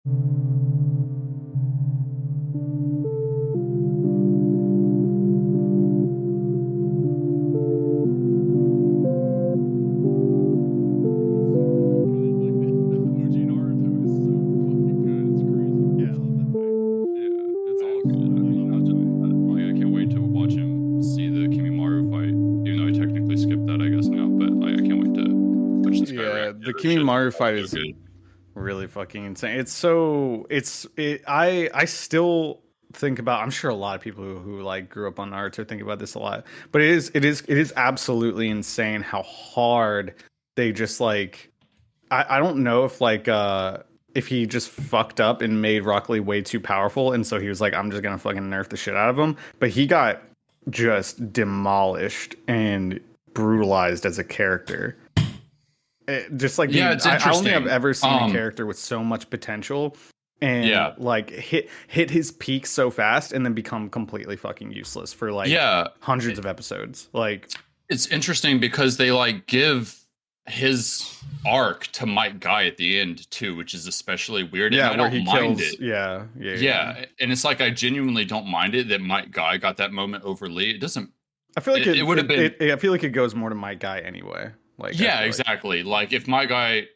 Yeah, I love that fight. Yeah, it's Alright, all good. I mean, I can't wait to watch him see the Kimimaru fight. Even though I technically skipped that, I guess now, but I can't wait to watch this guy yeah, react. the That shit's Kimimaru fight so is good. really fucking insane. I still think about. I'm sure a lot of people who like grew up on Naruto think about this a lot, but it is absolutely insane how hard they just like. I don't know if he just fucked up and made Rock Lee way too powerful, and so he was like, I'm just gonna fucking nerf the shit out of him. But he got just demolished and brutalized as a character. Just like Yeah, it's I don't think I've interesting. ever seen a character with so much potential and Yeah, like hit his peak so fast and then become completely fucking useless for like yeah. hundreds of episodes. Like, It's interesting because they like give his arc to Mike Guy at the end too, which is especially weird. And yeah, I where don't he mind kills. it. Yeah. And it's like I genuinely don't mind it that Mike Guy got that moment over Lee. It doesn't. I feel like It would have been. I feel like it goes more to my guy anyway. Like, I Yeah, feel like exactly. Like if my guy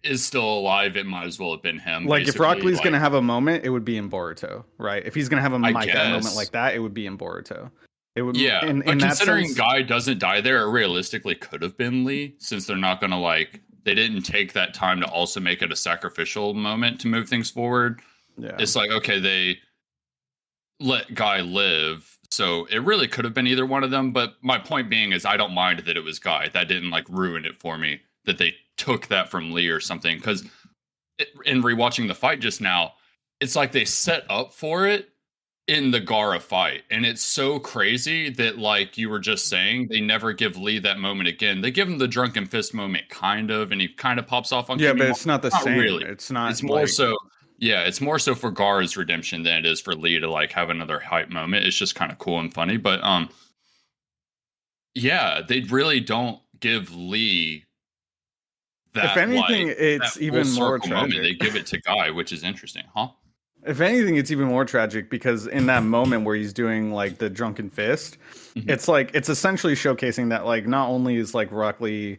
is still alive, it might as well have been him. like if Rock Basically, Lee's gonna have a moment, it would be in Boruto, right? If he's gonna have a I my guy moment guess. like that, it would be in Boruto. It would, Yeah, in but that considering sense. Guy doesn't die there, it realistically could have been Lee, since they're not gonna like they didn't take that time to also make it a sacrificial moment to move things forward. Yeah, It's like okay, they let Guy live, so it really could have been either one of them. But my point being is, I don't mind that it was Guy. That didn't like ruin it for me that they took that from Lee or something. Because in rewatching the fight just now, it's like they set up for it in the Gara fight. And it's so crazy that, like you were just saying, they never give Lee that moment again. They give him the drunken fist moment, kind of, and he kind of pops off on yeah, Kimi. but it's not the same. Really. It's not. It's more like, so, yeah, it's more so for Gara's redemption than it is for Lee to like have another hype moment. It's just kind of cool and funny. But yeah, they really don't give Lee that. If anything, like, it's that even full more circle moment. They tragic. give it to Guy, which is interesting, huh? If anything, it's even more tragic because in that moment where he's doing like the drunken fist, Mhm. it's like it's essentially showcasing that like not only is like Rock Lee,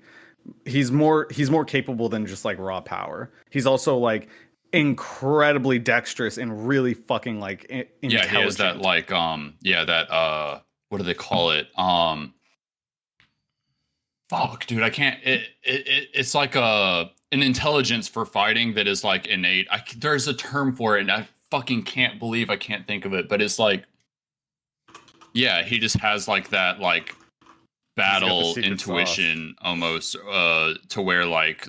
he's more capable than just like raw power. He's also like incredibly dexterous and really fucking like intelligent. Yeah, he has that like what do they call it? Fuck, dude, I can't. It's like an intelligence for fighting that is like innate. There's a term for it, and I fucking can't believe I can't think of it. But it's like, yeah, he just has like that like battle intuition almost to where like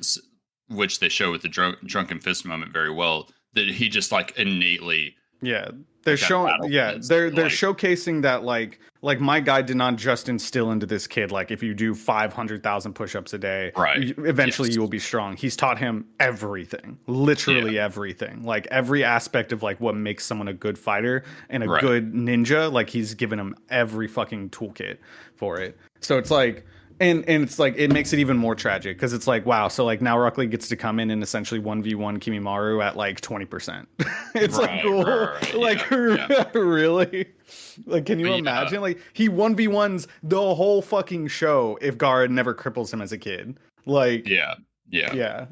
which they show with the drunken fist moment very well, that he just like innately Yeah, they're showing. Yeah, they're showcasing that like my guy did not just instill into this kid like if you do 500,000 push-ups a day, right, eventually you will be strong. He's taught him everything, literally everything, like every aspect of like what makes someone a good fighter and a good ninja. Like he's given him every fucking toolkit for it. So it's like. And it's like it makes it even more tragic because it's like wow, so like now Rock Lee gets to come in and essentially 1v1 Kimimaru at like 20%. It's like like really, like can you imagine like he 1v1s the whole fucking show if Gara never cripples him as a kid. Like yeah,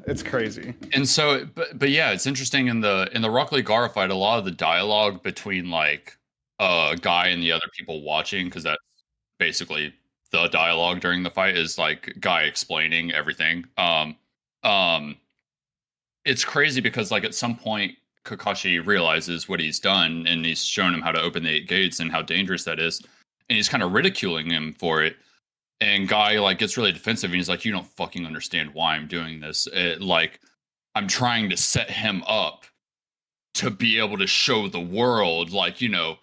it's crazy. And so but yeah, it's interesting in the Rock Lee Gara fight, a lot of the dialogue between like Guy and the other people watching, because that's basically the dialogue during the fight is like Guy explaining everything. It's crazy because like at some point Kakashi realizes what he's done and he's shown him how to open the 8 gates and how dangerous that is, and he's kind of ridiculing him for it. And Guy like gets really defensive and he's like, you don't fucking understand why I'm doing this. Like I'm trying to set him up to be able to show the world, like, you know,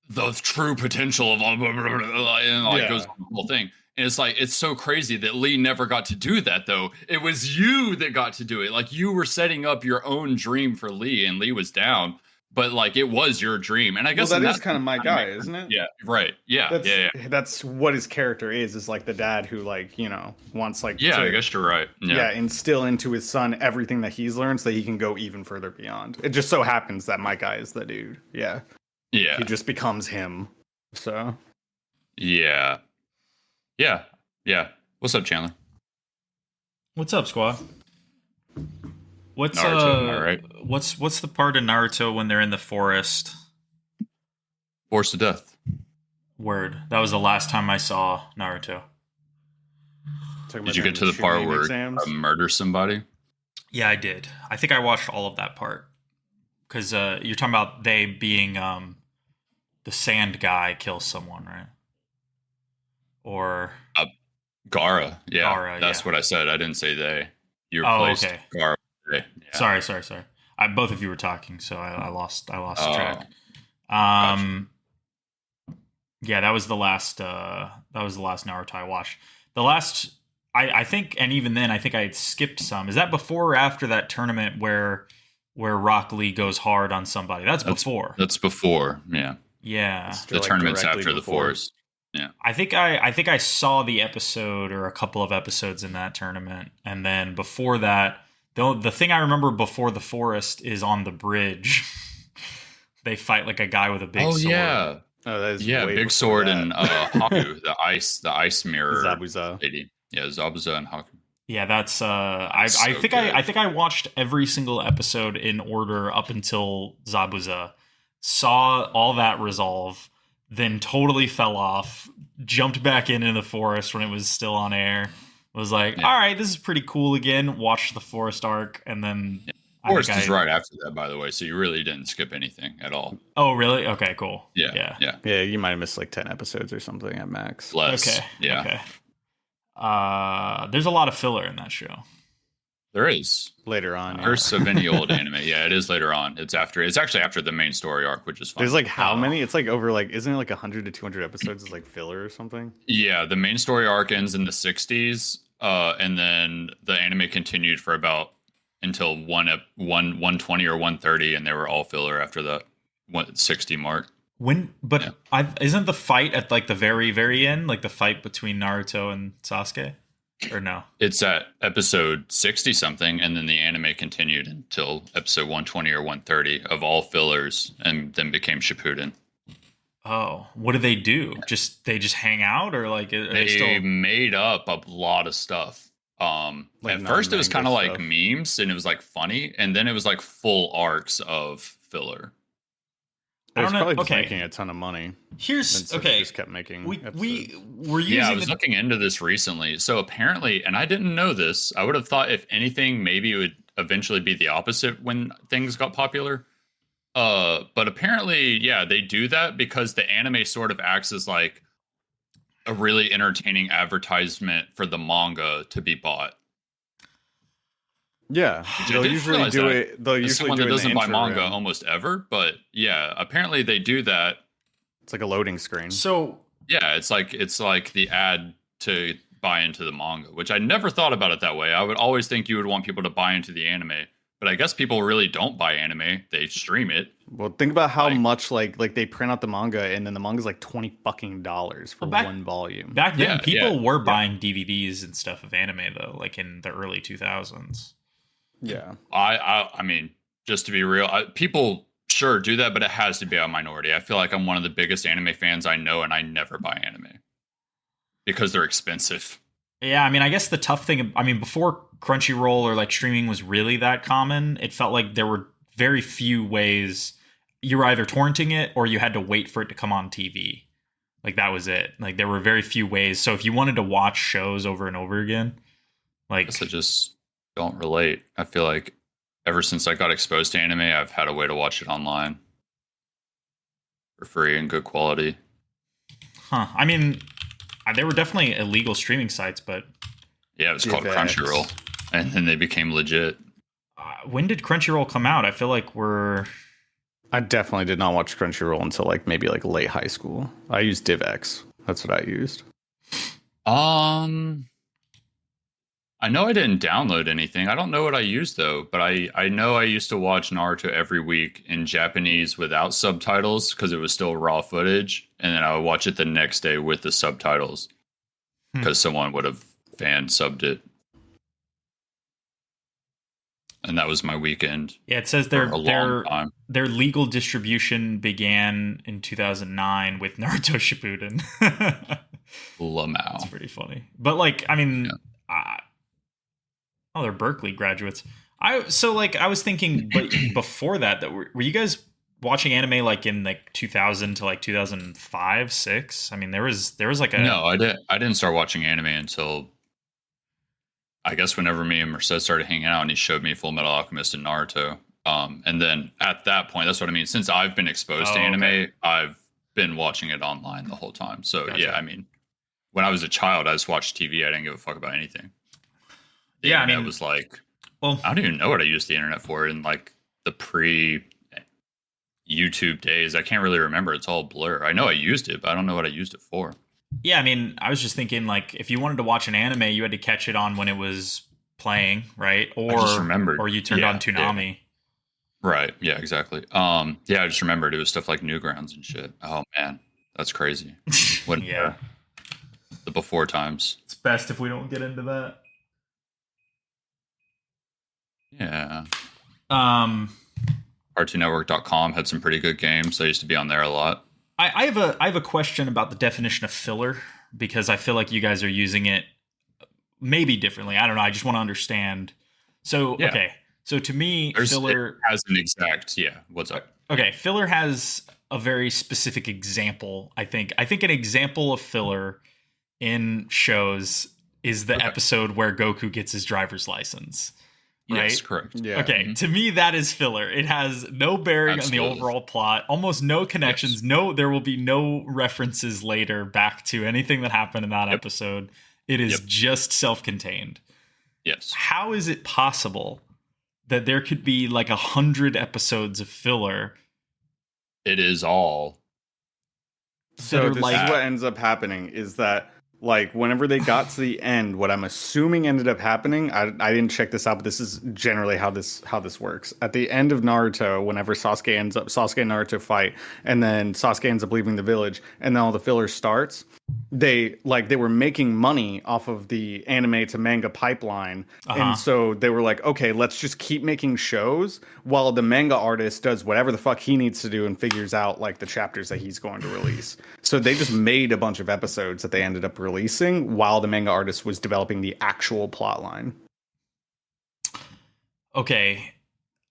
the true potential of blah, blah, blah, blah, and like goes on the whole thing. And it's like, it's so crazy that Lee never got to do that though. It was you that got to do it. Like you were setting up your own dream for Lee and Lee was down. but like it was your dream, and I guess that is kind of my guy, isn't it? Yeah, right. Yeah, That's what his character is like the dad who like wants like yeah. I guess you're right. Yeah, instill into his son everything that he's learned so that he can go even further beyond. It just so happens that my guy is the dude. Yeah, he just becomes him. So yeah. What's up, Chandler? What's up, squad? What's Naruto, am I right? What's the part of Naruto when they're in the forest? Forced to death. Word. That was the last time I saw Naruto. Did you get to the part where murder somebody? Yeah, I did. I think I watched all of that part. Because you're talking about they being the sand guy kills someone, right? Or Gaara. Yeah, that's what I said. I didn't say they. You replaced Gaara. Yeah. Sorry. Both of you were talking, so I lost track. Gotcha. Yeah, that was the last Naruto I watched. The last I think, and even then I think I had skipped some. Is that before or after that tournament where Rock Lee goes hard on somebody? That's before. That's before, yeah. Yeah. The tournament's after the forest. Yeah. I think I saw the episode or a couple of episodes in that tournament, and then before that, the thing I remember before the forest is on the bridge. They fight like a guy with a big sword. Yeah. Oh, that is big sword and Haku, the ice mirror Zabuza lady. Yeah, Zabuza and Haku. Yeah, that's I think I watched every single episode in order up until Zabuza. Saw all that resolve, then totally fell off, jumped back into the forest when it was still on air. Was like, all right, this is pretty cool again. Watched the forest arc, and then forest is right after that, by the way. So you really didn't skip anything at all. Oh, really? Okay, cool. Yeah. You might have missed like 10 episodes or something at max. Less. Okay. Yeah. Okay. There's a lot of filler in that show. There is later on. Curse of any old anime. Yeah, it is later on. It's actually after the main story arc, which is fun. There's like how many? It's like over like isn't it like 100 to 200 episodes is like filler or something? Yeah, the main story arc ends in the 60s. And then the anime continued for about until 120 or 130, and they were all filler after the 160 mark. Isn't the fight at like the very, very end, like the fight between Naruto and Sasuke? Or no? It's at episode 60 something, and then the anime continued until episode 120 or 130 of all fillers, and then became Shippuden. Oh, what do they do? They just hang out, or like they still made up a lot of stuff. At first it was kind of like memes, and it was like funny, and then it was like full arcs of filler. It was probably just making a ton of money. Just kept making. We were using. Yeah, I was looking into this recently. So apparently, and I didn't know this. I would have thought if anything, maybe it would eventually be the opposite when things got popular. But apparently, yeah, they do that because the anime sort of acts as like a really entertaining advertisement for the manga to be bought. Yeah, they'll usually do it. They'll usually someone that doesn't buy manga room. Almost ever, but yeah, apparently they do that. It's like a loading screen. So yeah, it's like the ad to buy into the manga, which I never thought about it that way. I would always think you would want people to buy into the anime, but I guess people really don't buy anime; they stream it. Well, think about how much like they print out the manga, and then the manga's like $20 for one volume. Back then, people were buying DVDs and stuff of anime though, like in the early 2000s. Yeah, I mean, just to be real, people sure do that, but it has to be a minority. I feel like I'm one of the biggest anime fans I know, and I never buy anime because they're expensive. Yeah, I mean, I guess the tough thing, I mean, before Crunchyroll or like streaming was really that common, it felt like there were very few ways. You were either torrenting it or you had to wait for it to come on TV. Like that was it. Like there were very few ways. So if you wanted to watch shows over and over again, like I just don't relate. I feel like ever since I got exposed to anime, I've had a way to watch it online for free and good quality. Huh. I mean, there were definitely illegal streaming sites, but yeah, it was called Crunchyroll, and then they became legit. When did Crunchyroll come out? I feel like I definitely did not watch Crunchyroll until like maybe like late high school. I used DivX. That's what I used. I know I didn't download anything. I don't know what I used though, but I know I used to watch Naruto every week in Japanese without subtitles because it was still raw footage, and then I would watch it the next day with the subtitles because someone would have fan subbed it, and that was my weekend. Yeah, it says their legal distribution began in 2009 with Naruto Shippuden. Lamau. It's pretty funny, but like, I mean. Yeah. Oh, they're Berkeley graduates. I was thinking, but before that were you guys watching anime like in like 2000 to like 2005, 6? I mean, there was like a No, I didn't start watching anime until I guess whenever me and Merced started hanging out, and he showed me Full Metal Alchemist and Naruto. And then at that point, that's what I mean. Since I've been exposed to anime, okay. I've been watching it online the whole time. So gotcha. Yeah, I mean, when I was a child, I just watched TV. I didn't give a fuck about anything. The internet was like, well, I don't even know what I used the internet for in like the pre-YouTube days. I can't really remember. It's all blur. I know I used it, but I don't know what I used it for. Yeah, I mean, I was just thinking like if you wanted to watch an anime, you had to catch it on when it was playing, right? Or I just remembered. Or you turned on Toonami. Yeah. Right. Yeah, exactly. Yeah, I just remembered it was stuff like Newgrounds and shit. Oh man, that's crazy. When the before times. It's best if we don't get into that. Yeah. CartoonNetwork.com had some pretty good games. I used to be on there a lot. I have a question about the definition of filler, because I feel like you guys are using it maybe differently. I don't know. I just want to understand. So, okay. So to me, filler has an exact, what's up? Okay. Filler has a very specific example. I think an example of filler in shows is the episode where Goku gets his driver's license. Right? Yes, correct. Yeah. Okay, to me that is filler. It has no bearing on the overall plot, almost no connections. Yes. There will be no references later back to anything that happened in that episode. It is just self-contained. Yes. How is it possible that there could be like 100 episodes of filler? It is all. So this is what ends up happening is that like whenever they got to the end, what I'm assuming ended up happening, I didn't check this out, but this is generally how this works. At the end of Naruto, whenever Sasuke and Naruto fight, and then Sasuke ends up leaving the village, and then all the filler starts, they were making money off of the anime to manga pipeline. And so they were like, okay, let's just keep making shows while the manga artist does whatever the fuck he needs to do and figures out like the chapters that he's going to release. So they just made a bunch of episodes that they ended up releasing while the manga artist was developing the actual plot line. Okay.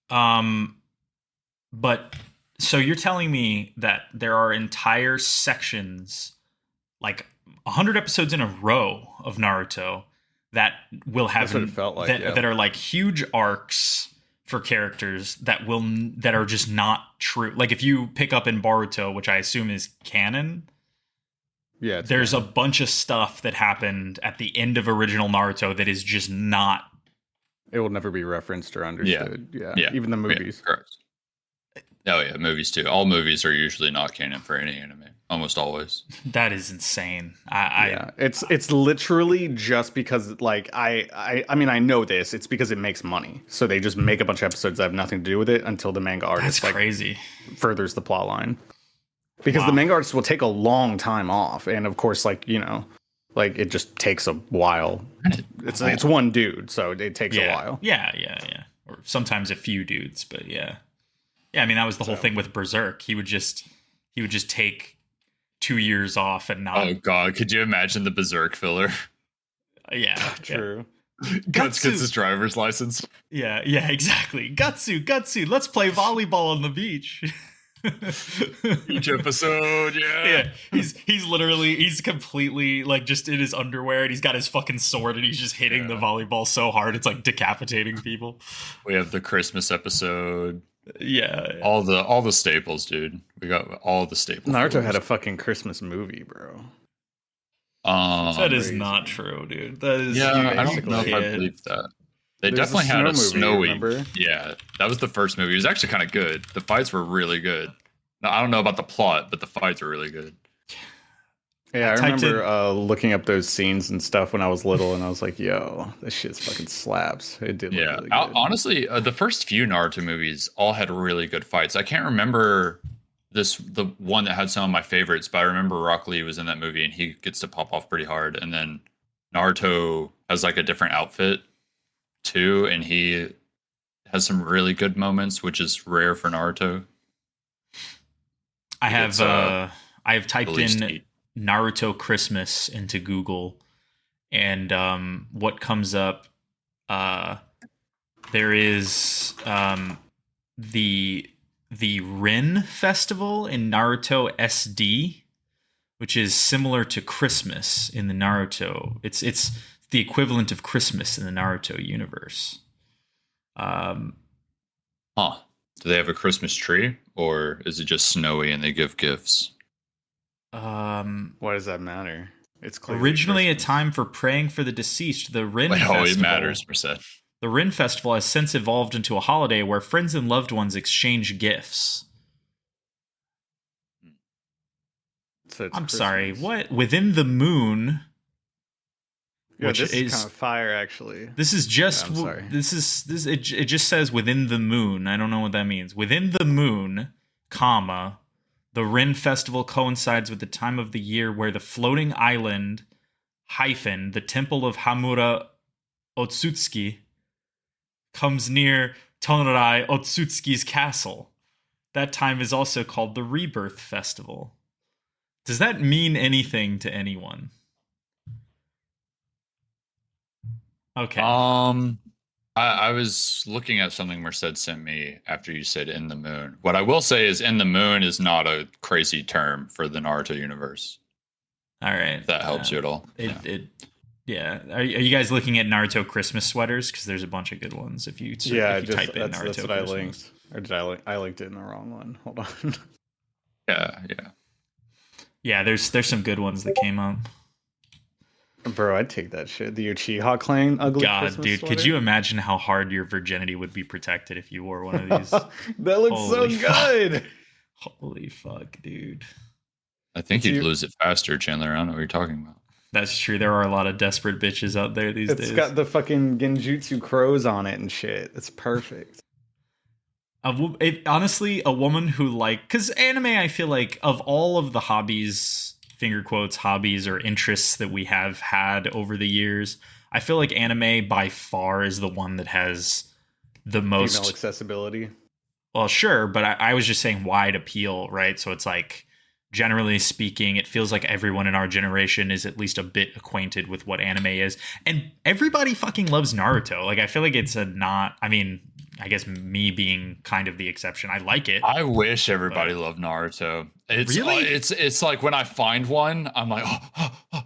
But so you're telling me that there are entire sections, like 100 episodes in a row of Naruto that will have that are like huge arcs for characters that are just not true. Like if you pick up in Boruto, which I assume is canon, there's a bunch of stuff that happened at the end of original Naruto that is just not. It will never be referenced or understood. Yeah. Even the movies. Yeah, correct. Oh yeah, movies too. All movies are usually not canon for any anime. Almost always. That is insane. It's literally just because like I mean I know this. It's because it makes money, so they just make a bunch of episodes that have nothing to do with it until the manga artist crazy furthers the plot line. Because the manga artist will take a long time off, and of course, like like it just takes a while. It's one dude, so it takes a while. Yeah. Or sometimes a few dudes, but yeah. I mean that was the whole thing with Berserk. He would just take 2 years off and not. Oh god, could you imagine the Berserk filler? Yeah, true. Guts gets his driver's license. Yeah, exactly. Gutsu, let's play volleyball on the beach. Each episode, yeah. He's completely like just in his underwear, and he's got his fucking sword, and he's just hitting the volleyball so hard it's like decapitating people. We have the Christmas episode. Yeah. All the staples, dude. We got all the staples. Naruto had a fucking Christmas movie, bro. That is not true, dude. That is I don't know if I believe that. There's definitely had a snowy. Yeah, that was the first movie. It was actually kind of good. The fights were really good. Now, I don't know about the plot, but the fights were really good. Yeah, I remember looking up those scenes and stuff when I was little, and I was like, "Yo, this shit's fucking slaps." It did look really good. Honestly, the first few Naruto movies all had really good fights. I can't remember the one that had some of my favorites, but I remember Rock Lee was in that movie, and he gets to pop off pretty hard. And then Naruto has like a different outfit too, and he has some really good moments, which is rare for Naruto. I have typed in Naruto Christmas into Google, and what comes up, there is the Rin Festival in Naruto SD, which is similar to Christmas in the Naruto. It's the equivalent of Christmas in the Naruto universe. Do they have a Christmas tree, or is it just snowy and they give gifts? Why does that matter? It's originally a time for praying for the deceased. The Rin Festival. It matters, percent. The Rin Festival has since evolved into a holiday where friends and loved ones exchange gifts. So I'm sorry, what? Within the Moon. Yeah, which is kind of fire, actually. This is just. Yeah, I'm sorry. It just says within the moon. I don't know what that means. Within the moon, comma, the Rin Festival coincides with the time of the year where the floating island, hyphen, the temple of Hamura Otsutsuki, comes near Tonrai Otsutsuki's castle. That time is also called the Rebirth Festival. Does that mean anything to anyone? Okay. I was looking at something Merced sent me after you said "in the moon." What I will say is "in the moon" is not a crazy term for the Naruto universe. All right, if that helps you at all. Yeah. Are you guys looking at Naruto Christmas sweaters? Because there's a bunch of good ones. If you type in Naruto that's what Christmas. I linked. Or did I linked it in the wrong one? Hold on. Yeah. There's some good ones that came up. Bro, I'd take that shit. The Uchiha clan ugly God, Christmas dude, sweater? Could you imagine how hard your virginity would be protected if you wore one of these? That looks so good. Holy fuck, dude. I think you'd lose it faster, Chandler. I don't know what you're talking about. That's true. There are a lot of desperate bitches out there these days. It's got the fucking Genjutsu crows on it and shit. It's perfect. Honestly, a woman who because anime, I feel like of all of the hobbies, finger quotes, hobbies or interests that we have had over the years, I feel like anime by far is the one that has the most female accessibility. Well, sure, but I was just saying wide appeal, right? So it's like, generally speaking, it feels like everyone in our generation is at least a bit acquainted with what anime is. And everybody fucking loves Naruto. Like, I feel like it's I guess me being kind of the exception. I like it. I wish everybody loved Naruto. It's like when I find one, I'm like,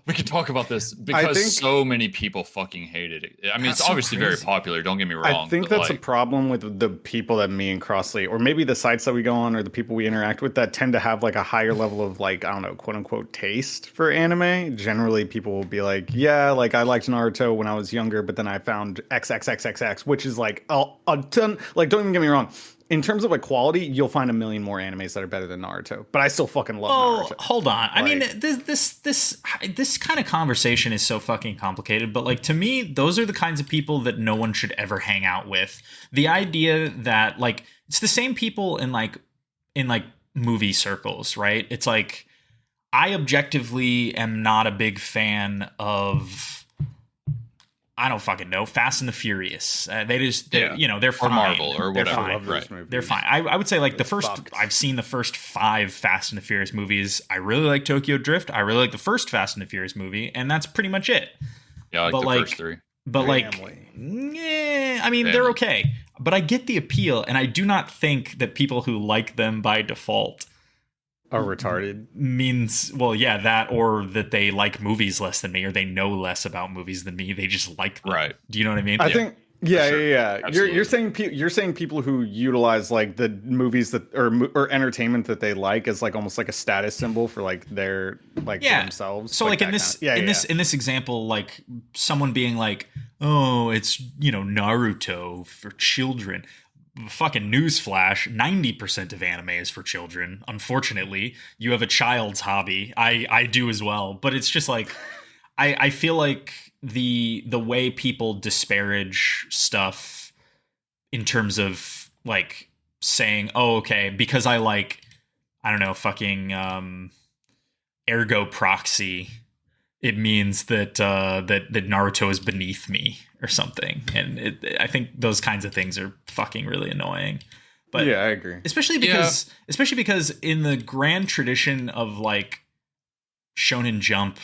we can talk about this because so many people fucking hated it. I mean, it's obviously very popular. Don't get me wrong. I think that's a problem with the people that me and Crossley, or maybe the sites that we go on, or the people we interact with, that tend to have like a higher level of like, I don't know, quote unquote taste for anime. Generally, people will be like, yeah, like I liked Naruto when I was younger, but then I found XXXXX, which is like a ton. Like, don't even get me wrong. In terms of like quality, you'll find a million more animes that are better than Naruto, but I still fucking love Naruto. Hold on. I mean, this kind of conversation is so fucking complicated, but like to me, those are the kinds of people that no one should ever hang out with. The idea that like it's the same people in movie circles, right? It's like I objectively am not a big fan of, I don't fucking know, Fast and the Furious. They're fine. Or Marvel or whatever. They're fine. I would say like I've seen the first 5 Fast and the Furious movies. I really like Tokyo Drift. I really like the first Fast and the Furious movie, and that's pretty much it. Yeah, I like the first 3. But they're okay. But I get the appeal, and I do not think that people who like them by default are retarded. Means, well, yeah, that, or that they like movies less than me, or they know less about movies than me. They just like them. Right. Do you know what I mean? I think. Yeah. You're saying people who utilize like the movies that or entertainment that they like as like almost like a status symbol for like their like for themselves. So like in this example, like someone being like, oh, it's Naruto for children. fucking newsflash, 90% of anime is for children. Unfortunately, you have a child's hobby. I do as well. But it's just like, I feel like the way people disparage stuff in terms of like saying, oh, okay, because I like, I don't know, fucking ergo proxy, it means that that Naruto is beneath me or something. And I think those kinds of things are fucking really annoying. But yeah, I agree. Especially because in the grand tradition of like Shonen Jump,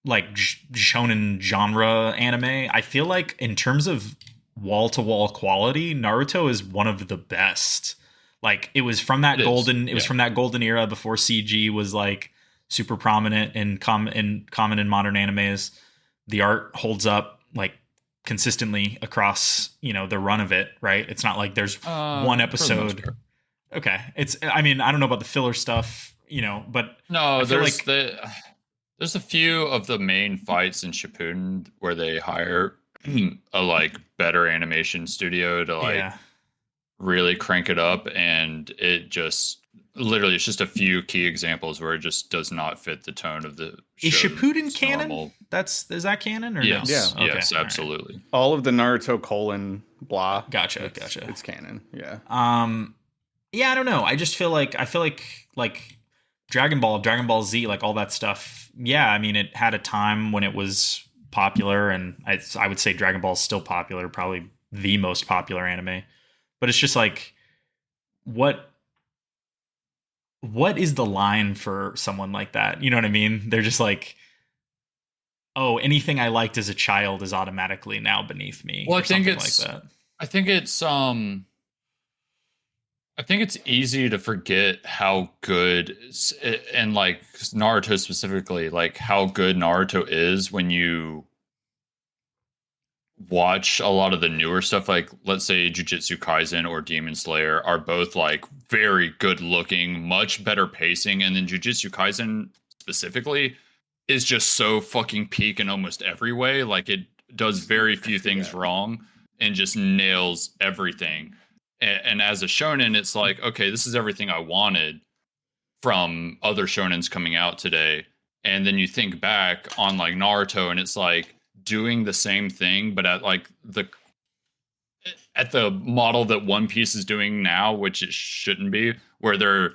like shonen genre anime, I feel like in terms of wall-to-wall quality, Naruto is one of the best. Like it was from that from that golden era before CG was like super prominent and common in modern animes. The art holds up like consistently across, the run of it, right? It's not like there's one episode. Okay. I mean, I don't know about the filler stuff, but no, there's a few of the main fights in Shippuden where they hire a like better animation studio to really crank it up, and it just literally it's just a few key examples where it just does not fit the tone of the show. Is Shippuden canon? Is that canon or yes, no? Yeah, yes, absolutely. Right. All of the Naruto colon blah. Gotcha. It's canon. Yeah. Yeah, I don't know. I just feel like Dragon Ball Z, like all that stuff. Yeah, I mean, it had a time when it was popular, and I would say Dragon Ball is still popular, probably the most popular anime. But it's just like, what is the line for someone like that? You know what I mean? They're just like, oh, anything I liked as a child is automatically now beneath me. Well, I think it's easy to forget how good, and like Naruto specifically, like how good Naruto is when you watch a lot of the newer stuff. Like let's say Jujutsu Kaisen or Demon Slayer are both like very good looking, much better pacing, and then Jujutsu Kaisen specifically is just so fucking peak in almost every way. Like it does very few things wrong and just nails everything. And as a shonen, it's like, okay, this is everything I wanted from other shonens coming out today. And then you think back on like Naruto, and it's like doing the same thing, but at like at the model that One Piece is doing now, which it shouldn't be, where they're,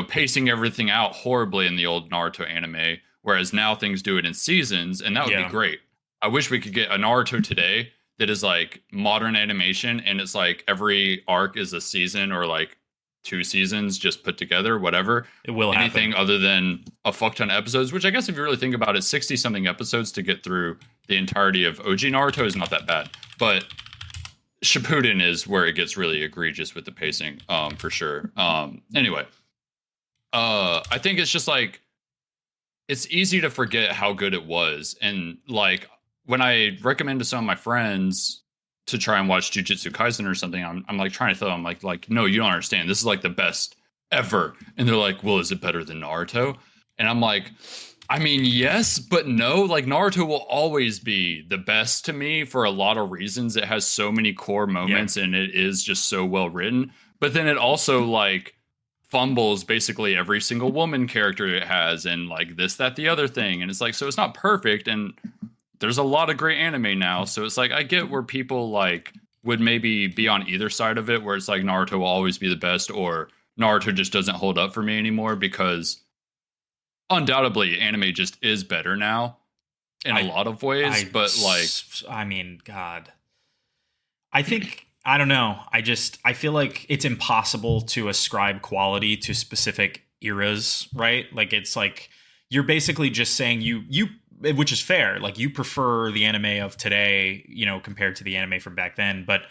pacing everything out horribly in the old Naruto anime, whereas now things do it in seasons, and that would be great. I wish we could get a Naruto today that is like modern animation, and it's like every arc is a season or like 2 seasons just put together, whatever. It will anything happen. Other than a fuck ton of episodes, which I guess if you really think about it, 60 something episodes to get through the entirety of OG Naruto is not that bad. But Shippuden is where it gets really egregious with the pacing, for sure. Anyway, I think it's just like, it's easy to forget how good it was. And like, when I recommend to some of my friends to try and watch Jujutsu Kaisen or something, I'm like trying to tell them like, no, you don't understand. This is like the best ever. And they're like, well, is it better than Naruto? And I'm like, I mean, yes, but no. Like Naruto will always be the best to me for a lot of reasons. It has so many core moments and it is just so well written. But then it also like fumbles basically every single woman character it has, and like this, that, the other thing. And it's like, so it's not perfect. And there's a lot of great anime now, so it's like I get where people like would maybe be on either side of it, where it's like Naruto will always be the best, or Naruto just doesn't hold up for me anymore, because undoubtedly anime just is better now in a lot of ways. But like, I mean, God, I think, I don't know. I feel like it's impossible to ascribe quality to specific eras, right? Like it's like you're basically just saying you which is fair. Like you prefer the anime of today, compared to the anime from back then. But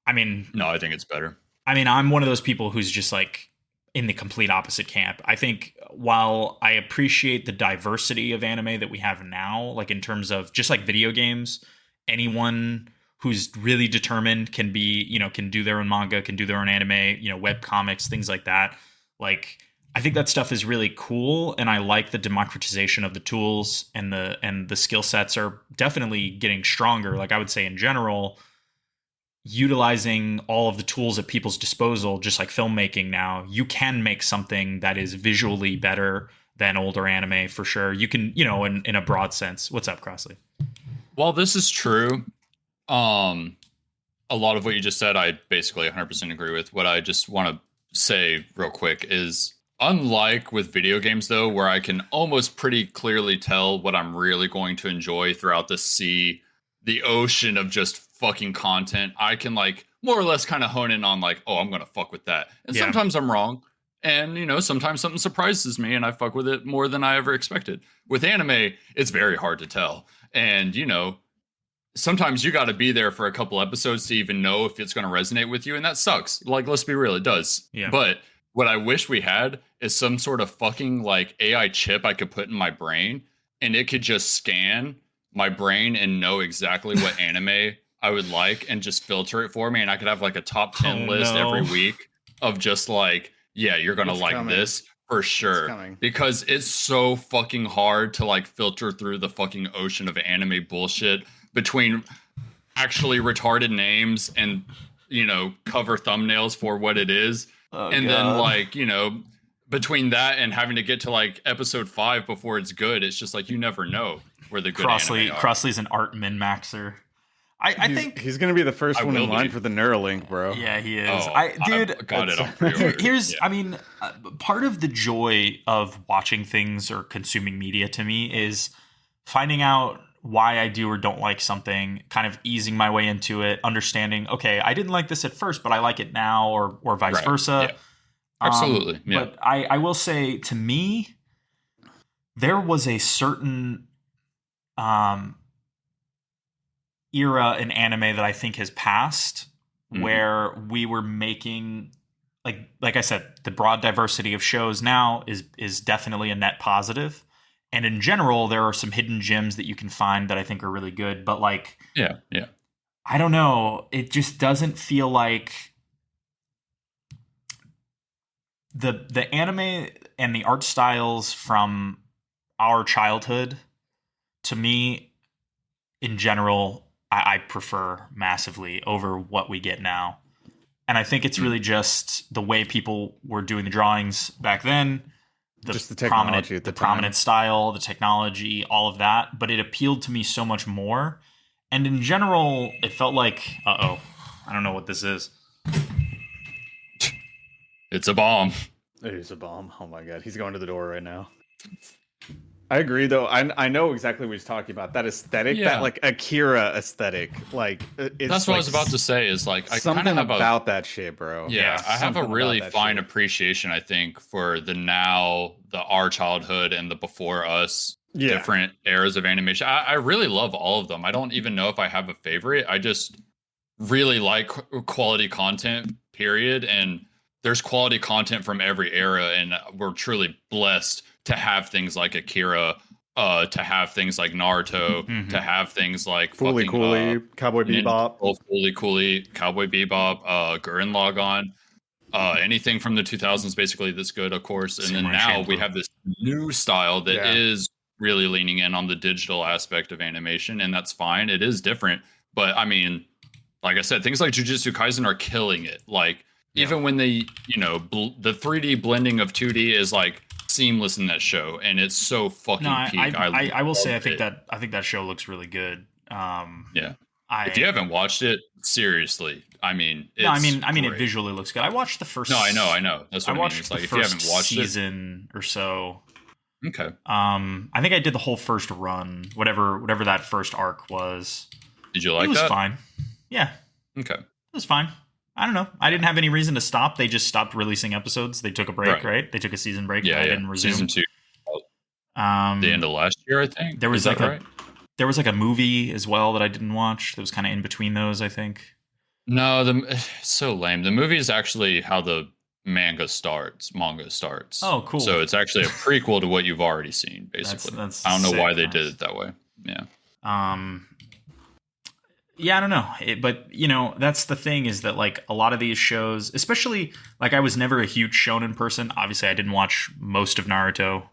I mean, no, I think it's better. I mean, I'm one of those people who's just like in the complete opposite camp. I think while I appreciate the diversity of anime that we have now, like in terms of just like video games, anyone who's really determined can be, can do their own manga, can do their own anime, web comics, things like that. Like, I think that stuff is really cool, and I like the democratization of the tools, and the skill sets are definitely getting stronger. Like I would say in general, utilizing all of the tools at people's disposal, just like filmmaking now, you can make something that is visually better than older anime for sure. You can, in a broad sense. What's up, Crossley? Well, this is true. A lot of what you just said, I basically 100% agree with. What I just want to say real quick is, unlike with video games, though, where I can almost pretty clearly tell what I'm really going to enjoy throughout the ocean of just fucking content, I can like more or less kind of hone in on like, oh, I'm going to fuck with that. And sometimes I'm wrong. And, sometimes something surprises me and I fuck with it more than I ever expected. With anime, it's very hard to tell. And, sometimes you got to be there for a couple episodes to even know if it's going to resonate with you. And that sucks. Like, let's be real, it does. Yeah. But what I wish we had is some sort of fucking like AI chip I could put in my brain and it could just scan my brain and know exactly what anime I would like and just filter it for me. And I could have like a top 10 list every week of just like, yeah, you're going to like this for sure. Because it's so fucking hard to like filter through the fucking ocean of anime bullshit between actually retarded names and, cover thumbnails for what it is. And then like, between that and having to get to like episode 5 before it's good, it's just like, you never know where the good anime are. Crossley's an art min-maxer. I think he's going to be the first one in line for the Neuralink, bro. Yeah, he is. I've got it on pre-order. Part of the joy of watching things or consuming media to me is finding out why I do or don't like something, kind of easing my way into it, understanding, okay, I didn't like this at first, but I like it now, or vice versa. Yeah. Absolutely. But I will say, to me, there was a certain era in anime that I think has passed where we were making, like I said, the broad diversity of shows now is definitely a net positive. And in general, there are some hidden gems that you can find that I think are really good. But like, yeah, I don't know. It just doesn't feel like the anime and the art styles from our childhood, to me, in general, I prefer massively over what we get now. And I think it's really just the way people were doing the drawings back then. Just the technology the prominent style, the technology, all of that. But it appealed to me so much more. And in general, it felt like, I don't know what this is. It's a bomb. It is a bomb. Oh my god, he's going to the door right now. I agree, though. I know exactly what he's talking about. That aesthetic, that like Akira aesthetic, like it's that's what I was about to say. Is like I something have about that shit, bro. Yeah, I have a really fine appreciation, I think, for our childhood and the before us different eras of animation. I really love all of them. I don't even know if I have a favorite. I just really like quality content. Period. And there's quality content from every era, and we're truly blessed to have things like Akira, to have things like Naruto, to have things like Fooly Cooly, Cowboy Bebop, Fooly Cooly, Cowboy Bebop, Gurren Lagann, anything from the 2000s basically that's good, of course. And then now we have this new style that is really leaning in on the digital aspect of animation, and that's fine. It is different, but I mean, like I said, things like Jujutsu Kaisen are killing it. Like even when they, the 3D blending of 2D is like seamless in that show, and it's so fucking peak. I will say I think that show looks really good. If you haven't watched it, seriously, I mean, it visually looks good. I watched the first. No, I know. That's what I mean. It's like if you haven't watched season or so. Okay. I think I did the whole first run, whatever that first arc was. Did you like that? It was fine. Yeah. Okay. It was fine. I don't know. I didn't have any reason to stop. They just stopped releasing episodes. They took a break, right? They took a season break. Yeah, I didn't resume. Season 2. The end of last year, I think. There was there was like a movie as well that I didn't watch. That was kind of in between those, I think. No, it's so lame. The movie is actually how the manga starts. Oh, cool. So it's actually a prequel to what you've already seen, basically. That's I don't know why they did it that way. Yeah. Yeah, I don't know. But, that's the thing is that, like, a lot of these shows, especially, like, I was never a huge shonen person. Obviously, I didn't watch most of Naruto.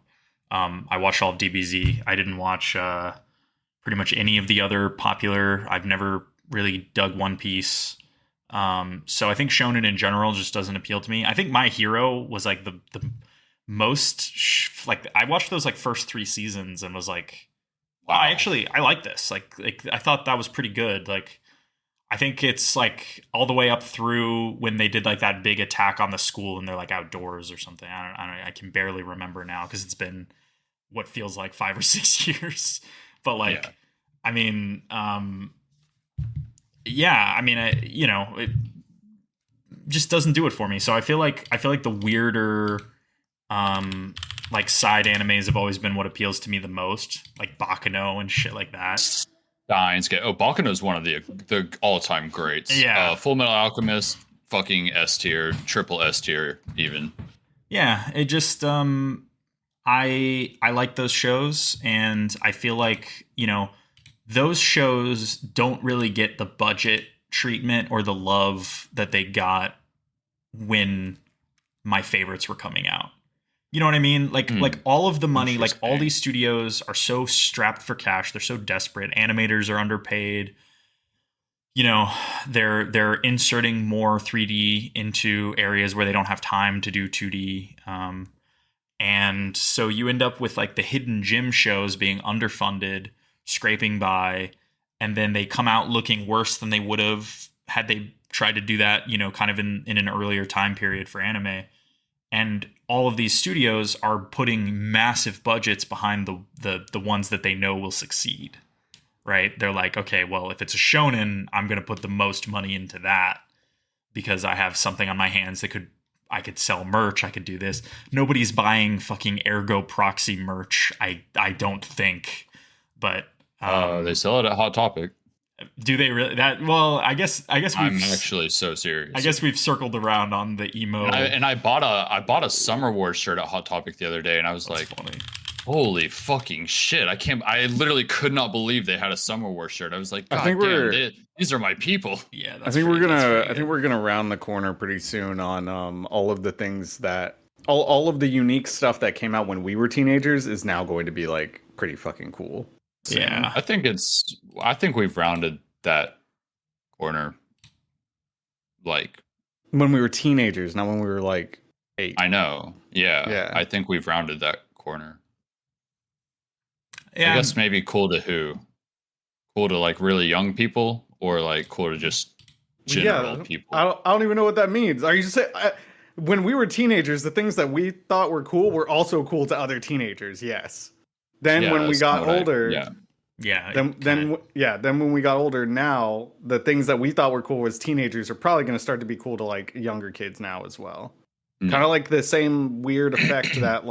I watched all of DBZ. I didn't watch pretty much any of the other popular. I've never really dug One Piece. So I think shonen in general just doesn't appeal to me. I think My Hero was like the most like I watched those like first 3 seasons and was like, wow, I like this. Like I thought that was pretty good. Like I think it's like all the way up through when they did like that big attack on the school and they're like outdoors or something. I can barely remember now because it's been what feels like 5 or 6 years. But like, yeah. I mean, yeah, I mean, it just doesn't do it for me. So I feel like the weirder, like side animes have always been what appeals to me the most, like Baccano and shit like that. Steins Gate. Oh, Baccano is one of the all-time greats. Yeah. Full Metal Alchemist, fucking S tier, triple S tier, even. Yeah, it just I like those shows, and I feel like those shows don't really get the budget treatment or the love that they got when my favorites were coming out. You know what I mean? Like all of the money, like all these studios are so strapped for cash. They're so desperate. Animators are underpaid. They're inserting more 3D into areas where they don't have time to do 2D. And so you end up with like the hidden gem shows being underfunded, scraping by, and then they come out looking worse than they would have had they tried to do that, kind of in an earlier time period for anime. And all of these studios are putting massive budgets behind the ones that they know will succeed, right? They're like, okay, well, if it's a shonen, I'm going to put the most money into that because I have something on my hands that I could sell merch. I could do this. Nobody's buying fucking Ergo Proxy merch. I don't think, but they sell it at Hot Topic. Do they really? Well, I guess I'm actually so serious. I guess we've circled around on the emo. And I bought a Summer Wars shirt at Hot Topic the other day, and I was like, funny. Holy fucking shit! I literally could not believe they had a Summer Wars shirt. I was like, God damn, these are my people. Yeah, I think we're gonna round the corner pretty soon on all of the things that all of the unique stuff that came out when we were teenagers is now going to be like pretty fucking cool. So, yeah, I think we've rounded that corner. Like when we were teenagers, not when we were like 8. I know. Yeah. I think we've rounded that corner. Yeah. I guess maybe cool to who? Cool to like really young people, or like cool to just general people? I don't even know what that means. Are you saying when we were teenagers, the things that we thought were cool were also cool to other teenagers? Yes. Then when we got older, then when we got older, now the things that we thought were cool as teenagers are probably going to start to be cool to like younger kids now as well. Kind of like the same weird effect that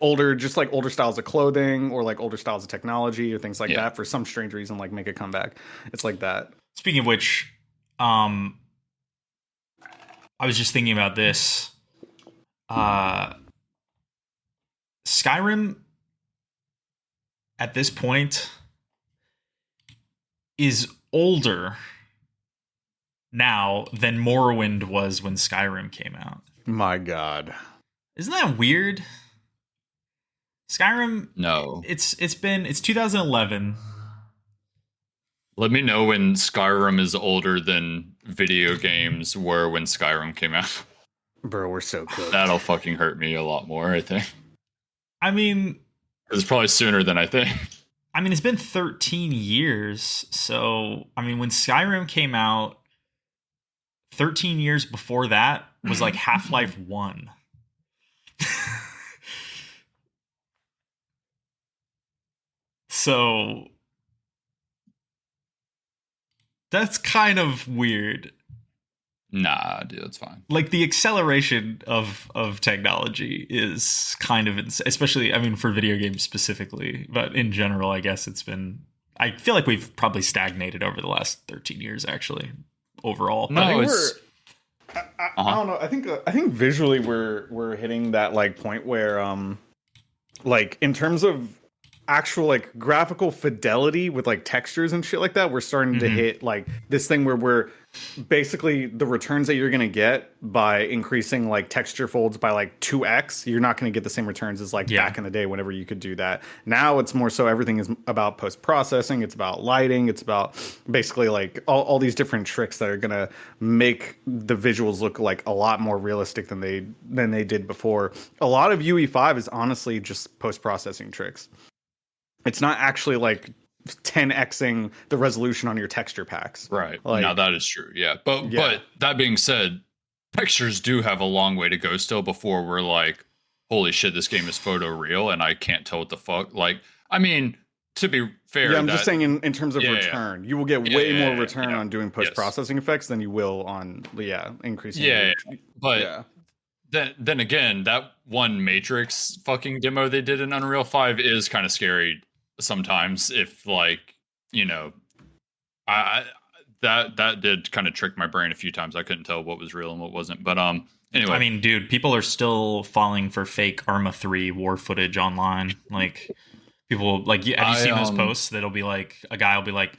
older styles of clothing or like older styles of technology or things like that for some strange reason like make a comeback. It's like that. Speaking of which, I was just thinking about this. Skyrim at this point is older now than Morrowind was when Skyrim came out. My God. Isn't that weird? Skyrim, no. It's 2011. Let me know when Skyrim is older than video games were when Skyrim came out. Bro, we're so good. That'll fucking hurt me a lot more, I think. I mean, it's probably sooner than I think. I mean, it's been 13 years. So, I mean, when Skyrim came out, 13 years before that was like Half-Life 1. So, that's kind of weird. Nah, dude, that's fine. Like the acceleration of technology is kind of especially, I mean, for video games specifically, but in general, I guess I feel like we've probably stagnated over the last 13 years, actually, overall. No, I don't know. I think visually we're hitting that like point where like in terms of actual like graphical fidelity with like textures and shit like that, we're starting to hit like this thing where basically the returns that you're going to get by increasing like texture folds by like 2x, you're not going to get the same returns as like back in the day whenever you could do that. Now it's more so everything is about post processing, it's about lighting, it's about basically like all these different tricks that are going to make the visuals look like a lot more realistic than they did before. A lot of UE5 is honestly just post processing tricks. It's not actually like 10xing the resolution on your texture packs. Right. Like, now that is true. Yeah. But that being said, textures do have a long way to go still before we're like, holy shit, this game is photoreal and I can't tell what the fuck. Like, I mean, to be fair, yeah, I'm just saying in terms of return, you will get way more return on doing post processing effects than you will on increasing. But then again, that one Matrix fucking demo they did in Unreal 5 is kind of scary sometimes. If like, you know, that did kind of trick my brain a few times. I couldn't tell what was real and what wasn't. But anyway, I mean, dude, people are still falling for fake Arma 3 war footage online. Like, people like, have you seen those posts that'll be like, a guy will be like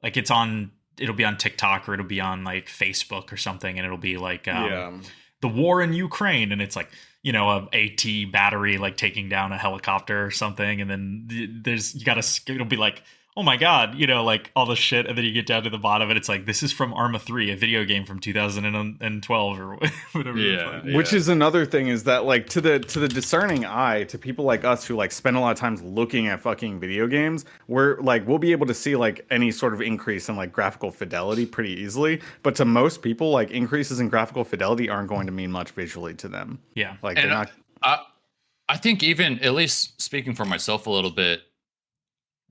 it'll be on TikTok or it'll be on like Facebook or something, and it'll be like the war in Ukraine, and it's like, you know, a AT battery like taking down a helicopter or something, and then it'll be like, oh my god, you know, like all the shit, and then you get down to the bottom and it's like, this is from Arma 3, a video game from 2012 or whatever. Which is another thing, is that like to the discerning eye, to people like us who like spend a lot of times looking at fucking video games, we'll be able to see like any sort of increase in like graphical fidelity pretty easily, but to most people, like increases in graphical fidelity aren't going to mean much visually to them. Like, they're not. I think, even at least speaking for myself a little bit,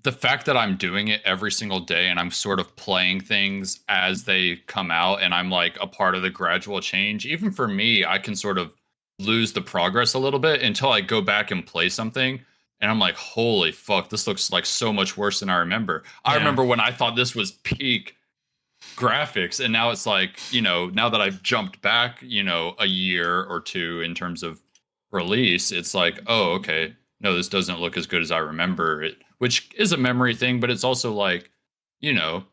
the fact that I'm doing it every single day and I'm sort of playing things as they come out and I'm like a part of the gradual change, even for me, I can sort of lose the progress a little bit until I go back and play something and I'm like, holy fuck, this looks like so much worse than I remember. I remember when I thought this was peak graphics, and now it's like, you know, now that I've jumped back, you know, a year or two in terms of release, it's like, oh, okay, no, this doesn't look as good as I remember it, which is a memory thing, but it's also like, you know,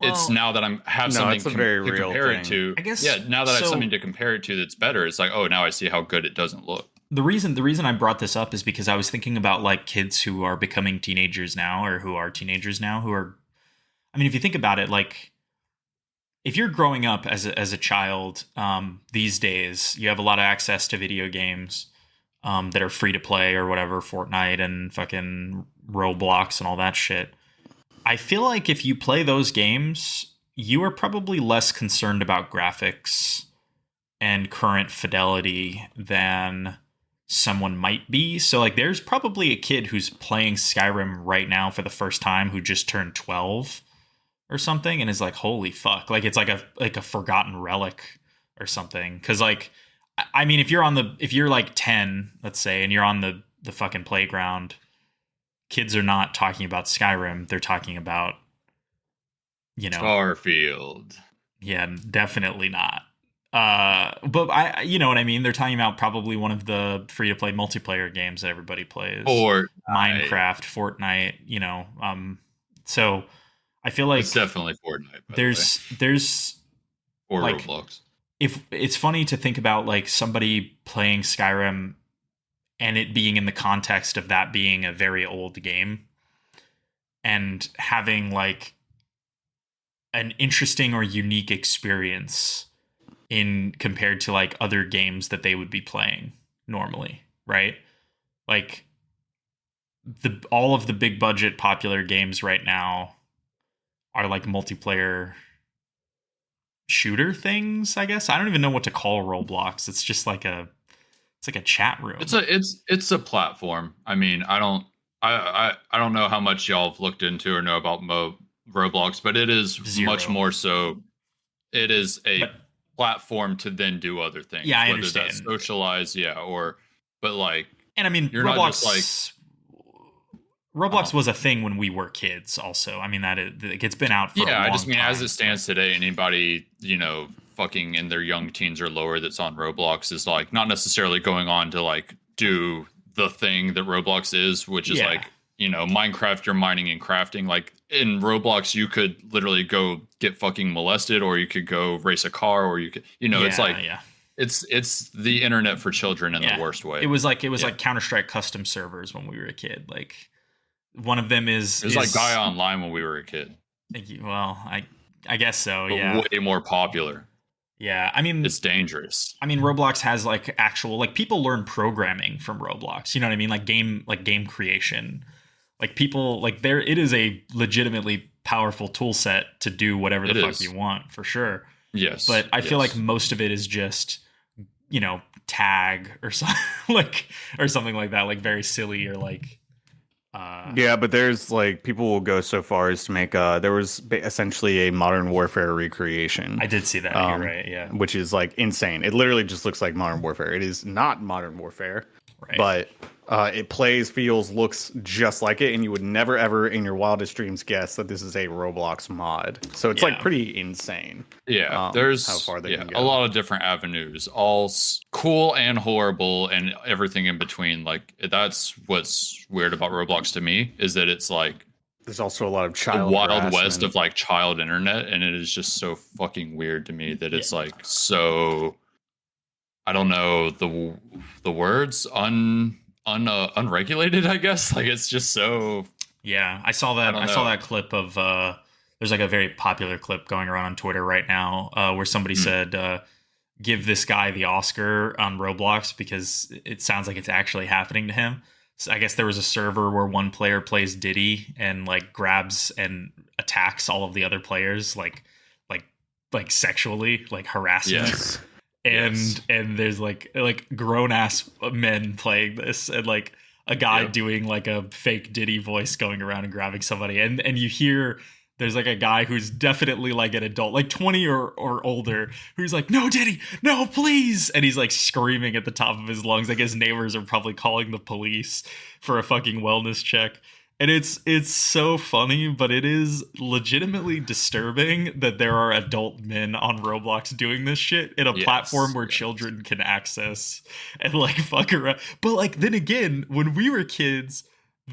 it's now that I have something to compare it to. I guess, now that I have something to compare it to that's better, it's like, oh, now I see how good it doesn't look. The reason I brought this up is because I was thinking about like kids who are becoming teenagers now, or who are teenagers now, who are, I mean, if you think about it, like, if you're growing up as a child, these days, you have a lot of access to video games that are free to play or whatever, Fortnite and fucking Roblox and all that shit. I feel like if you play those games, you are probably less concerned about graphics and current fidelity than someone might be. So like, there's probably a kid who's playing Skyrim right now for the first time who just turned 12 or something and is like, holy fuck, like it's like a forgotten relic or something. Cause like, I mean, if you're like 10, let's say, and you're on the fucking playground, kids are not talking about Skyrim. They're talking about, you know, Starfield. Yeah, definitely not. But you know what I mean? They're talking about probably one of the free to play multiplayer games that everybody plays. Or Minecraft, Fortnite, you know. So I feel like it's definitely Fortnite. There's or like, Roblox. If it's funny to think about like somebody playing Skyrim and it being in the context of that being a very old game and having like an interesting or unique experience in compared to like other games that they would be playing normally, right? Like all of the big budget popular games right now are like multiplayer shooter things, I guess. I don't even know what to call Roblox. It's just like a chat room. It's a platform. I mean, I don't know how much y'all have looked into or know about Roblox, but it is much more so. It is a platform to then do other things. Yeah, I whether understand. That's socialize, but like, and I mean, you're Roblox, not just like Roblox was a thing when we were kids. Also, I mean it's been out for a long I just mean time, as it stands today, anybody fucking in their young teens or lower that's on Roblox is like not necessarily going on to like do the thing that Roblox is, which is like Minecraft, you're mining and crafting. Like in Roblox, you could literally go get fucking molested, or you could go race a car, or you could, it's like, it's the internet for children in the worst way. It was like Counter-Strike custom servers when we were a kid. Like one of them is like Gaia Online when we were a kid. Thank you. Well, I guess so. But yeah, way more popular. Yeah, I mean, it's dangerous. I mean, Roblox has like actual, like, people learn programming from Roblox. You know what I mean? Like game creation. Like people, like, it is a legitimately powerful tool set to do whatever the fuck you want, for sure. Yes. But I feel like most of it is just, tag or something or something like that, like very silly, or like. Yeah, but there's like, people will go so far as to make there was essentially a Modern Warfare recreation. I did see that. You're right. Yeah, which is like insane. It literally just looks like Modern Warfare. It is not Modern Warfare, right, but it plays, feels, looks just like it, and you would never ever in your wildest dreams guess that this is a Roblox mod. So it's like pretty insane. Yeah, there's how far they can go. A lot of different avenues, all cool and horrible, and everything in between. Like, that's what's weird about Roblox to me, is that it's like there's also a lot of child Wild West of like child internet, and it is just so fucking weird to me that it's like so. I don't know the words unregulated, I guess. Like, it's just so. Yeah, I saw that clip of there's like a very popular clip going around on Twitter right now where somebody said give this guy the Oscar on Roblox because it sounds like it's actually happening to him. So I guess there was a server where one player plays Diddy and like grabs and attacks all of the other players like sexually, like harassment. Yes. And there's like grown ass men playing this, and like a guy doing like a fake Diddy voice going around and grabbing somebody, and you hear there's like a guy who's definitely like an adult, like 20 or older, who's like, "No, Diddy, no, please," and he's like screaming at the top of his lungs, like his neighbors are probably calling the police for a fucking wellness check. And it's so funny, but it is legitimately disturbing that there are adult men on Roblox doing this shit in a platform where children can access and like fuck around. But like, then again, when we were kids,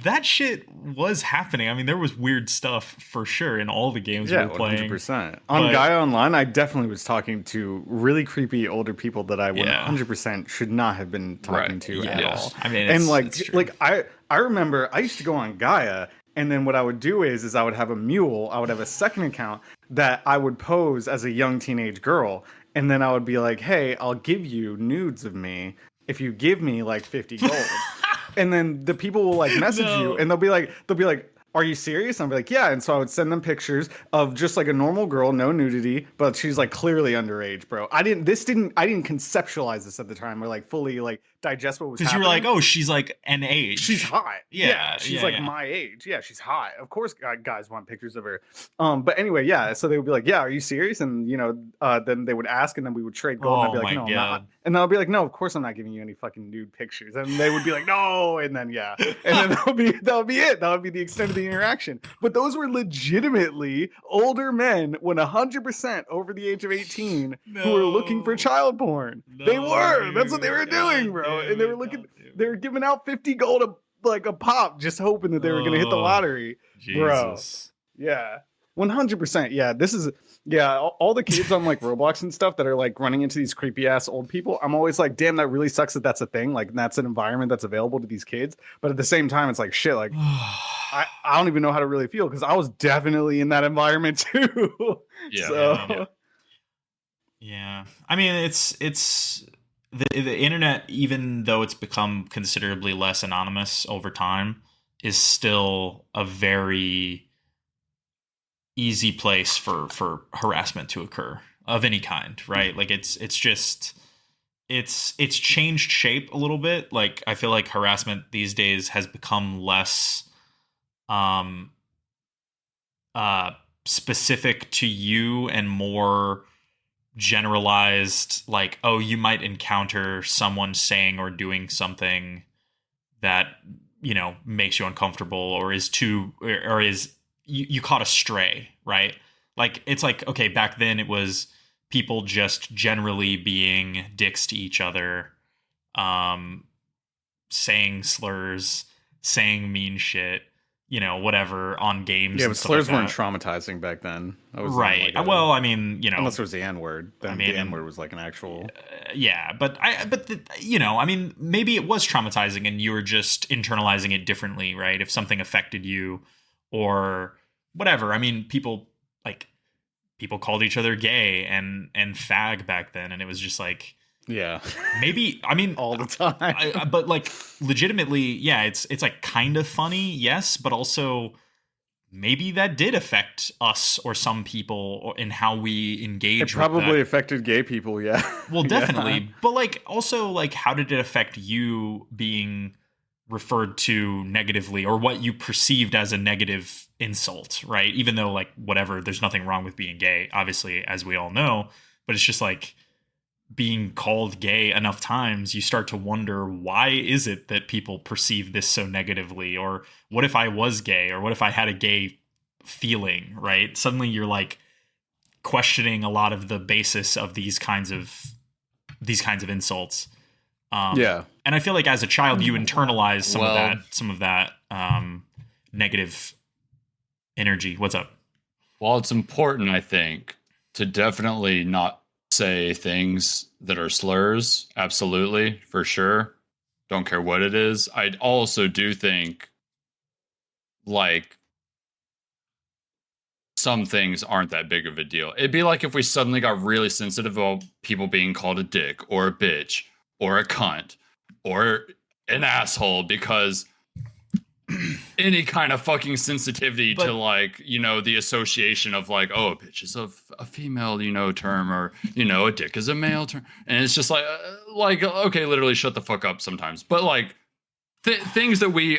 that shit was happening. I mean, there was weird stuff for sure in all the games we were playing. 100%. On Gaia Online, I definitely was talking to really creepy older people that I 100% should not have been talking to at all. I mean, and I remember I used to go on Gaia, and then what I would do is I would have a mule. I would have a second account that I would pose as a young teenage girl, and then I would be like, "Hey, I'll give you nudes of me if you give me like 50 gold." And then the people will like message you, and they'll be like, "Are you serious?" And I'll be like, "Yeah." And so I would send them pictures of just like a normal girl, no nudity, but she's like clearly underage, bro. I didn't conceptualize this at the time, or like fully like digest what was happening. Because you were like, "Oh, she's like an age. She's hot. Yeah, she's like my age. Yeah, she's hot. Of course, guys want pictures of her." But anyway, yeah. So they would be like, "Yeah, are you serious?" And then they would ask, and then we would trade gold. And I'd be like, "No, I'm not." And then I'll be like, "No, of course I'm not giving you any fucking nude pictures." And they would be like, "No," and then and then that would be it. That would be the extent of the interaction. But those were legitimately older men, 100% over the age of 18, who were looking for child porn. They were. That's what they were doing, bro. And they were they were giving out 50 gold a pop, just hoping that they were gonna hit the lottery. Jesus. Bro. Yeah. 100%. Yeah. This is all the kids on like Roblox and stuff that are like running into these creepy ass old people. I'm always like, damn, that really sucks that that's a thing. Like, that's an environment that's available to these kids. But at the same time, it's like shit. Like, I don't even know how to really feel, because I was definitely in that environment too. Yeah. I mean, it's the internet, even though it's become considerably less anonymous over time, is still a very easy place for harassment to occur of any kind, right? Like it's changed shape a little bit. Like, I feel like harassment these days has become less specific to you and more generalized, like, oh, you might encounter someone saying or doing something that makes you uncomfortable, or is you caught a stray, right? Like, it's like, okay, back then it was people just generally being dicks to each other, saying slurs, saying mean shit, whatever on games. Yeah, and but stuff slurs like weren't that. traumatizing back then. That was Right. like Well, I mean, unless it was the N word, then the N word was like an actual. Yeah, but I mean, maybe it was traumatizing and you were just internalizing it differently, right? If something affected you or whatever. I mean, people called each other gay and fag back then, and it was just like, yeah, maybe, I mean, all the time. but like legitimately, yeah, it's like kind of funny, yes, but also maybe that did affect us or some people in how we engage. It probably affected gay people, yeah. Well, definitely, yeah. but like also like how did it affect you being referred to negatively, or what you perceived as a negative insult, right? Even though like whatever, there's nothing wrong with being gay, obviously, as we all know, but it's just like being called gay enough times, you start to wonder, why is it that people perceive this so negatively? Or what if I was gay? Or what if I had a gay feeling, right? Suddenly you're like questioning a lot of the basis of these kinds of insults. Yeah. And I feel like as a child, you internalize some of that negative energy. What's up? Well, it's important, I think, to definitely not say things that are slurs. Absolutely, for sure. Don't care what it is. I also do think, like, some things aren't that big of a deal. It'd be like if we suddenly got really sensitive about people being called a dick or a bitch or a cunt or an asshole, because any kind of fucking sensitivity to like, the association of like, oh, a bitch is a female, term, or, a dick is a male term. And it's just like, okay, literally shut the fuck up sometimes. But like things that we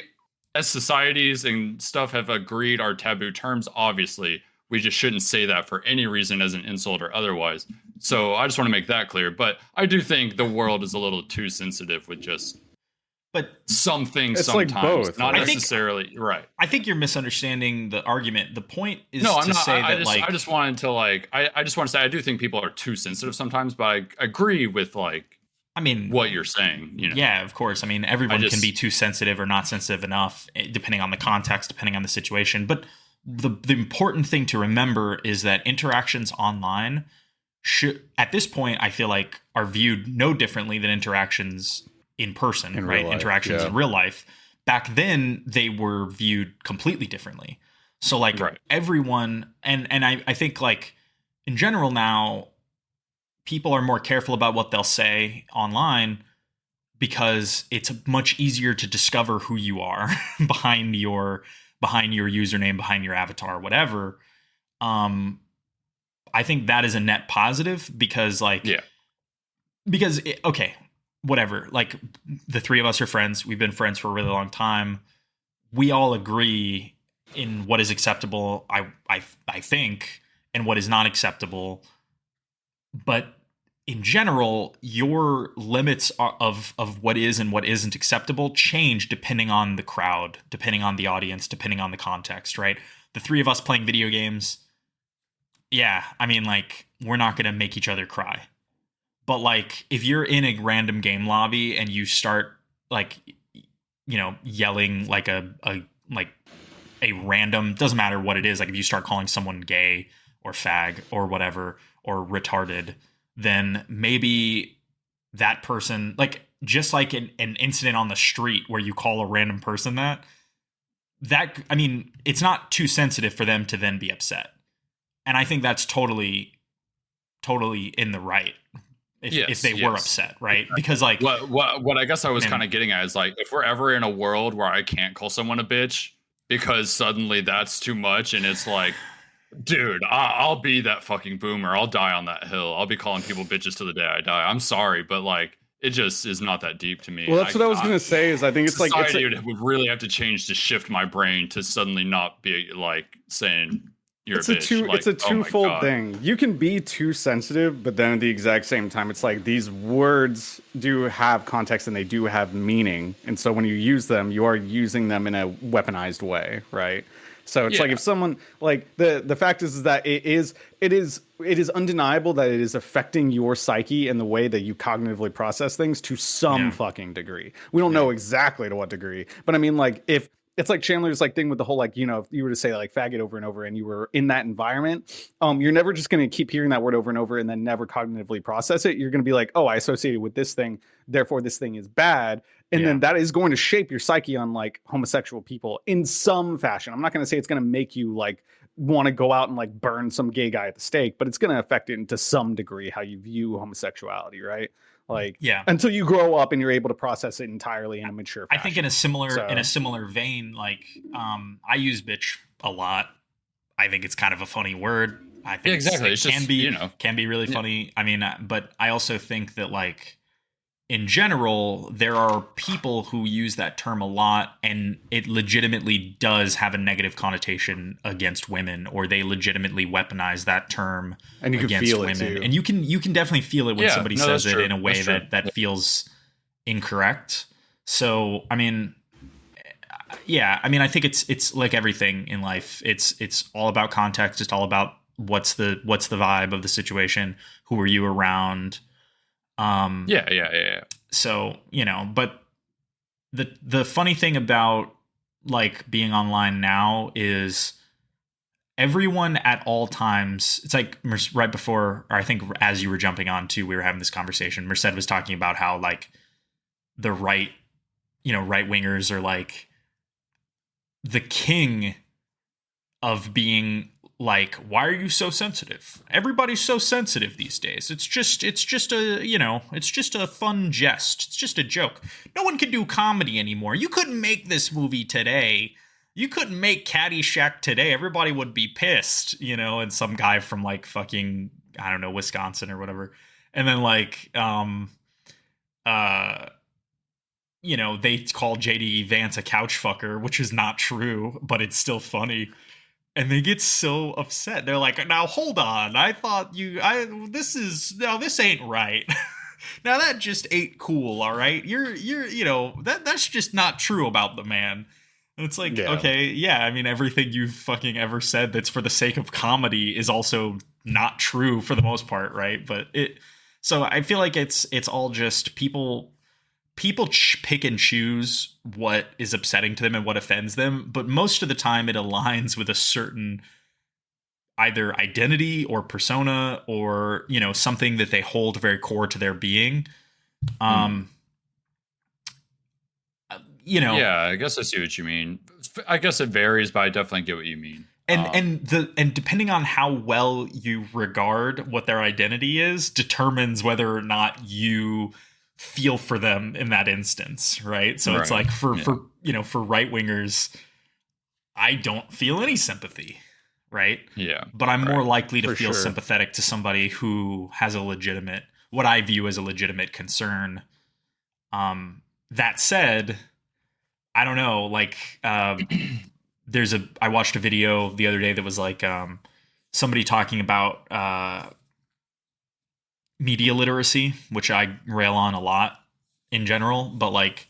as societies and stuff have agreed are taboo terms, obviously, we just shouldn't say that for any reason as an insult or otherwise. So I just want to make that clear. But I do think the world is a little too sensitive with just some things it's sometimes, like both, not right? necessarily right. I think you're misunderstanding the argument. The point is no, I'm to not, say I that just, like I just wanted to like I just want to say I do think people are too sensitive sometimes, but I agree with like what you're saying. Yeah, of course. I mean, everyone can be too sensitive or not sensitive enough, depending on the context, depending on the situation. But the important thing to remember is that interactions online should, at this point, I feel like are viewed no differently than interactions in person, right? Interactions in real life. Back then, they were viewed completely differently. So like everyone, and I think like in general now, people are more careful about what they'll say online because it's much easier to discover who you are behind your username, behind your avatar, whatever. I think that is a net positive because okay, whatever. Like the three of us are friends. We've been friends for a really long time. We all agree in what is acceptable, I think, and what is not acceptable. But in general, your limits of what is and what isn't acceptable change depending on the crowd, depending on the audience, depending on the context, right? The three of us playing video games, yeah, I mean, like, we're not going to make each other cry. But, like, if you're in a random game lobby and you start, like, yelling like a random, doesn't matter what it is, like if you start calling someone gay or fag or whatever, or retarded, then maybe that person, like, just like an incident on the street where you call a random person that, I mean, it's not too sensitive for them to then be upset. And I think that's totally in the right if they were upset, right? Because like what I guess I was kind of getting at is like, if we're ever in a world where I can't call someone a bitch because suddenly that's too much, and it's like, dude, I'll be that fucking boomer. I'll die on that hill. I'll be calling people bitches to the day I die. I'm sorry, but like, it just is not that deep to me. Well, that's what I was gonna say. Is I think it's society would really have to change to shift my brain to suddenly not be like saying you're a bitch. It's a twofold thing. You can be too sensitive, but then at the exact same time, it's like these words do have context and they do have meaning, and so when you use them, you are using them in a weaponized way, right? So it's like if someone like the fact is that it is undeniable that it is affecting your psyche and the way that you cognitively process things to some fucking degree. We don't know exactly to what degree, but I mean, like, if it's like Chandler's like thing with the whole, like, you know, if you were to say like faggot over and over and you were in that environment, you're never just going to keep hearing that word over and over and then never cognitively process it. You're going to be like, oh, I associated with this thing, therefore this thing is bad. And then that is going to shape your psyche on like homosexual people in some fashion. I'm not going to say it's going to make you like want to go out and like burn some gay guy at the stake, but it's going to affect it to some degree how you view homosexuality, right? Like, until you grow up and you're able to process it entirely in a mature fashion. I think in a similar vein, like, I use bitch a lot. I think it's kind of a funny word. I think exactly. It can be really funny. I mean, but I also think that, like, in general, there are people who use that term a lot, and it legitimately does have a negative connotation against women, or they legitimately weaponize that term and you against can feel women. It too. And you can definitely feel it when somebody says it in a way that feels incorrect. So, I mean, I think it's like everything in life. It's all about context. It's all about what's the vibe of the situation. Who are you around? So, you know, but the funny thing about like being online now is everyone at all times, it's like right before, or I think as you were jumping on too, we were having this conversation. Merced was talking about how like the right wingers are like the king of being like, why are you so sensitive? Everybody's so sensitive these days. It's just a fun jest. It's just a joke. No one can do comedy anymore. You couldn't make this movie today. You couldn't make Caddyshack today. Everybody would be pissed, you know, and some guy from like fucking, I don't know, Wisconsin or whatever. And then like, you know, they call JD Vance a couch fucker, which is not true, but it's still funny. And they get so upset. They're like, now hold on. I thought this ain't right. Now that just ain't cool, all right? That's just not true about the man. And it's like, okay, I mean, everything you've fucking ever said that's for the sake of comedy is also not true for the most part, right? So I feel like it's all just people pick and choose what is upsetting to them and what offends them, but most of the time it aligns with a certain either identity or persona or, you know, something that they hold very core to their being. You know, I guess I see what you mean. I guess it varies, but I definitely get what you mean. And depending on how well you regard what their identity is determines whether or not you feel for them in that instance, right? So it's like for right wingers, I don't feel any sympathy, right? Yeah. But I'm more likely to feel sympathetic to somebody who has what I view as a legitimate concern. That said, I don't know, like I watched a video the other day that was like somebody talking about media literacy, which I rail on a lot in general, but like,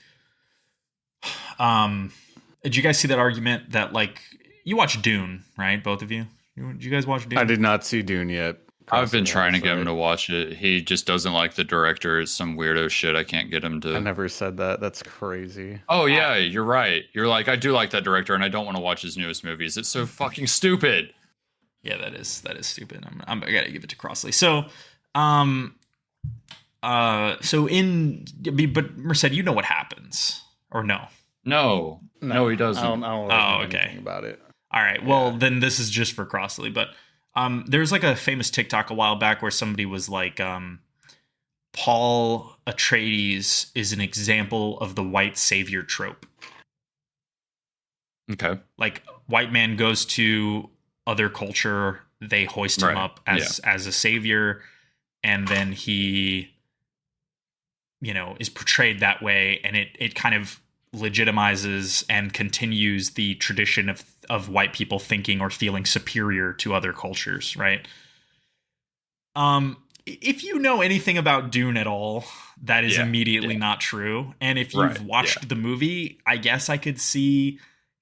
did you guys see that argument that like you watched Dune, right? Both of you? Did you guys watch Dune? I did not see Dune yet. I've been trying to get him to watch it. He just doesn't like the director. It's some weirdo shit. I can't get him to. I never said that. That's crazy. Oh yeah, you're right. You're like, I do like that director, and I don't want to watch his newest movies. It's so fucking stupid. Yeah, that is stupid. I gotta give it to Crossley. So, but Merced, you know what happens, or no? No, he doesn't. I don't know anything about it. All right. Well, then this is just for Crossley. But there's like a famous TikTok a while back where somebody was like, Paul Atreides is an example of the white savior trope. Okay. Like, white man goes to other culture, they hoist him up as a savior, and then he, you know, is portrayed that way, and it kind of legitimizes and continues the tradition of white people thinking or feeling superior to other cultures, right? If you know anything about Dune at all, that is immediately not true. And if you've watched the movie, I guess I could see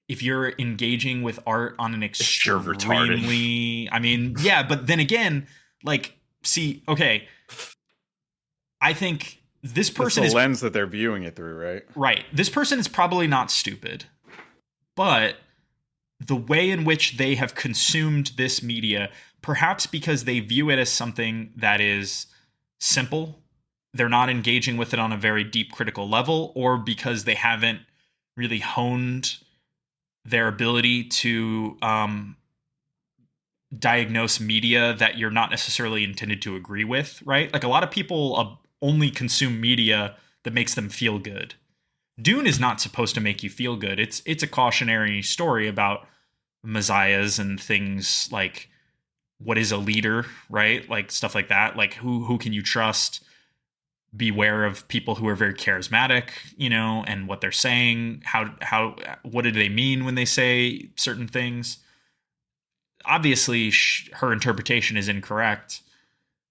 if you're engaging with art on an extremely, I mean, yeah, but then again, like, see, okay, I think this person is the lens that they're viewing it through, right? Right. This person is probably not stupid. but the way in which they have consumed this media, perhaps because they view it as something that is simple, they're not engaging with it on a very deep critical level, or because they haven't really honed their ability to diagnose media that you're not necessarily intended to agree with, right? Like, a lot of people only consume media that makes them feel good. Dune is not supposed to make you feel good. It's a cautionary story about messiahs and things like what is a leader, right? Like stuff like that. Like who can you trust? Beware of people who are very charismatic, and what they're saying. What do they mean when they say certain things? Obviously, her interpretation is incorrect.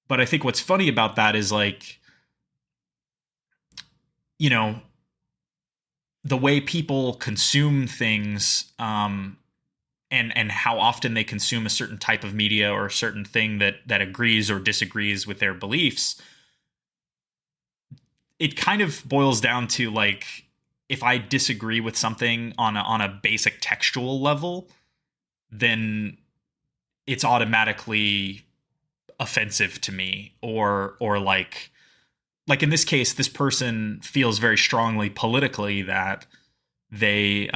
But I think what's funny about that is, like, the way people consume things, and how often they consume a certain type of media or a certain thing that agrees or disagrees with their beliefs. It kind of boils down to, like, if I disagree with something on a basic textual level, then it's automatically offensive to me, or like in this case, this person feels very strongly politically that they,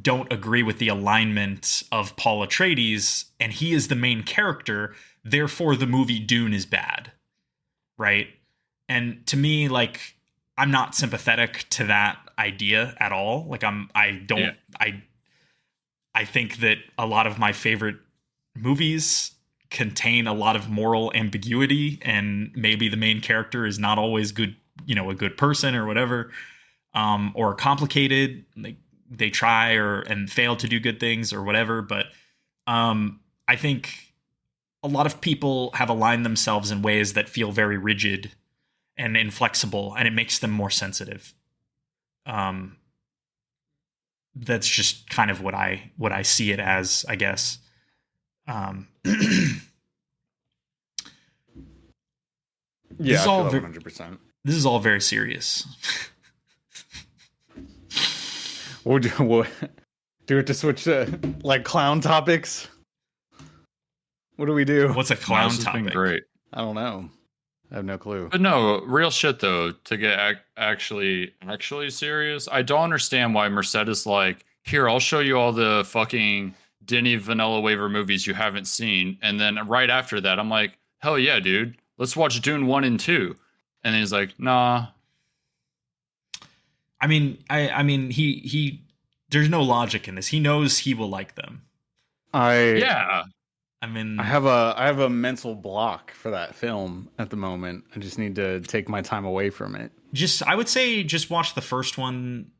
don't agree with the alignment of Paul Atreides, and he is the main character. Therefore, the movie Dune is bad, right? And to me, like, I'm not sympathetic to that idea at all. Like, I think that a lot of my favorite movies contain a lot of moral ambiguity, and maybe the main character is not always good, a good person or whatever, or complicated. Like, they try and fail to do good things or whatever. But I think a lot of people have aligned themselves in ways that feel very rigid and inflexible, and it makes them more sensitive. That's just kind of what I see it as, I guess. Yeah, I feel 100%. This is all very serious. We'll do it to switch to, like, clown topics. What do we do? What's a clown This has been topic? great. I don't know. I have no clue. But no, real shit though, to get actually serious, I don't understand why Mercedes like, here, I'll show you all the fucking Denny Vanilla Waiver movies you haven't seen. And then right after that, I'm like, hell yeah, dude. Let's watch Dune 1 and 2. And then he's like, nah. I mean, he there's no logic in this. He knows he will like them. Yeah. I mean, I have a mental block for that film at the moment. I just need to take my time away from it. I would say just watch the first one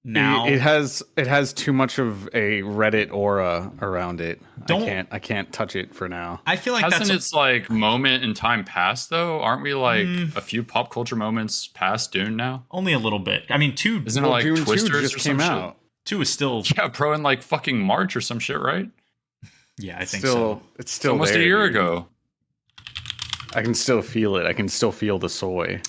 now. It has too much of a Reddit aura around it. I can't touch it for now. I feel like hasn't its like moment in time passed though? Aren't we like a few pop culture moments past Dune now? Only a little bit. I mean, 2 isn't it like Dune Twisters 2 just or some came shit? out. 2 is still bro, in like fucking March or some shit, right? Yeah, I think so. It's still almost there, a year dude. ago. I can still feel it. I can still feel the soy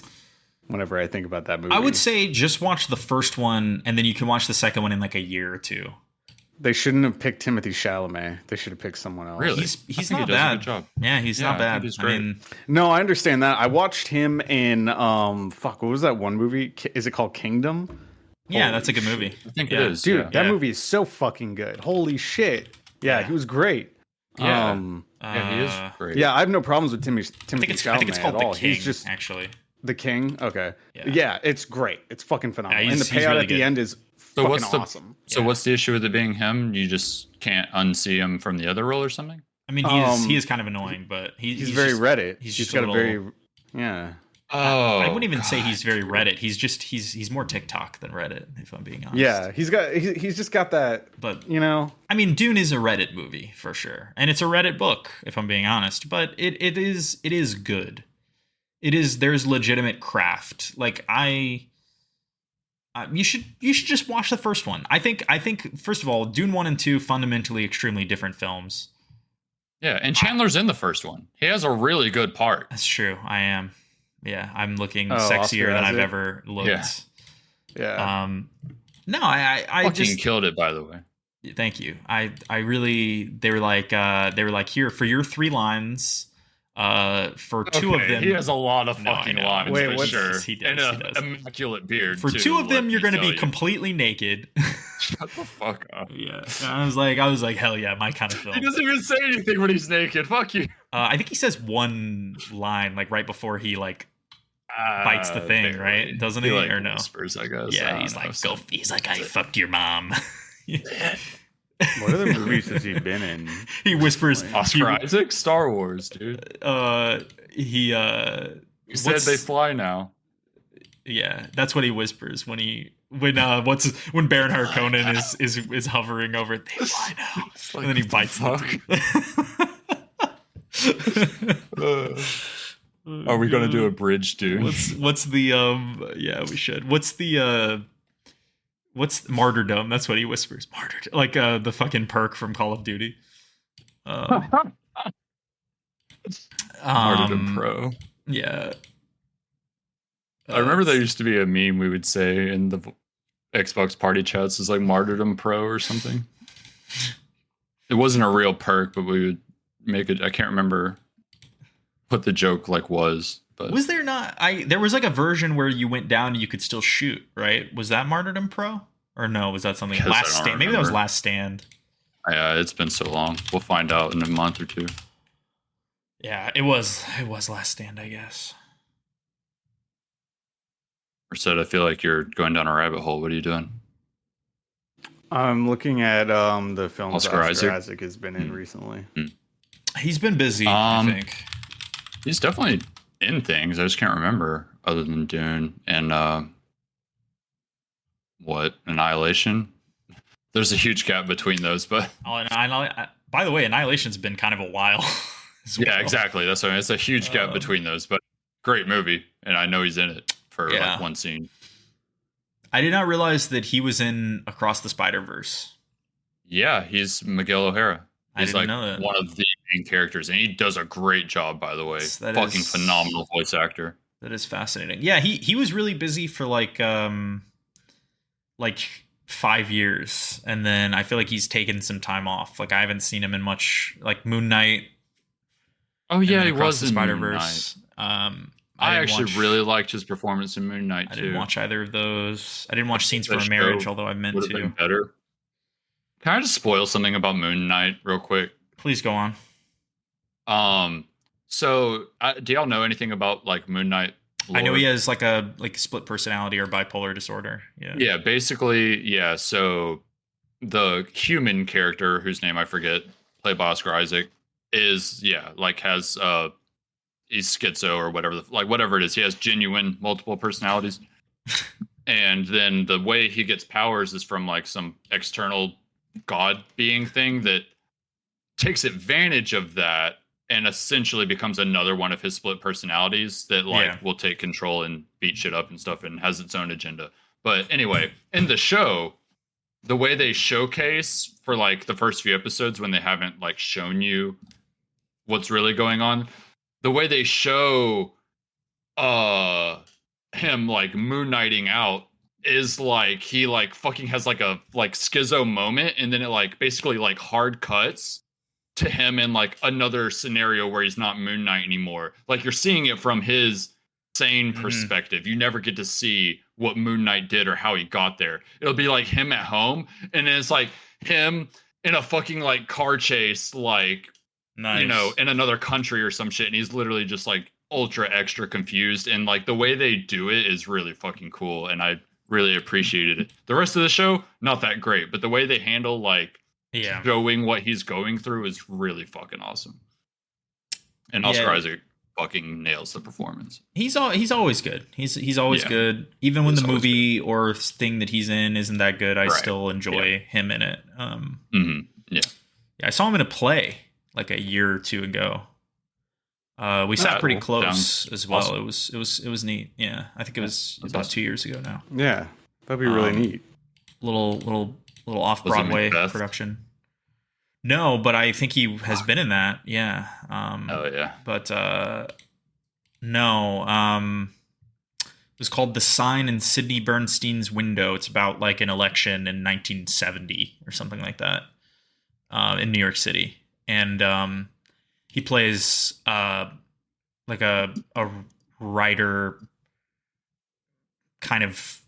whenever I think about that movie. I would say just watch the first one, and then you can watch the second one in like a year or two. They shouldn't have picked Timothée Chalamet. They should have picked someone else. Really? He's I think not he does a bad. good job. Yeah, he's Yeah, not I bad. think he's great. I mean, No, I understand that. I watched him in what was that one movie? Is it called Kingdom? yeah, Holy that's a good movie. I think Yeah. it is. Dude, yeah. that Yeah. movie is so fucking good. Holy shit. Yeah, Yeah. he was great. Yeah. Yeah, he is great. Yeah, I have no problems with Timothée I think it's Chalamet called at all. The King, He's just actually. The King. Okay. Yeah. Yeah, it's great. It's fucking phenomenal. Yeah, and the he's payout really at the good. end is So fucking what's the awesome. So what's the issue with it being him? You just can't unsee him from the other role or something? I mean, he is kind of annoying, but He's very just, Reddit. he's He's just got a a little- very yeah. Oh, I wouldn't even say God. he's very Reddit. He's more TikTok than Reddit, if I'm being honest. Yeah, he's just got that, But I mean, Dune is a Reddit movie for sure, and it's a Reddit book, if I'm being honest. But it is good. There's legitimate craft. Like you should just watch the first one. I think first of all, Dune 1 and 2 fundamentally extremely different films. Yeah, and Chandler's in the first one. He has a really good part. That's true. I am. Yeah, I'm looking Oh, sexier Oscar than I've Isaac? ever looked. Yeah. No, I Fucking just killed it, by the way. thank you. I really they were like here for your 3 lines. For 2 of Okay, them, he has a lot of No, I fucking know. lines Wait, for what's- sure. he does, And he an does. immaculate beard. For too, 2 of them, let you're me going to tell be you. completely naked. Shut the fuck up. Yeah, I was like, hell yeah, my kind of film. He doesn't even say anything when he's naked. Fuck you. I think he says one line like right before he like bites the thing, Barely. right? Doesn't he? Like, or no? whispers, I guess. Yeah, I he's don't like, know, go. He's like, I fucked your mom. What other movies has he been in? He whispers. Oscar Isaac, Star Wars, dude. He You said they fly now. Yeah, that's what he whispers when when Baron Harkonnen is hovering over. They fly now, It's like, and then he what the bites fuck? Are we gonna do a bridge, dude? What's the Yeah, we should. What's martyrdom? That's what he whispers. Martyrdom, like the fucking perk from Call of Duty. Martyrdom Pro. Yeah. I remember there used to be a meme we would say in the Xbox party chats is like Martyrdom Pro or something. It wasn't a real perk, but we would make it. I can't remember what the joke like was. But Was there not? There was like a version where you went down and you could still shoot, right? Was that Martyrdom Pro? Or no, was that something Last Stand? Maybe that was Last Stand. Yeah, it's been so long. We'll find out in a month or two. Yeah, it was Last Stand, I guess. Or said, I feel like you're going down a rabbit hole. What are you doing? I'm looking at the films Oscar Oscar Isaac? Isaac has been in recently. He's been busy, I think. He's definitely in things. I just can't remember other than Dune and what, Annihilation. There's a huge gap between those, but by the way, Annihilation's been kind of a while. Yeah, exactly. That's what I mean. It's a huge gap between those, but great movie, and I know he's in it for like one scene. I did not realize that he was in Across the Spider-Verse. Yeah, he's Miguel O'Hara. He's like know that. one of the main characters, and he does a great job, by the way. Fucking phenomenal voice actor. That is fascinating. Yeah, he was really busy for like 5 years, and then I feel like he's taken some time off. Like I haven't seen him in much, like Moon Knight. Oh yeah, he Across was the in Spider-Verse. I actually really liked his performance in Moon Knight too. I didn't watch either of those. I didn't watch Scenes from a Marriage, although I meant to. Been better. Can I just spoil something about Moon Knight real quick? Please go on. So do y'all know anything about like Moon Knight lore? I know he has like a split personality or bipolar disorder. Yeah. Yeah, basically, yeah. So the human character, whose name I forget, played by Oscar Isaac, is has he's schizo or whatever it is. He has genuine multiple personalities. And then the way he gets powers is from like some external god being thing that takes advantage of that and essentially becomes another one of his split personalities that will take control and beat shit up and stuff and has its own agenda. But anyway, in the show, the way they showcase for like the first few episodes when they haven't like shown you what's really going on, the way they show him like moon knighting out is like he like fucking has like a like schizo moment, and then it like basically like hard cuts to him in like another scenario where he's not Moon Knight anymore. Like you're seeing it from his sane perspective. You never get to see what Moon Knight did or how he got there. It'll be like him at home, and then it's like him in a fucking like car chase, like you know, in another country or some shit, and he's literally just like ultra extra confused. And like the way they do it is really fucking cool, and I really appreciated it. The rest of the show, not that great, but the way they handle like showing what he's going through is really fucking awesome. And Oscar Isaac fucking nails the performance. He's always good. He's always good. Even when the movie or thing that he's in isn't that good, I still enjoy him in it. Yeah, I saw him in a play like a year or two ago. We sat pretty close as well. Awesome. It was neat. Yeah, I think it was about 2 years ago now. Yeah, that'd be really neat. Little off Broadway production. No, but I think he has been in that. Yeah. Oh yeah. But No. It was called The Sign in Sidney Bernstein's Window. It's about like an election in 1970 or something like that, in New York City, and he plays like a writer, kind of,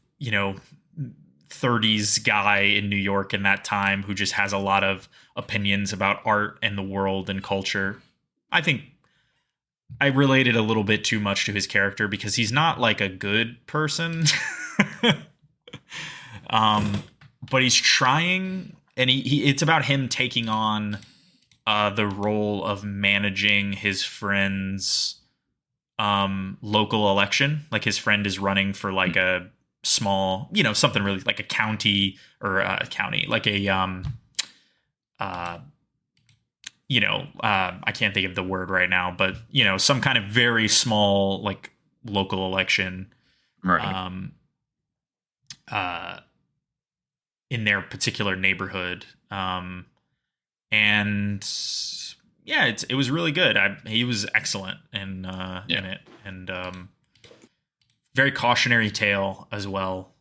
30s guy in New York in that time who just has a lot of opinions about art and the world and culture. I think I related a little bit too much to his character because he's not like a good person. But he's trying, and it's about him taking on the role of managing his friend's local election. Like his friend is running for like a small, something really like a county or a county, like a I can't think of the word right now, but some kind of very small like local election, Right. In their particular neighborhood, and yeah, it was really good. He was excellent in it, and very cautionary tale as well.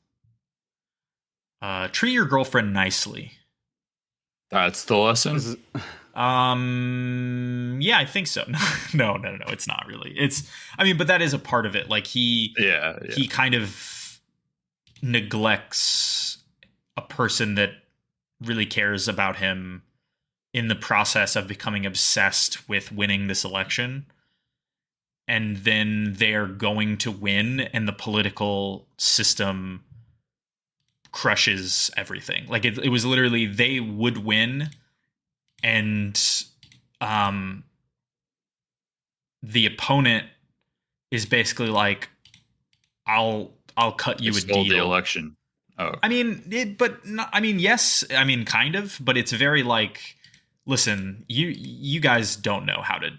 Treat your girlfriend nicely. That's the lesson. Yeah, I think so. No, it's not really. But that is a part of it. Like he kind of neglects a person that really cares about him in the process of becoming obsessed with winning this election. And then they're going to win, and the political system crushes everything. Like it was literally, they would win, and the opponent is basically like, I'll cut you a deal. The election. Oh, yes, kind of, but it's very like, listen, you guys don't know how to,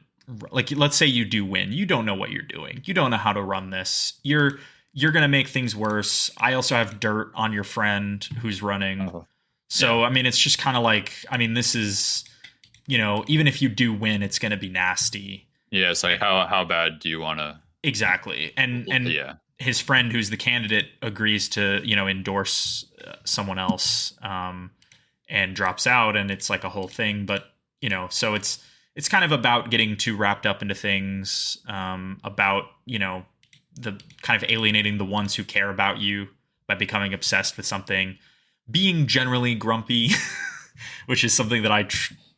like, let's say you do win, you don't know what you're doing, you don't know how to run this, you're gonna make things worse. I also have dirt on your friend who's running. So it's just kind of like, this is, even if you do win, it's gonna be nasty. Yeah, it's like how bad do you want to? Exactly. And yeah, his friend who's the candidate agrees to endorse someone else, and drops out, and it's like a whole thing. But so it's kind of about getting too wrapped up into things, about the kind of alienating the ones who care about you by becoming obsessed with something, being generally grumpy, which is something that I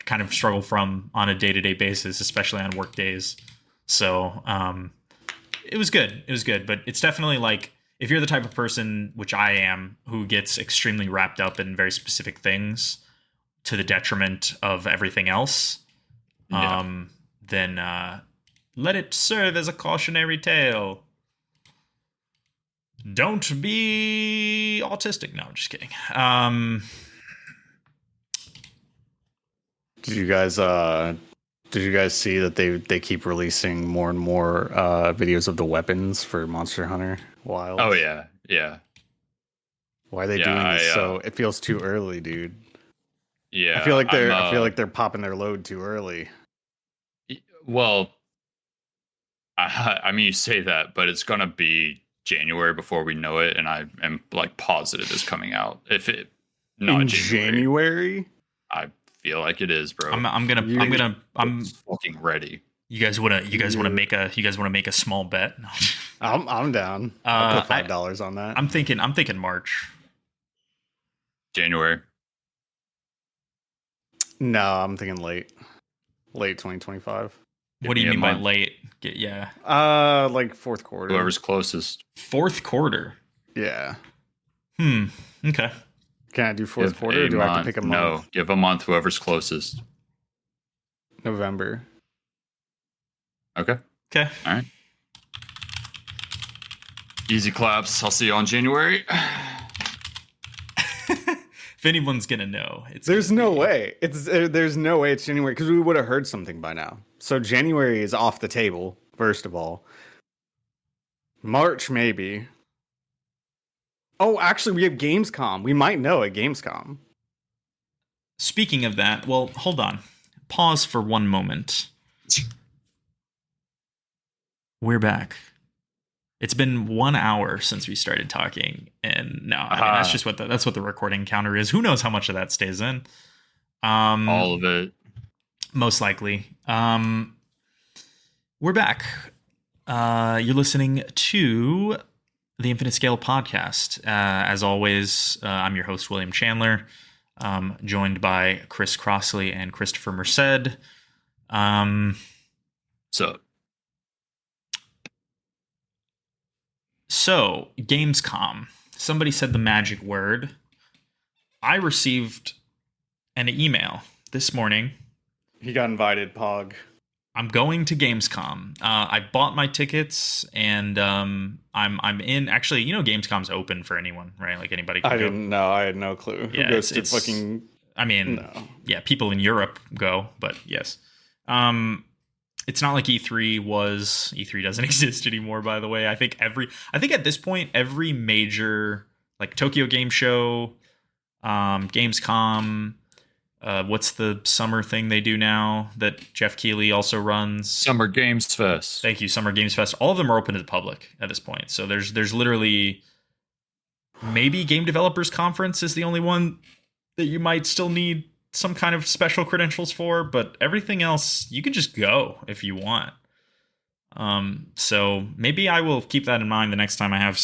kind of struggle from on a day-to-day basis, especially on work days. So it was good. But it's definitely like, if you're the type of person, which I am, who gets extremely wrapped up in very specific things to the detriment of everything else, then let it serve as a cautionary tale. Don't be autistic. No, I'm just kidding. Did you guys see that they keep releasing more and more videos of the weapons for Monster Hunter Wild? Oh yeah. Why are they doing this? So it feels too early, dude. Yeah, I feel like they're popping their load too early. Well, you say that, but it's gonna be January before we know it, and I am like positive it's coming out. If it not in January, I feel like it is, bro. I'm fucking ready. You guys want to make a small bet? I'm down. I'll put $5 on that. I'm thinking March. January. No, I'm thinking late 2025. What do you mean by late? Yeah. Like fourth quarter. Whoever's closest. Fourth quarter. Yeah. Okay. Can I do fourth quarter, or do I have to pick a month? No, give a month. Whoever's closest. November. Okay. All right. Easy claps. I'll see you on January. If anyone's gonna know, there's no way it's January, because we would have heard something by now. So January is off the table. First of all, March maybe. Oh, actually, we have Gamescom. We might know at Gamescom. Speaking of that, well, hold on. Pause for one moment. We're back. It's been 1 hour since we started talking, and no, I mean that's just what the recording counter is. Who knows how much of that stays in? All of it, most likely. We're back. You're listening to the Infinite Scale podcast. As always, I'm your host William Chandler, joined by Chris Crossley and Christopher Merced. So, Gamescom. Somebody said the magic word. I received an email this morning. He got invited, Pog. I'm going to Gamescom. I bought my tickets, and I'm in. Actually, Gamescom's open for anyone, right? Like anybody can go. I didn't know. I had no clue. Yeah, Who goes to fucking... I mean, no. Yeah, people in Europe go, but yes. It's not like E3 was. E3 doesn't exist anymore, by the way. I think at this point, every major, like Tokyo Game Show, Gamescom, what's the summer thing they do now that Jeff Keighley also runs? Summer Games Fest. Thank you, Summer Games Fest. All of them are open to the public at this point. So there's literally maybe Game Developers Conference is the only one that you might still need some kind of special credentials for, but everything else you can just go if you want. So maybe I will keep that in mind the next time I have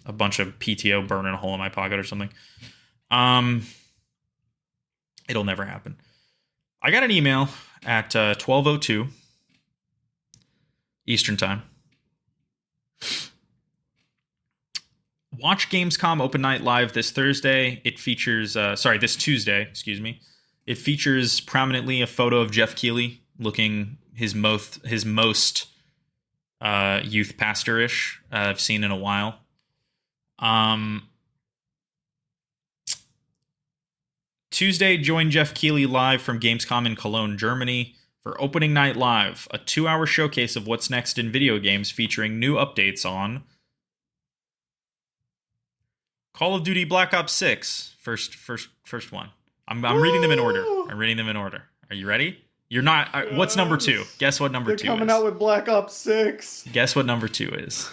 a bunch of PTO burning a hole in my pocket or something. It'll never happen. I got an email at 12:02 Eastern Time. Watch Gamescom Open Night Live this Thursday. It features, this Tuesday, excuse me. It features prominently a photo of Jeff Keighley looking his most youth pastor-ish I've seen in a while. Tuesday, join Jeff Keighley live from Gamescom in Cologne, Germany for Opening Night Live, a 2-hour showcase of what's next in video games featuring new updates on Call of Duty Black Ops 6, first one. I'm reading them in order. Are you ready? You're not. What's number 2? Guess what number 2 is. They're coming out with Black Ops 6. Guess what number 2 is.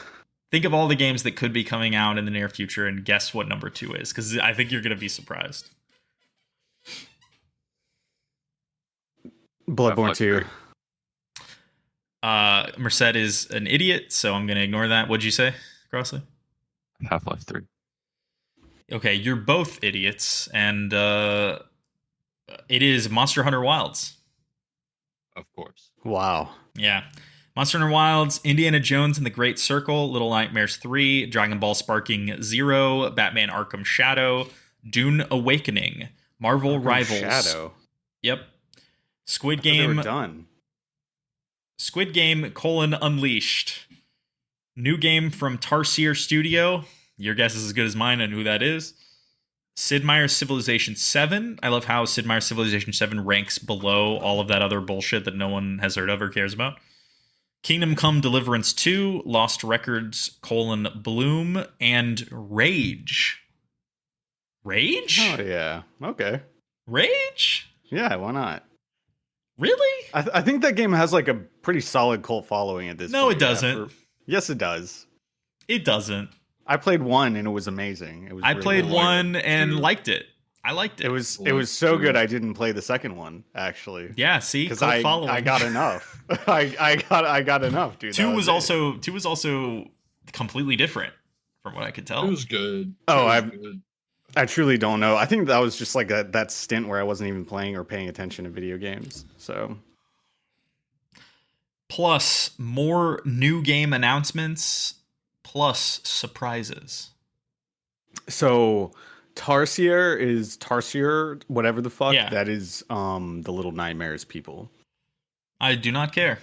Think of all the games that could be coming out in the near future and guess what number 2 is, because I think you're going to be surprised. Bloodborne 2. Merced is an idiot, so I'm going to ignore that. What'd you say, Crossley? Half-Life 3. Okay, you're both idiots, and it is Monster Hunter Wilds. Of course. Wow. Yeah. Monster Hunter Wilds, Indiana Jones and the Great Circle, Little Nightmares 3, Dragon Ball Sparking 0, Batman Arkham Shadow, Dune Awakening, Marvel Rivals. Shadow. Yep. Squid Game. They were done. Squid Game: Unleashed. New game from Tarsier Studio. Your guess is as good as mine on who that is. Sid Meier's Civilization 7. I love how Sid Meier's Civilization 7 ranks below all of that other bullshit that no one has heard of or cares about. Kingdom Come Deliverance 2, Lost Records: Bloom, and Rage. Rage? Oh, yeah. Okay. Rage? Yeah, why not? Really? I think that game has like a pretty solid cult following at this point. No, it doesn't. Yes, it does. It doesn't. I played 1 and it was amazing. It was. I played 1 and liked it. I liked it. It was so good. I didn't play the second one actually. Yeah, see, because I got enough. I got enough, dude. 2 was also completely different from what I could tell. It was good. I truly don't know. I think that was just like that stint where I wasn't even playing or paying attention to video games. So, plus more new game announcements, plus surprises. So, Tarsier, whatever the fuck. Yeah. That is the Little Nightmares people. I do not care.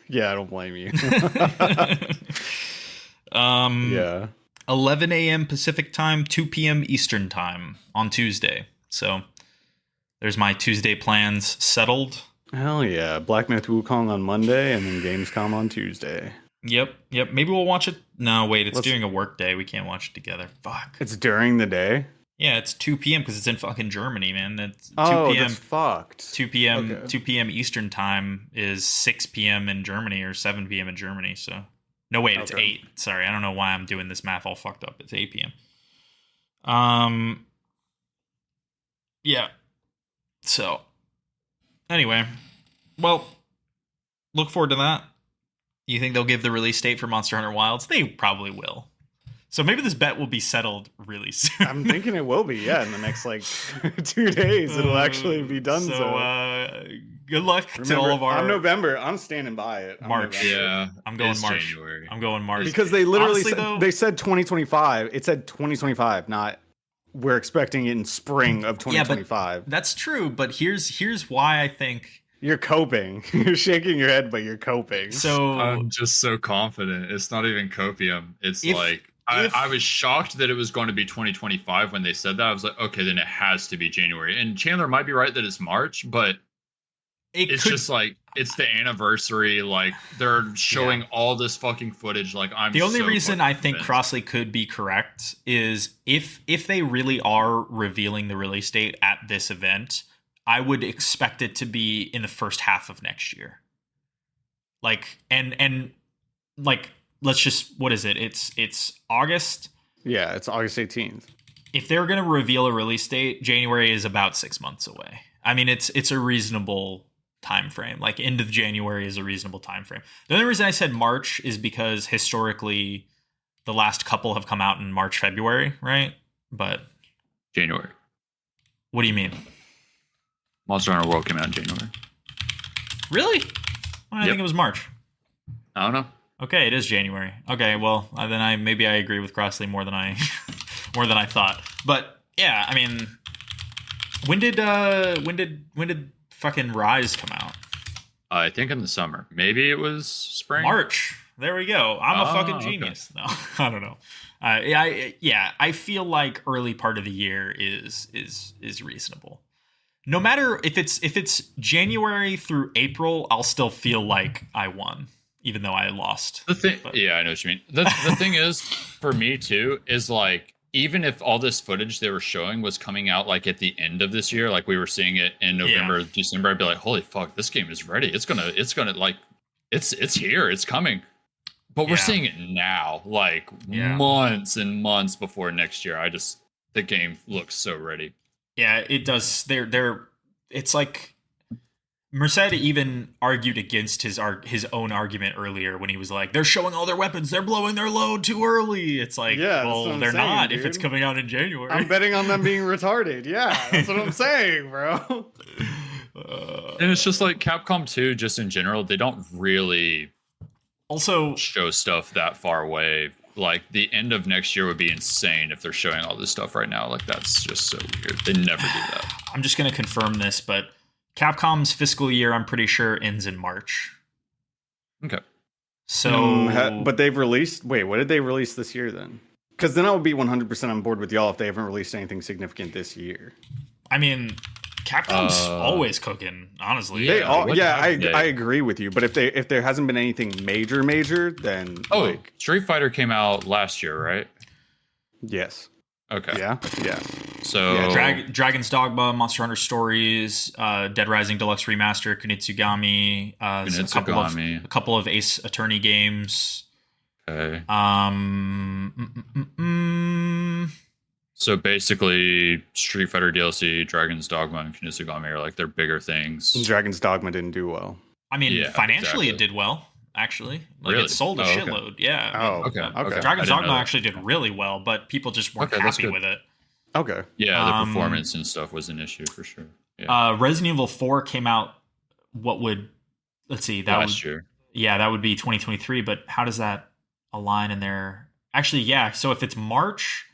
Yeah, I don't blame you. Yeah. 11 a.m. Pacific time, 2 p.m. Eastern time on Tuesday. So there's my Tuesday plans settled. Hell yeah. Black Myth Wukong on Monday and then Gamescom on Tuesday. Yep. Maybe we'll watch it. No, wait, it's during a work day. We can't watch it together. Fuck. It's during the day? Yeah, it's 2 p.m. because it's in fucking Germany, man. That's 2 p.m. That's fucked. 2 p.m. Okay. 2 p.m. Eastern time is 6 p.m. in Germany or 7 p.m. in Germany. So no, wait, it's Okay. 8. Sorry, I don't know why I'm doing this math all fucked up. It's 8 p.m. Yeah. So anyway, well, look forward to that. You think they'll give the release date for Monster Hunter Wilds? They probably will. So maybe this bet will be settled really soon. I'm thinking it will be, yeah, in the next like 2 days. It'll actually be done. So, Good luck to all of our. I'm November. I'm standing by it. March. Yeah, I'm going it's March. January. I'm going March because they literally Honestly, said, though, they said 2025. It said 2025, not we're expecting it in spring of 2025. Yeah, but that's true. But here's why I think you're coping. You're shaking your head, but you're coping. So I'm just so confident. It's not even copium. It's I was shocked that it was going to be 2025 when they said that. I was like, okay, then it has to be January. And Chandler might be right that it's March, but it's just like it's the anniversary. Like they're showing all this fucking footage. Like I'm. The only so reason I think convinced. Crossley could be correct is if they really are revealing the release date at this event, I would expect it to be in the first half of next year. Like and like. Let's just, what is it? It's August. Yeah, it's August 18th. If they're going to reveal a release date, January is about 6 months away. I mean, it's a reasonable time frame. Like end of January is a reasonable time frame. The only reason I said March is because historically the last couple have come out in March, February, right? But January. What do you mean? Monster Hunter World came out in January. Really? I think it was March. I don't know. Okay, it is January. Okay, well then I agree with Crossley more than I thought. But yeah, I mean, when did fucking Rise come out? I think in the summer. Maybe it was spring. March. There we go. I'm a fucking genius. Okay. No, I don't know. I feel like early part of the year is reasonable. No matter if it's January through April, I'll still feel like I won. Even though I lost. Yeah, I know what you mean. The thing is, for me too, is like, even if all this footage they were showing was coming out like at the end of this year, like we were seeing it in November, December, I'd be like, holy fuck, this game is ready. It's gonna like, it's here, it's coming. But we're seeing it now, like months and months before next year. The game looks so ready. Yeah, it does. It's like, Merced even argued against his own argument earlier when he was like, they're showing all their weapons, they're blowing their load too early. It's like, well, they're not, dude. If it's coming out in January. I'm betting on them being retarded. Yeah, that's what I'm saying, bro. And it's just like Capcom 2, just in general, they don't really also show stuff that far away. Like the end of next year would be insane if they're showing all this stuff right now. Like that's just so weird. They never do that. I'm just going to confirm this, but Capcom's fiscal year, I'm pretty sure, ends in March. Okay. So, but they've released. Wait, what did they release this year then? Because then I would be 100% on board with y'all if they haven't released anything significant this year. I mean, Capcom's always cooking. Honestly, I agree with you. But if there hasn't been anything major, then Street Fighter came out last year, right? Yes. Okay. Yeah. So Dragon's Dogma, Monster Hunter Stories, Dead Rising Deluxe Remaster, Kunitsugami, a couple of Ace Attorney games. Okay. So basically, Street Fighter DLC, Dragon's Dogma, and Kunitsugami are like their bigger things. Dragon's Dogma didn't do well. I mean, financially it did well. Actually, like it sold a shitload. Okay. Yeah. Okay. Dragon's Dogma actually did really well, but people just weren't happy with it. Okay. Yeah, the performance and stuff was an issue for sure. Yeah. Resident Evil 4 came out. Let's see, last year. Yeah, that would be 2023. But how does that align in there? Actually, yeah. So if it's March,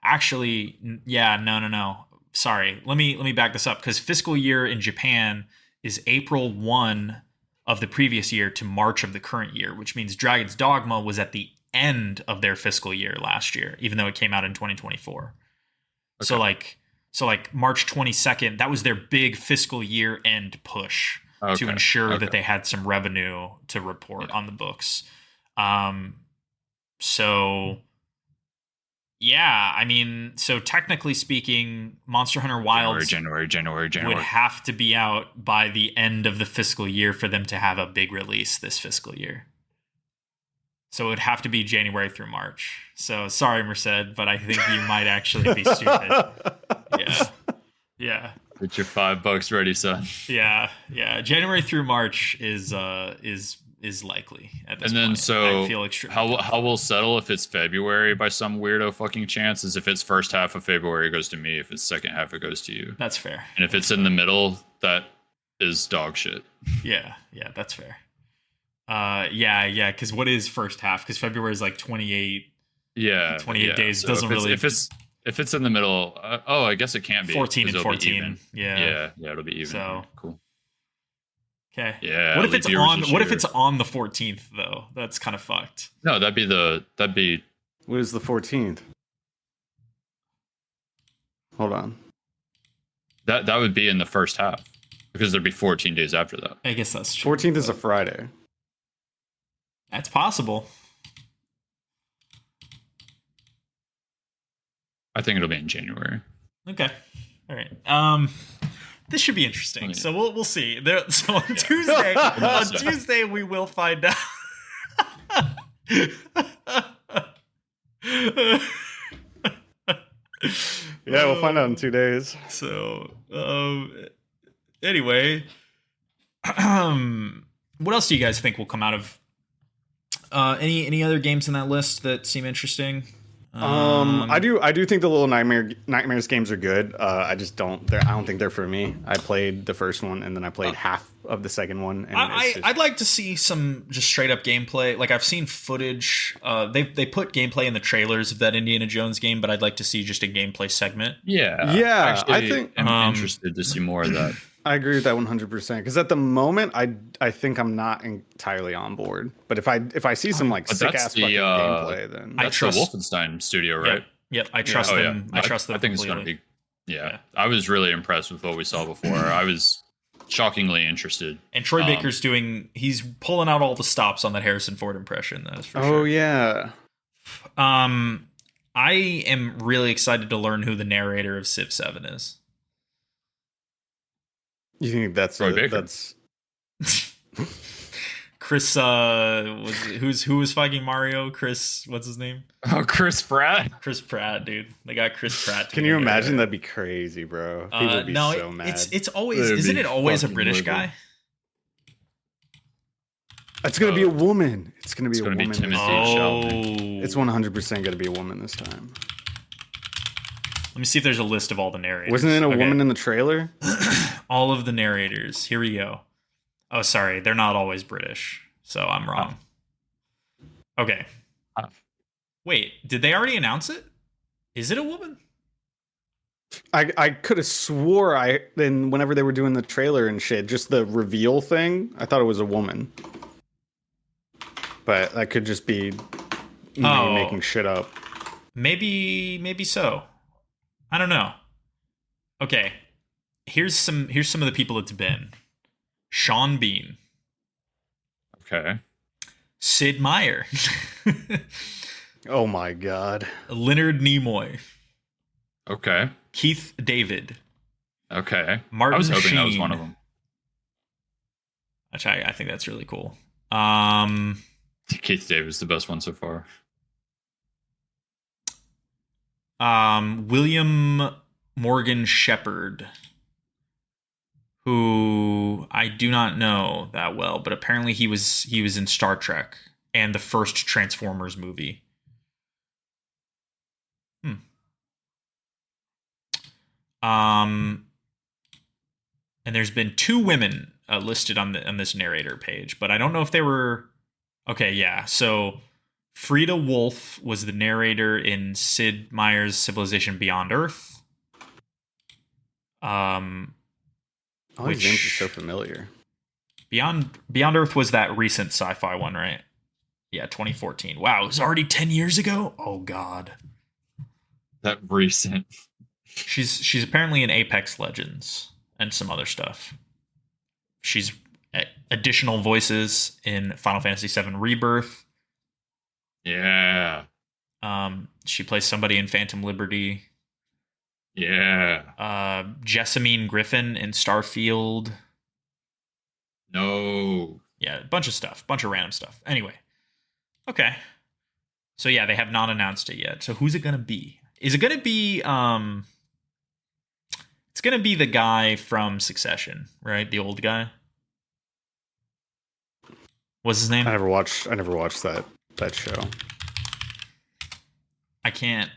no. Sorry, let me back this up because fiscal year in Japan is April 1 of the previous year to March of the current year, which means Dragon's Dogma was at the end of their fiscal year last year, even though it came out in 2024. Okay. So like March 22nd, that was their big fiscal year end push to ensure that they had some revenue to report on the books. So Yeah, I mean, so technically speaking, Monster Hunter Wilds January. would have to be out by the end of the fiscal year for them to have a big release this fiscal year. So it would have to be January through March. So sorry, Merced, but I think you might actually be stupid. Yeah. Get your $5 ready, son. Yeah. January through March is likely at this point. And then so I feel how we'll settle if it's February by some weirdo fucking chance is if it's first half of February it goes to me, if it's second half it goes to you. That's fair. And if it's in the middle, that is dog shit. Yeah, that's fair. Yeah, because what is first half? Because February is like 28. Yeah, 28 days so doesn't really. If it's in the middle, I guess it can't be 14 and 14. Yeah, it'll be even. So cool. Okay. Yeah. What if it's on? What if it's on the 14th though? That's kind of fucked. No, that'd be. What is the 14th? Hold on. That would be in the first half because there'd be 14 days after that. I guess that's true. 14th is a Friday. That's possible. I think it'll be in January. Okay. All right. This should be interesting. So we'll see. So on Tuesday we will find out. Yeah, we'll find out in 2 days. So anyway, what else do you guys think will come out of any other games in that list that seem interesting? I do think the Little Nightmares games are good. I don't think they're for me. I played the first one and then I played half of the second one. And I'd like to see some just straight up gameplay. Like I've seen footage. They put gameplay in the trailers of that Indiana Jones game, but I'd like to see just a gameplay segment. Yeah. Actually, I think I'm interested to see more of that. I agree with that 100% because at the moment I think I'm not entirely on board. But if I see some like sick ass fucking gameplay, then that's the Wolfenstein studio, right? Yep. I trust them. I trust them. I think completely. it's gonna be. Yeah, I was really impressed with what we saw before. I was shockingly interested. And Troy Baker's he's pulling out all the stops on that Harrison Ford impression. That's for sure. Oh yeah. I am really excited to learn who the narrator of Civ 7 is. You think that's Troy Baker? That's Chris? Who was fighting Mario? Chris? What's his name? Oh, Chris Pratt. Chris Pratt, dude. They got Chris Pratt. Can you imagine? That'd be crazy, bro. People would be so mad. It's always. Isn't it always a British guy? It's gonna be a woman. It's gonna be a woman. Be Timothy Chalamet. It's 100% gonna be a woman this time. Let me see if there's a list of all the narrators. Wasn't it a woman in the trailer? All of the narrators. Here we go. Oh, sorry. They're not always British, so I'm wrong. Okay. Wait, did they already announce it? Is it a woman? I could have swore then whenever they were doing the trailer and shit, just the reveal thing, I thought it was a woman. But that could just be me making shit up. Maybe so. I don't know. Okay. Here's some of the people it's been. Sean Bean. Okay. Sid Meier. Oh my god. Leonard Nimoy. Okay. Keith David. Okay. Martin I was hoping Sheen. that was one of them. Which I think that's really cool. Keith David's the best one so far. William Morgan Shepherd, who I do not know that well, but apparently he was in Star Trek and the first Transformers movie. And there's been 2 women listed on this narrator page, but I don't know if they were. Okay, yeah. So Frida Wolf was the narrator in Sid Meier's Civilization Beyond Earth. All these names are so familiar. Beyond Earth was that recent sci-fi one, right? Yeah, 2014. Wow, it was already 10 years ago? Oh god. That recent. She's apparently in Apex Legends and some other stuff. She's additional voices in Final Fantasy VII Rebirth. Yeah. She plays somebody in Phantom Liberty. Yeah. Jessamine Griffin in Starfield. No. Yeah, a bunch of stuff. Bunch of random stuff. Anyway. Okay. So yeah, they have not announced it yet. So who's it gonna be? Is it gonna be it's gonna be the guy from Succession, right? The old guy. What's his name? I never watched that show. I can't.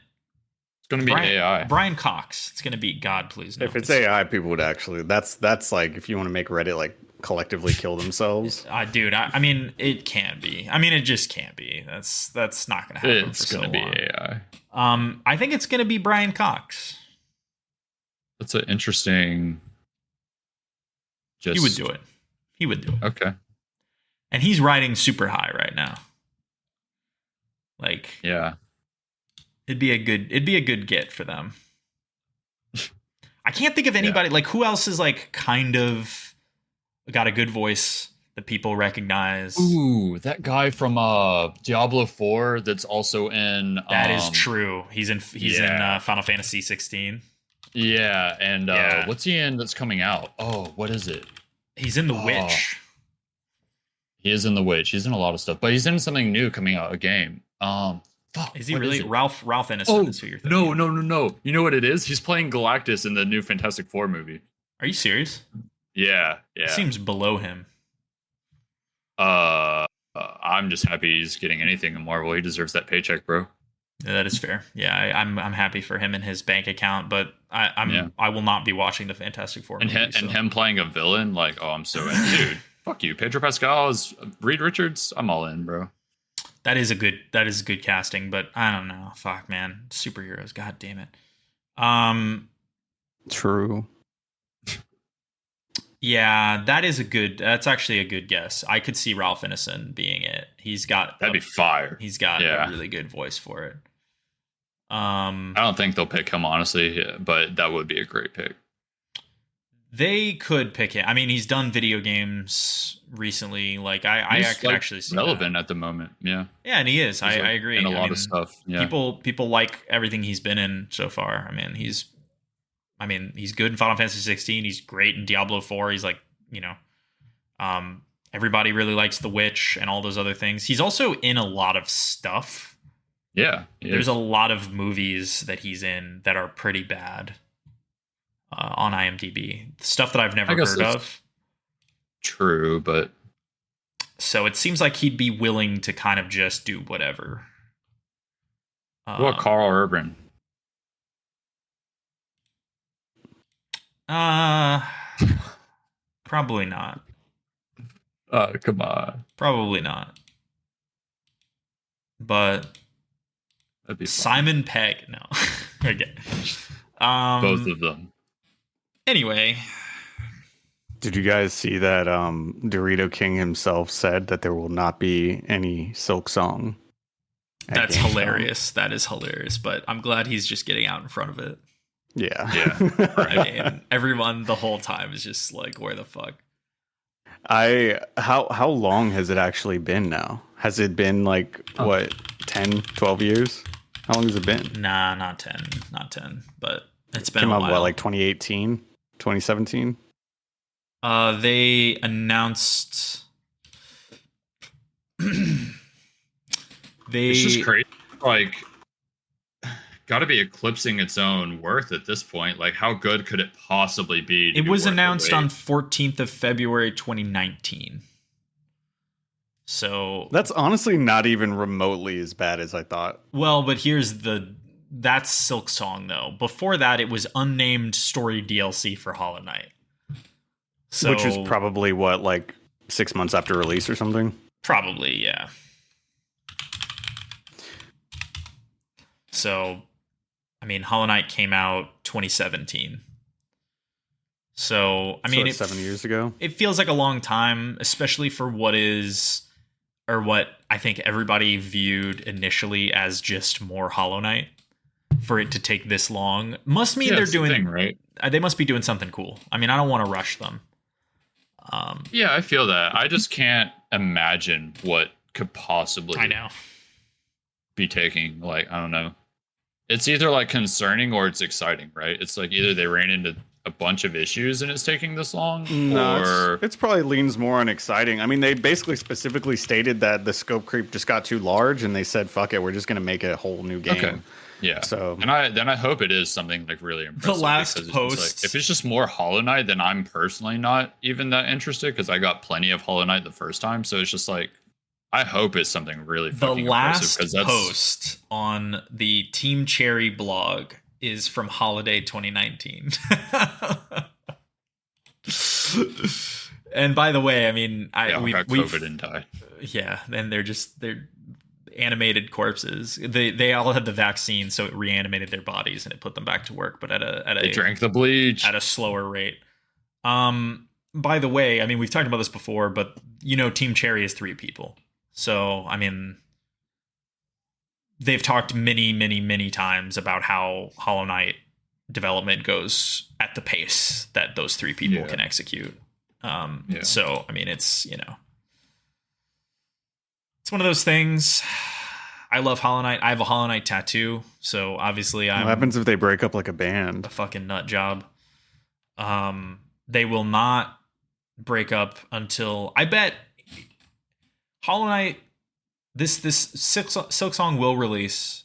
It's going to be AI. Brian Cox. It's going to be God, please. No. If it's AI, people would actually. That's like if you want to make Reddit like collectively kill themselves. Dude, I mean, it can be. I mean, it just can't be. That's not going to happen. It's going to be AI. I think it's going to be Brian Cox. That's an interesting. He would do it. He would do it. Okay. And he's riding super high right now. Like, yeah, it'd be a good get for them. I can't think of anybody like who else is like kind of got a good voice that people recognize. Ooh, that guy from Diablo 4 that's also in That is true. He's in Final Fantasy 16. Yeah, and what's he in that's coming out? Oh, what is it? He's in The Witch. He is in The Witch. He's in a lot of stuff, but he's in something new coming out, a game. Fuck, is he really? Ralph Ineson is who you're thinking. No. You know what it is? He's playing Galactus in the new Fantastic Four movie. Are you serious? Yeah. It seems below him. I'm just happy he's getting anything in Marvel. He deserves that paycheck, bro. Yeah, that is fair. Yeah, I'm happy for him and his bank account, but I will not be watching the Fantastic Four movie. And him playing a villain, like, oh, I'm so in. Dude, fuck you. Pedro Pascal is Reed Richards. I'm all in, bro. That is good casting, but I don't know. Fuck, man. Superheroes, god damn it. True. Yeah, that's actually a good guess. I could see Ralph Ineson being it. That'd be fire. He's got a really good voice for it. I don't think they'll pick him, honestly, but that would be a great pick. They could pick him. I mean, he's done video games recently. Like I could actually see relevant that. At the moment. Yeah. Yeah, and he is. I agree. And a lot of stuff. Yeah. People like everything he's been in so far. I mean, he's good in Final Fantasy 16. He's great in Diablo 4. He's like, everybody really likes The Witch and all those other things. He's also in a lot of stuff. Yeah. There's a lot of movies that he's in that are pretty bad on IMDb. Stuff that I've never heard of. True, but. So it seems like he'd be willing to kind of just do whatever. What about Carl Urban? Probably not. Come on. Probably not. But that'd be Simon Pegg. No. Okay. Both of them. Anyway. Did you guys see that Dorito King himself said that there will not be any Silk Song? That's hilarious. That is hilarious. But I'm glad he's just getting out in front of it. Yeah. I mean, everyone the whole time is just like, where the fuck? How long has it actually been now? Has it been like, 10, 12 years? How long has it been? Nah, not 10. Not 10. But it's been Came a out, while. like 2018? 2017? They announced... It's just crazy. Like... Got to be eclipsing its own worth at this point. Like, how good could it possibly be? It was announced on 14th of February 2019. So that's honestly not even remotely as bad as I thought. Well, but that's Silk Song though. Before that, it was unnamed story DLC for Hollow Knight. So, which was probably like 6 months after release or something. Probably, yeah. So, I mean, Hollow Knight came out 2017. So, I mean, it's 7 years ago. It feels like a long time, especially for what I think everybody viewed initially as just more Hollow Knight. For it to take this long must mean they're doing right. They must be doing something cool. I mean, I don't want to rush them. Yeah, I feel that. I just can't imagine what could possibly. I know. be taking. Like, I don't know. It's either like concerning or it's exciting, right? It's like either they ran into a bunch of issues and it's taking this long, No, or it's probably leans more on exciting. I mean, they basically specifically stated that the scope creep just got too large, and they said, "Fuck it, we're just gonna make a whole new game." okay. Yeah. So and I hope it is something like really impressive. last because post- like, if it's just more Hollow Knight, then I'm personally not even that interested because I got plenty of Hollow Knight the first time. So it's just like I hope it's something really The fucking last impressive. post on the Team Cherry blog is from Holiday 2019. And by the way, I mean, we've COVID and die. Yeah, and they're animated corpses. They all had the vaccine, so it reanimated their bodies and it put them back to work, but they drank the bleach at a slower rate. By the way, I mean, we've talked about this before, but Team Cherry is 3 people. So, I mean, they've talked many, many, many times about how Hollow Knight development goes at the pace that those 3 people can execute. So, I mean, it's one of those things. I love Hollow Knight. I have a Hollow Knight tattoo, so obviously what happens if they break up like a band? A fucking nut job. They will not break up until, I bet, Hollow Knight, this Silk Song will release,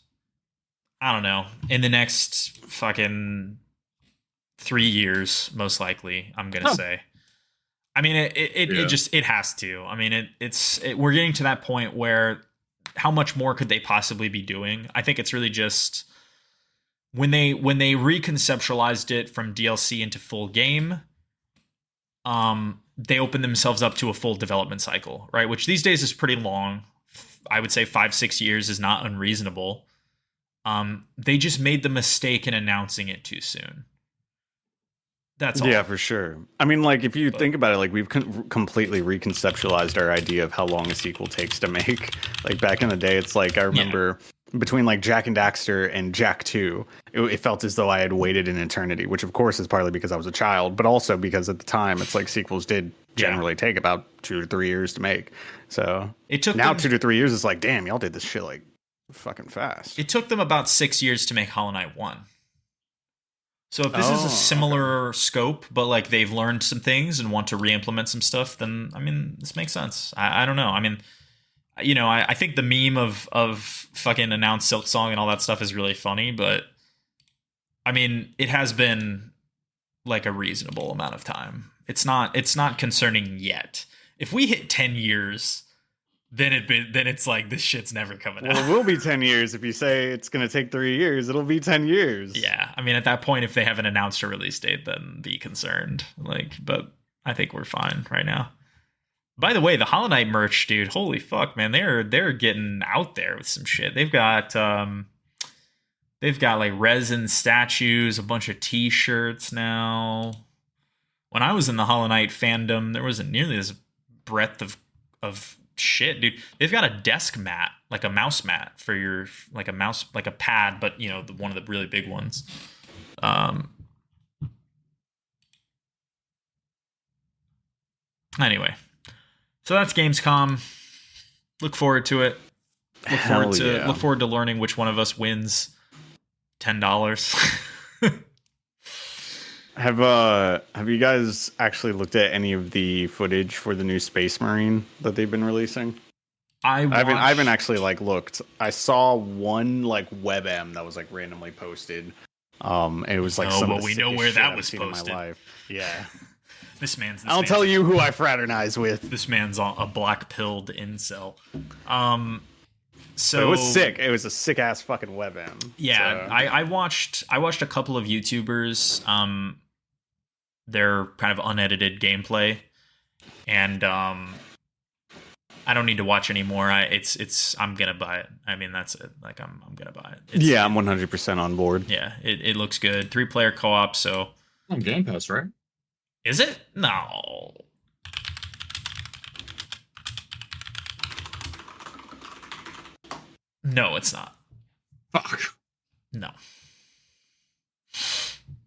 I don't know, in the next fucking 3 years, most likely, I'm gonna say. I mean, it has to. I mean, we're getting to that point where how much more could they possibly be doing? I think it's really just when they reconceptualized it from DLC into full game, they opened themselves up to a full development cycle, right? Which these days is pretty long. I would say 5-6 years is not unreasonable. They just made the mistake in announcing it too soon. That's all. Yeah, for sure. I mean, like, if you think about it, like, we've completely reconceptualized our idea of how long a sequel takes to make. Like, back in the day, it's like, I remember between, like, Jak and Daxter and Jak 2, it felt as though I had waited an eternity, which, of course, is partly because I was a child, but also because at the time, it's like sequels did generally take about 2 to 3 years to make. So it took now 2 to 3 years is like, damn, y'all did this shit, like, fucking fast. It took them about 6 years to make Hollow Knight 1. So if this is a similar scope, but like they've learned some things and want to re-implement some stuff, then I mean, this makes sense. I don't know. I mean, I think the meme of fucking announced Silk Song and all that stuff is really funny, but I mean, it has been like a reasonable amount of time. It's not concerning yet. If we hit 10 years, then it's like this shit's never coming out. Well, it will be 10 years. If you say it's going to take 3 years, it'll be 10 years. Yeah. I mean, at that point, if they haven't announced a release date, then be concerned. But I think we're fine right now. By the way, the Hollow Knight merch, dude, holy fuck, man. They're getting out there with some shit. They've got like resin statues, a bunch of t-shirts now. When I was in the Hollow Knight fandom, there wasn't nearly this breadth of shit, dude. They've got a desk mat, like a mouse mat for your, like a mouse, like a pad, but one of the really big ones. Anyway, so that's Gamescom. Look forward to it. Look forward to learning which one of us wins $10. Have you guys actually looked at any of the footage for the new Space Marine that they've been releasing? I haven't actually like looked. I saw one like WebM that was like randomly posted. It was like but we know where that was posted. In my life. Yeah. I'll tell you who I fraternize with. This man's a black-pilled incel. So it was sick. It was a sick ass fucking WebM. Yeah, so. I watched a couple of YouTubers. Their kind of unedited gameplay, and I don't need to watch anymore. I'm gonna buy it. I mean, that's it. Like I'm gonna buy it. I'm 100% on board. Yeah, it looks good. 3-player co-op. So on Game Pass, right? Is it? No. No, it's not. Fuck. No.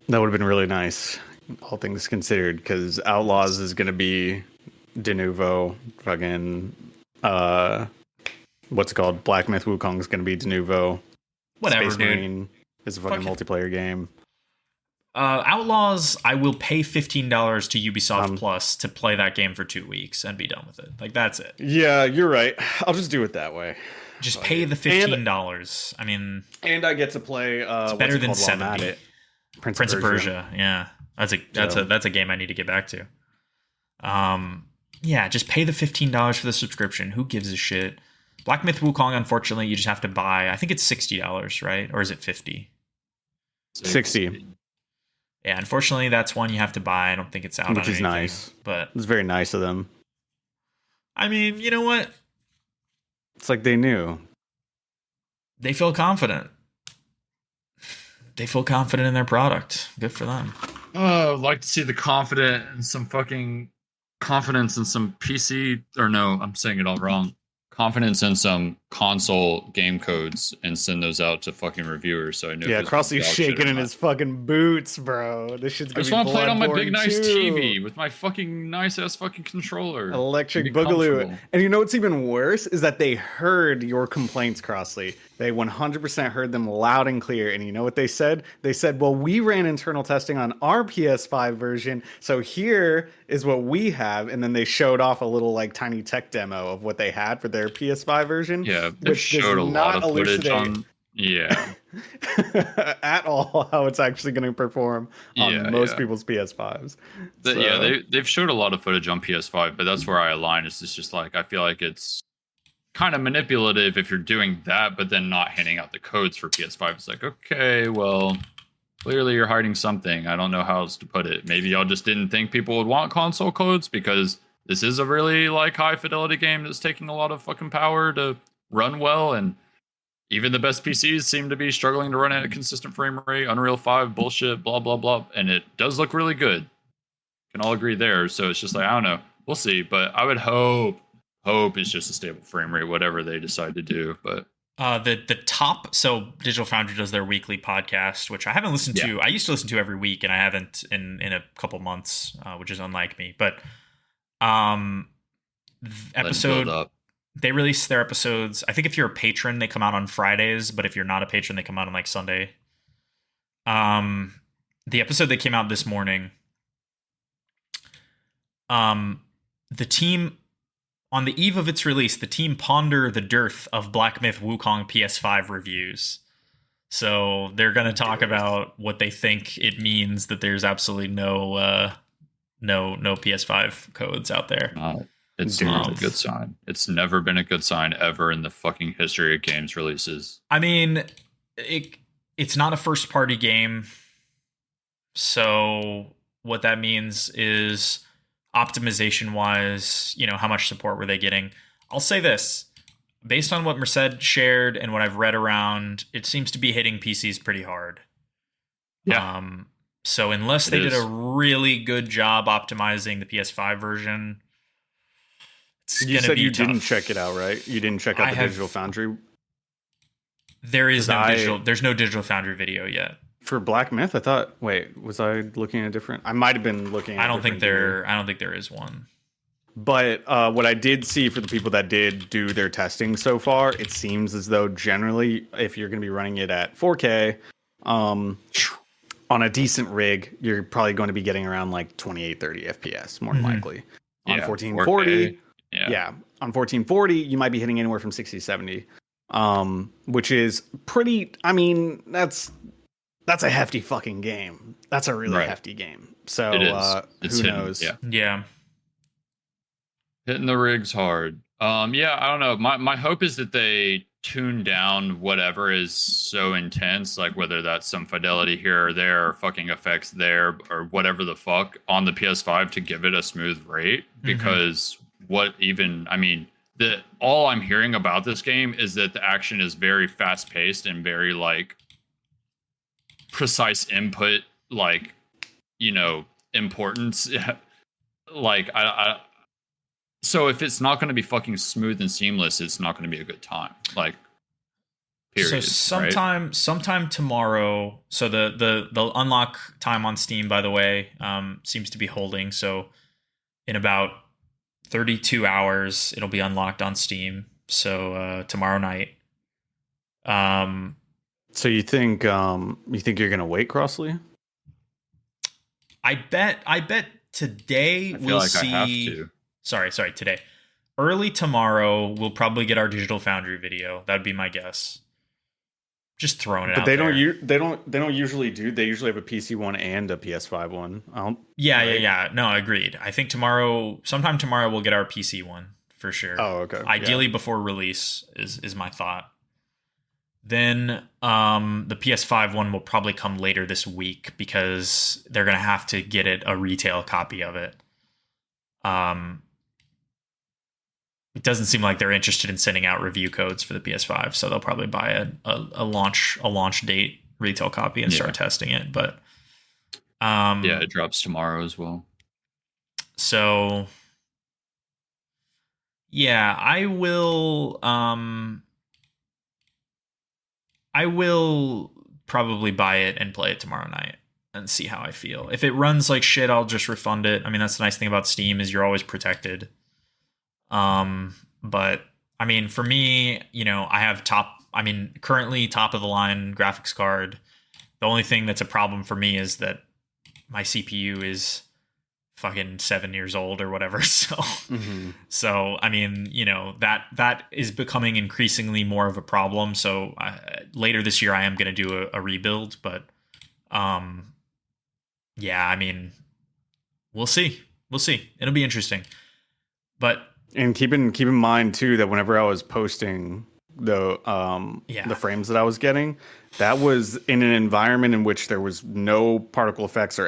That would have been really nice, all things considered, because Outlaws is going to be de novo fucking what's it called? Black Myth Wukong is going to be de nouveau. Whatever, Space dude. Marine is a fucking multiplayer game. Outlaws, I will pay $15 to Ubisoft Plus to play that game for 2 weeks and be done with it. Like, that's it. Yeah, you're right. I'll just do it that way. Just pay the $15. I mean, and I get to play. It's better than $70. Prince of Persia. Yeah, that's a game I need to get back to. Yeah, just pay the $15 for the subscription. Who gives a shit? Black Myth Wukong, unfortunately, you just have to buy. I think it's $60, right? Or is it $50? 60. Yeah, unfortunately, that's one you have to buy. I don't think it's out, which is nice. But it's very nice of them. I mean, you know what? It's like they knew. They feel confident. They feel confident in their product. Good for them. Oh, I'd like to see the confidence in some PC, or no, I'm saying it all wrong. Confidence in some console game codes and send those out to fucking reviewers. So I know. Yeah, Crossley's shaking in his fucking boots, bro. This shit's gonna be. I just want to play it on my big nice too. TV with my fucking nice ass fucking controller. Electric Boogaloo. And you know what's even worse is that they heard your complaints, Crossley. They 100% heard them loud and clear. And you know what they said? They said, well, we ran internal testing on our PS5 version, so here is what we have. And then they showed off a little like tiny tech demo of what they had for their PS5 version. Yeah, they showed a lot of footage on. Yeah. At all how it's actually going to perform on most people's PS5s. Yeah, they've showed a lot of footage on PS5, but that's where I align. It's just like I feel like it's kind of manipulative if you're doing that, but then not handing out the codes for PS5. It's like, okay, well, clearly you're hiding something. I don't know how else to put it. Maybe y'all just didn't think people would want console codes because this is a really like high fidelity game that's taking a lot of fucking power to run well, and even the best PCs seem to be struggling to run at a consistent frame rate. Unreal 5 bullshit, blah blah blah, and it does look really good. Can all agree there. So it's just like, I don't know, we'll see, but I would hope it's just a stable frame rate, whatever they decide to do. But the top, so Digital Foundry does their weekly podcast, which I haven't listened to. I used to listen to every week, and I haven't in a couple months, which is unlike me. But episode, they release their episodes. I think if you're a patron, they come out on Fridays, but if you're not a patron, they come out on like Sunday. The episode that came out this morning, the team, on the eve of its release, the team ponder the dearth of Black Myth Wukong PS5 reviews. So they're going to talk about what they think it means that there's absolutely no PS5 codes out there. It's not a good sign. It's never been a good sign ever in the fucking history of games releases. I mean, it's not a first party game. So what that means is optimization wise, how much support were they getting? I'll say this, based on what Merced shared and what I've read around, it seems to be hitting PCs pretty hard. Yeah. So unless they did a really good job optimizing the PS5 version, you said you didn't check it out, right? You didn't check out the Digital Foundry. There's no Digital Foundry video yet. For Black Myth, I thought. Wait, was I looking at a different? I might have been looking. I don't think there is one. But what I did see for the people that did do their testing so far, it seems as though generally, if you're going to be running it at 4K, on a decent rig, you're probably going to be getting around like 28, 30 FPS, more than likely. On 1440, on 1440, you might be hitting anywhere from 60 to 70, which is pretty. I mean, that's a hefty fucking game. That's a really hefty game. So who knows? Yeah. Hitting the rigs hard. I don't know. My hope is that they tune down whatever is so intense, like whether that's some fidelity here or there, or fucking effects there, or whatever the fuck on the PS5 to give it a smooth rate. Because all I'm hearing about this game is that the action is very fast paced and very like precise input, like, importance. Like so if it's not going to be fucking smooth and seamless, it's not going to be a good time. Like, period. So sometime tomorrow. So the unlock time on Steam, by the way, seems to be holding. So in about 32 hours, it'll be unlocked on Steam. So tomorrow night. Um, So you think you're gonna wait, Crossley? I bet today I feel we'll like I have see. to. Sorry, today. Early tomorrow, we'll probably get our Digital Foundry video. That'd be my guess. Just throwing it But out they there. they don't usually do. They usually have a PC one and a PS5 one. Yeah. No, agreed. I think sometime tomorrow, we'll get our PC one for sure. Oh, okay. Ideally before release is my thought. Then the PS5 one will probably come later this week because they're gonna have to get it a retail copy of it. It doesn't seem like they're interested in sending out review codes for the PS5, so they'll probably buy a launch date retail copy and start testing it. But yeah, it drops tomorrow as well. So yeah, I will probably buy it and play it tomorrow night and see how I feel. If it runs like shit, I'll just refund it. I mean, that's the nice thing about Steam is you're always protected. But I mean, for me, I have currently top of the line graphics card. The only thing that's a problem for me is that my CPU is fucking 7 years old or whatever. So I mean, that is becoming increasingly more of a problem. So later this year, I am going to do a rebuild, but yeah, I mean, we'll see. It'll be interesting, but. And keep in mind too that whenever I was posting the frames that I was getting, that was in an environment in which there was no particle effects or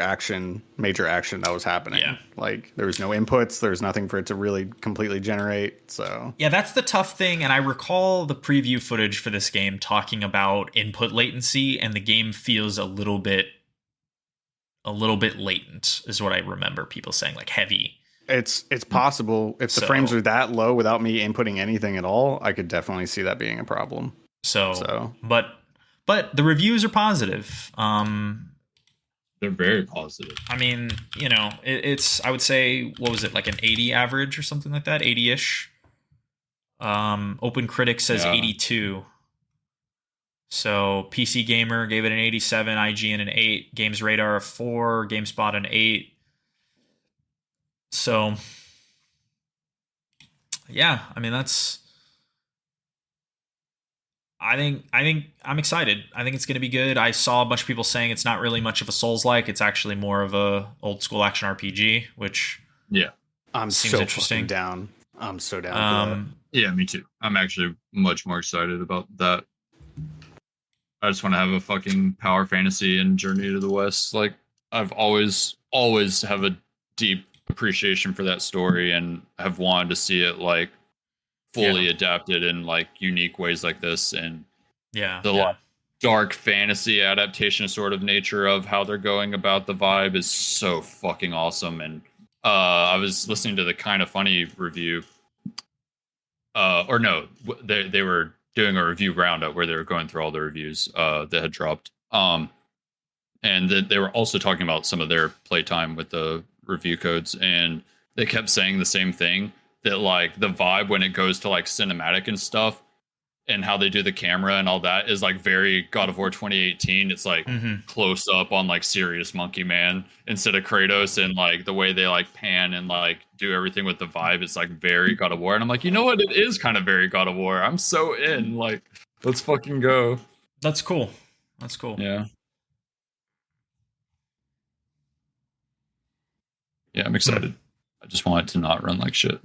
major action that was happening. Yeah. Like there was no inputs, there was nothing for it to really completely generate. So yeah, that's the tough thing. And I recall the preview footage for this game talking about input latency, and the game feels a little bit latent, is what I remember people saying, like heavy. It's possible if the frames are that low without me inputting anything at all, I could definitely see that being a problem. But the reviews are positive. They're very positive. I mean, it's I would say, what was it, like an 80 average or something like that, 80-ish. Open Critic says 82. So PC Gamer gave it an 87, IGN an 8, Games Radar a 4, GameSpot an 8. So, yeah, I mean, I think I'm excited. I think it's going to be good. I saw a bunch of people saying it's not really much of a Souls-like. It's actually more of a old school action RPG, which I'm seems so interesting. Down. I'm so down for that. Yeah, me too. I'm actually much more excited about that. I just want to have a fucking power fantasy and Journey to the West. Like, I've always have a deep appreciation for that story and have wanted to see it like fully adapted in like unique ways like this, and the dark fantasy adaptation sort of nature of how they're going about the vibe is so fucking awesome. And I was listening to the Kind of Funny review, or no, they were doing a review roundup where they were going through all the reviews that had dropped, and they were also talking about some of their playtime with the review codes, and they kept saying the same thing, that like the vibe when it goes to like cinematic and stuff and how they do the camera and all that is like very God of War 2018. It's like close up on like serious monkey man instead of Kratos, and like the way they like pan and like do everything with the vibe is like very God of War. And I'm like, you know what, it is kind of very God of War. I'm so in, like, let's fucking go. That's cool. Yeah, I'm excited. I just want it to not run like shit.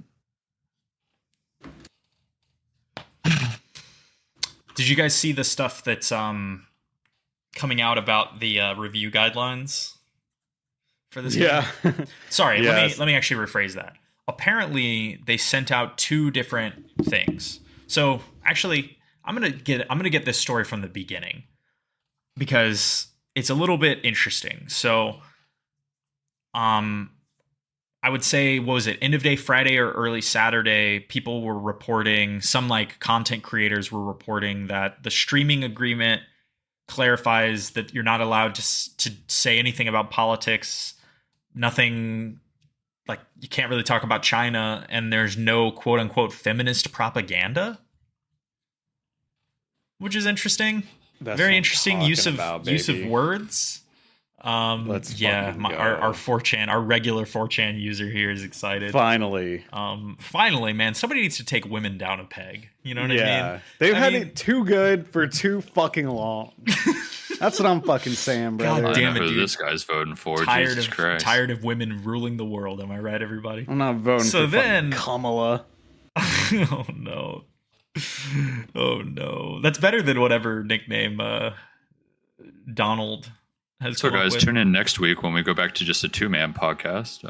Did you guys see the stuff that's coming out about the review guidelines for this game? Yeah. Sorry, let me actually rephrase that. Apparently, they sent out 2 different things. So, actually, I'm gonna get this story from the beginning because it's a little bit interesting. So, I would say, what was it, end of day Friday or early Saturday, people were reporting, some like content creators were reporting that the streaming agreement clarifies that you're not allowed to say anything about politics, nothing like you can't really talk about China, and there's no quote unquote feminist propaganda, which is interesting. That's Very interesting use of baby. words. Let's yeah, fucking go. our 4chan, our regular 4chan user here is excited. Finally, man, somebody needs to take women down a peg. You know what I mean? They've had it too good for too fucking long. That's what I'm fucking saying, brother. God damn it, dude. This guy's voting for Jesus Christ. Tired of women ruling the world. Am I right, everybody? I'm not voting for fucking Kamala. Oh no. Oh no. That's better than whatever nickname Donald has. So guys, tune in next week when we go back to just a 2-man podcast.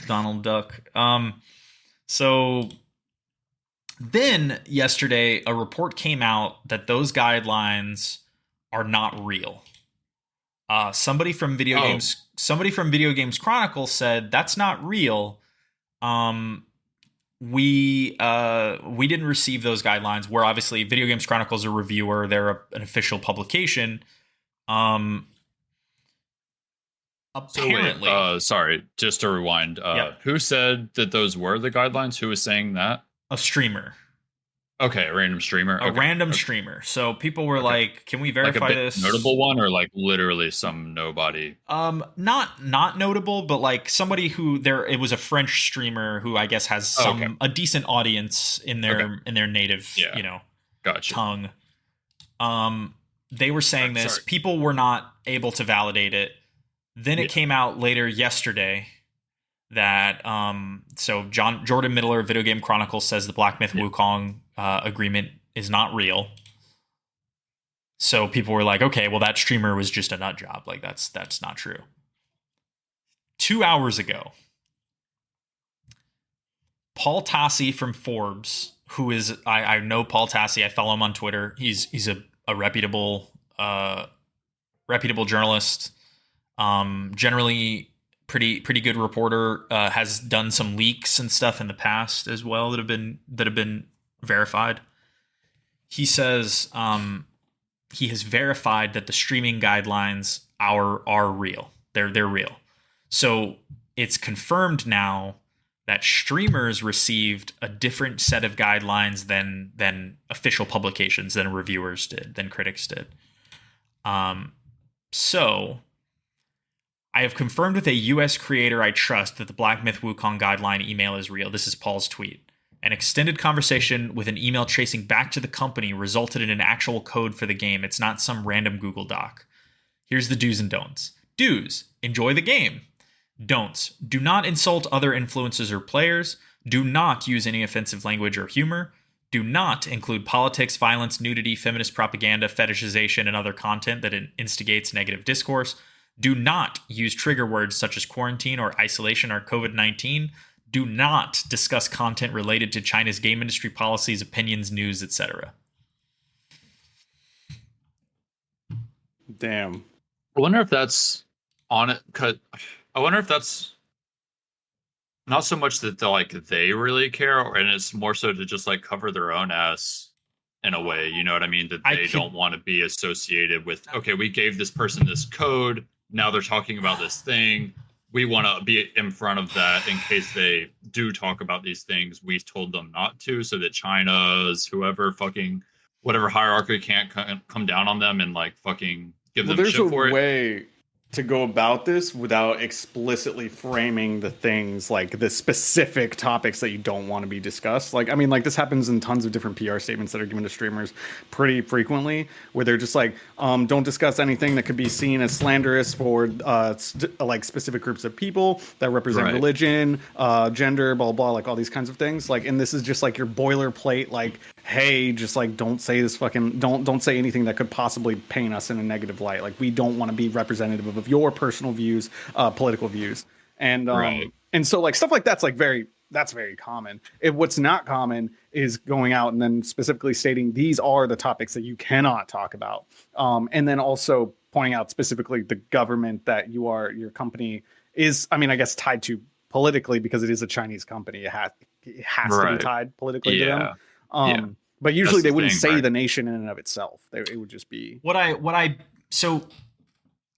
Donald Duck. So then yesterday a report came out that those guidelines are not real. Somebody from Video Games Chronicle said that's not real. We didn't receive those guidelines. We're obviously Video Games Chronicle's a reviewer. They're an official publication. Apparently, so wait, sorry, just to rewind. Who said that those were the guidelines? Who was saying that? A streamer. Okay, a random streamer. A random streamer. So people were like, "Can we verify this?" Notable one, or like literally some nobody? Not notable, but like somebody who it was a French streamer who I guess has a decent audience in their native tongue. They were saying this. Sorry. People were not able to validate it. Then it came out later yesterday that so Jordan Middler of Video Game Chronicle says the Black Myth Wukong agreement is not real. So people were like, okay, well that streamer was just a nut job. Like that's not true. 2 hours ago, Paul Tassi from Forbes, who is I know Paul Tassi, I follow him on Twitter. He's a reputable journalist. Generally pretty good reporter, has done some leaks and stuff in the past as well that have been verified. He says he has verified that the streaming guidelines are real. They're real. So it's confirmed now that streamers received a different set of guidelines than official publications, than reviewers did, than critics did. So I have confirmed with a U.S. creator I trust that the Black Myth Wukong guideline email is real. This is Paul's tweet. An extended conversation with an email tracing back to the company resulted in an actual code for the game. It's not some random Google Doc. Here's the do's and don'ts. Do's, enjoy the game. Don'ts, do not insult other influencers or players. Do not use any offensive language or humor. Do not include politics, violence, nudity, feminist propaganda, fetishization, and other content that instigates negative discourse. Do not use trigger words such as quarantine or isolation or COVID-19. Do not discuss content related to China's game industry policies, opinions, news, etc. Damn. I wonder if that's on it. I wonder if that's not so much that they really care, and it's more so to just like cover their own ass in a way. You know what I mean? That they don't want to be associated with. Okay, we gave this person this code. Now they're talking about this thing. We want to be in front of that in case they do talk about these things. We told them not to, so that China's whatever hierarchy can't come down on them and like fucking give them shit for it. There's a way to go about this without explicitly framing the things, like the specific topics that you don't want to be discussed. Like, I mean, like this happens in tons of different PR statements that are given to streamers pretty frequently, where they're just like, don't discuss anything that could be seen as slanderous for like specific groups of people that represent religion, gender, blah, blah, like all these kinds of things. Like, and this is just like your boilerplate, like, hey, just like don't say this fucking don't say anything that could possibly paint us in a negative light. Like, we don't want to be representative of your personal views, political views, and and so like stuff like that's very common. What's not common is going out and then specifically stating these are the topics that you cannot talk about, and then also pointing out specifically the government that your company is, I mean, I guess tied to politically, because it is a Chinese company. It has to be tied politically to them. But usually they wouldn't say the nation in and of itself. It would just be so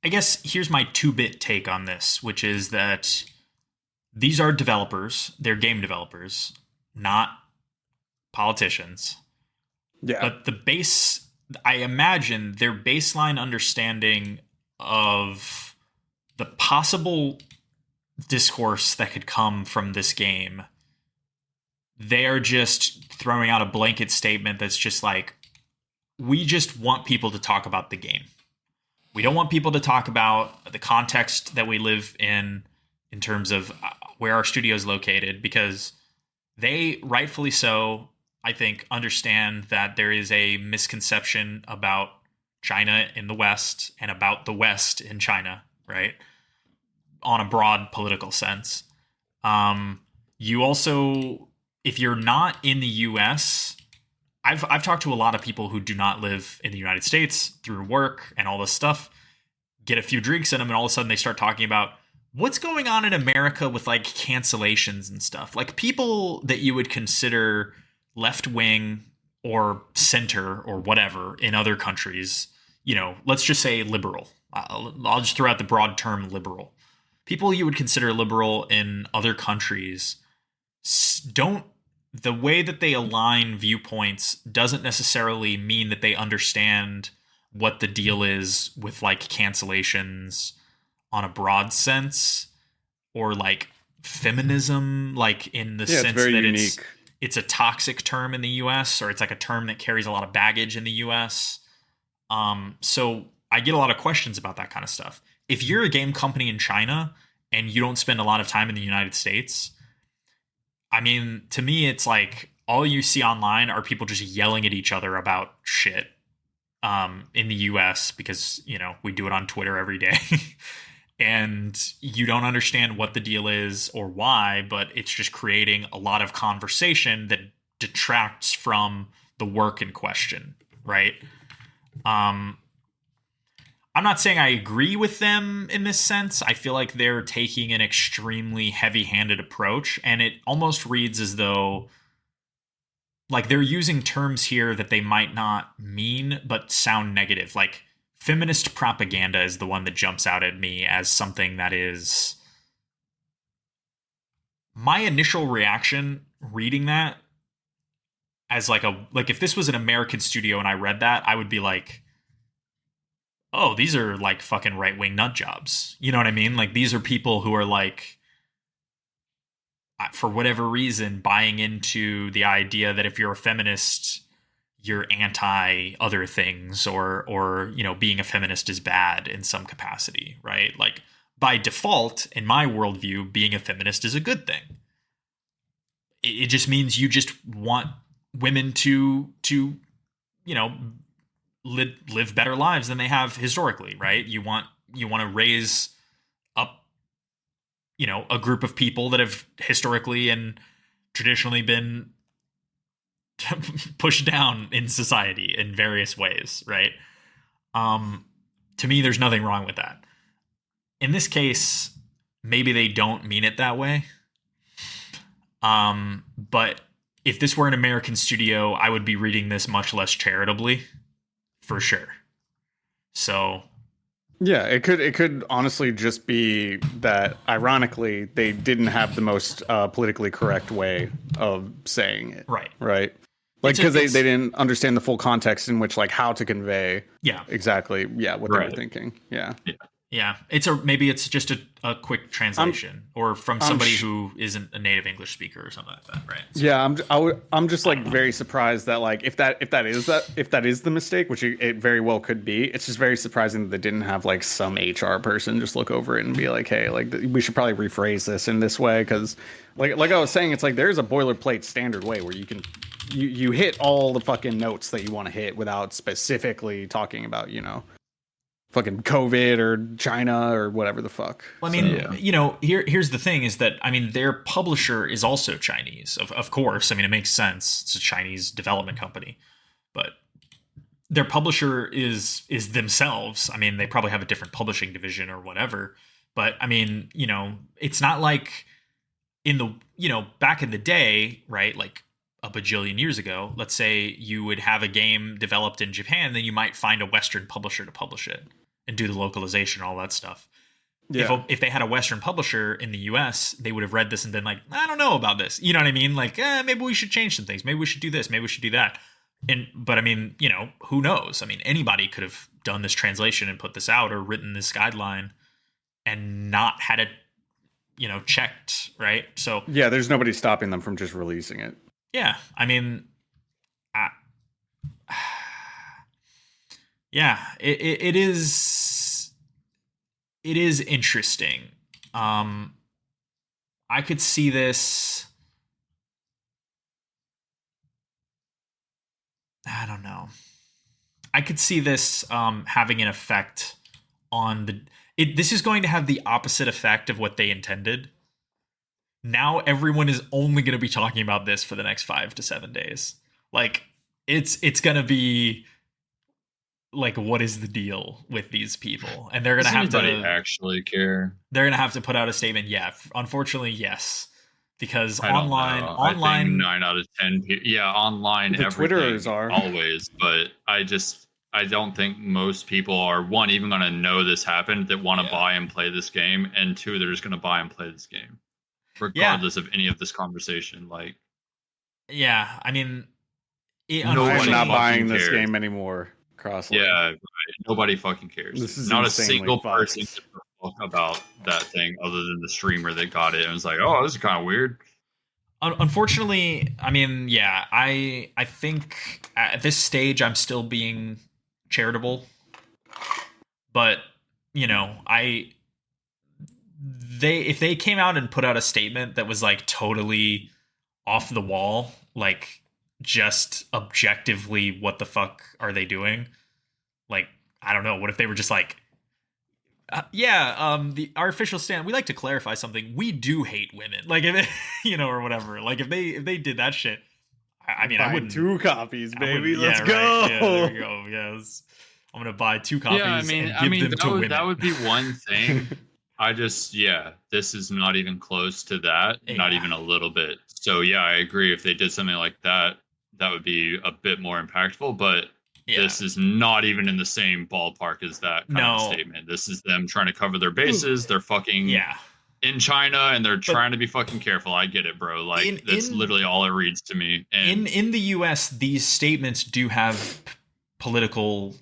I guess here's my 2-bit take on this, which is that these are developers, they're game developers, not politicians. Yeah. But I imagine their baseline understanding of the possible discourse that could come from this game, they are just throwing out a blanket statement that's just like, we just want people to talk about the game. We don't want people to talk about the context that we live in terms of where our studio is located, because they, rightfully so, I think, understand that there is a misconception about China in the West and about the West in China, right? On a broad political sense. You also, if you're not in the US, I've talked to a lot of people who do not live in the United States through work and all this stuff, get a few drinks in them, and all of a sudden they start talking about what's going on in America with like cancellations and stuff. Like people that you would consider left wing or center or whatever in other countries, you know, let's just say liberal. I'll just throw out the broad term liberal. People you would consider liberal in other countries don't, the way that they align viewpoints doesn't necessarily mean that they understand what the deal is with like cancellations on a broad sense, or like feminism, like in the sense that unique. It's a toxic term in the US, or it's like a term that carries a lot of baggage in the US. So I get a lot of questions about that kind of stuff. If you're a game company in China and you don't spend a lot of time in the United States, I mean, to me, it's like all you see online are people just yelling at each other about shit in the US, because, you know, we do it on Twitter every day. And you don't understand what the deal is or why, but it's just creating a lot of conversation that detracts from the work in question, right? I'm not saying I agree with them in this sense. I feel like they're taking an extremely heavy-handed approach, and it almost reads as though like they're using terms here that they might not mean but sound negative. Like feminist propaganda is the one that jumps out at me as something that is, my initial reaction reading that as like if this was an American studio and I read that, I would be like, oh, these are like fucking right-wing nut jobs. You know what I mean? Like these are people who are like, for whatever reason, buying into the idea that if you're a feminist, you're anti other things, or you know, being a feminist is bad in some capacity, right? Like by default, in my worldview, being a feminist is a good thing. It just means you just want women to you know, live better lives than they have historically, right? You want to raise up, you know, a group of people that have historically and traditionally been pushed down in society in various ways, right? To me, there's nothing wrong with that. In this case, maybe they don't mean it that way. But if this were an American studio, I would be reading this much less charitably, for sure. So yeah, it could honestly just be that, ironically, they didn't have the most politically correct way of saying it. Right. Like, because they didn't understand the full context in which, like, how to convey exactly what they were thinking. Yeah. Maybe it's just a quick translation, or from somebody who isn't a native English speaker or something like that, right? So, yeah, I'm just like very surprised that, like, if that is the mistake, which it very well could be, it's just very surprising that they didn't have like some HR person just look over it and be like, hey, like we should probably rephrase this in this way, because like I was saying, it's like there's a boilerplate standard way where you can you hit all the fucking notes that you want to hit without specifically talking about, you know, fucking COVID or China or whatever the fuck. Well, I mean, you know, here's the thing is that, I mean, their publisher is also Chinese, of course. I mean, it makes sense. It's a Chinese development company, but their publisher is themselves. I mean, they probably have a different publishing division or whatever, but I mean, you know, it's not like in the, you know, back in the day, right? Like a bajillion years ago, let's say you would have a game developed in Japan, then you might find a Western publisher to publish it and do the localization and all that stuff. Yeah. If they had a Western publisher in the US, they would have read this and been like, I don't know about this. You know what I mean? Like, maybe we should change some things. Maybe we should do this. Maybe we should do that. But I mean, who knows? I mean, anybody could have done this translation and put this out or written this guideline and not had it, checked, right? So yeah, there's nobody stopping them from just releasing it. Yeah, I mean, yeah, it is interesting. I could see this. I don't know. I could see this having an effect on this is going to have the opposite effect of what they intended. Now everyone is only going to be talking about this for the next 5 to 7 days. Like it's going to be like, what is the deal with these people? And they're going to have to actually care. They're going to have to put out a statement. Yeah, unfortunately, yes. Because I online, I think 9 out of 10 people. Yeah, online, the Twitterers are always, but I don't think most people are, one, even going to know this happened, that want to buy and play this game, and two, they're just going to buy and play this game, regardless of any of this conversation. Like, yeah, I mean, I'm not buying this game anymore. Crossline. Yeah, right. Nobody fucking cares. This is not a single person about that thing other than the streamer that got it and was like, oh, this is kind of weird. Unfortunately, I mean, yeah, I think at this stage I'm still being charitable, but if they came out and put out a statement that was like totally off the wall, like just objectively, what the fuck are they doing? Like, I don't know. What if they were just like, our official stand, we like to clarify something. We do hate women. Like, if it, or whatever. Like, if they did that shit, I mean, I wouldn't. 2 copies, baby. Let's go. Right. Yeah, there we go. Yes. I'm going to buy 2 copies and give them to women. That would be one thing. This is not even close to that. Yeah. Not even a little bit. So, yeah, I agree. If they did something like that, that would be a bit more impactful. But this is not even in the same ballpark as that kind of statement. This is them trying to cover their bases. They're fucking in China, and they're trying to be fucking careful. I get it, bro. Like, that's literally all it reads to me. And in the US, these statements do have political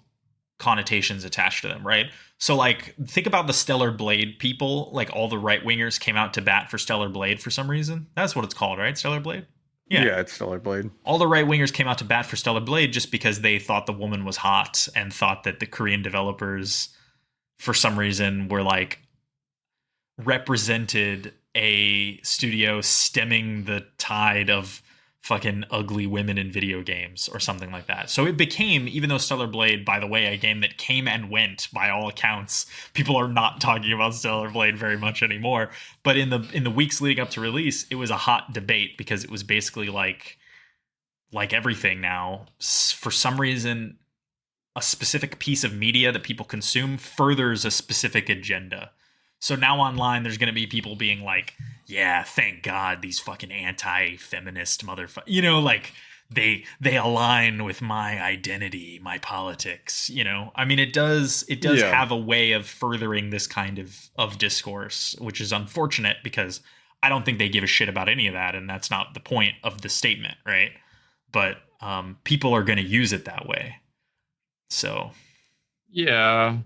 connotations attached to them, right? So, like, think about the Stellar Blade people. Like, all the right-wingers came out to bat for Stellar Blade for some reason. That's what it's called, right? Stellar Blade? Yeah, it's Stellar Blade. All the right-wingers came out to bat for Stellar Blade just because they thought the woman was hot and thought that the Korean developers, for some reason, were, like, represented a studio stemming the tide of fucking ugly women in video games or something like that. So it became, even though Stellar Blade, by the way, a game that came and went by all accounts, people are not talking about Stellar Blade very much anymore. But in the weeks leading up to release, it was a hot debate because it was basically like everything now. For some reason, a specific piece of media that people consume furthers a specific agenda. So now online, there's going to be people being like, yeah, thank God these fucking anti-feminist motherfuckers, like they align with my identity, my politics, I mean, it does have a way of furthering this kind of discourse, which is unfortunate because I don't think they give a shit about any of that. And that's not the point of the statement. Right. But people are going to use it that way. So. Yeah.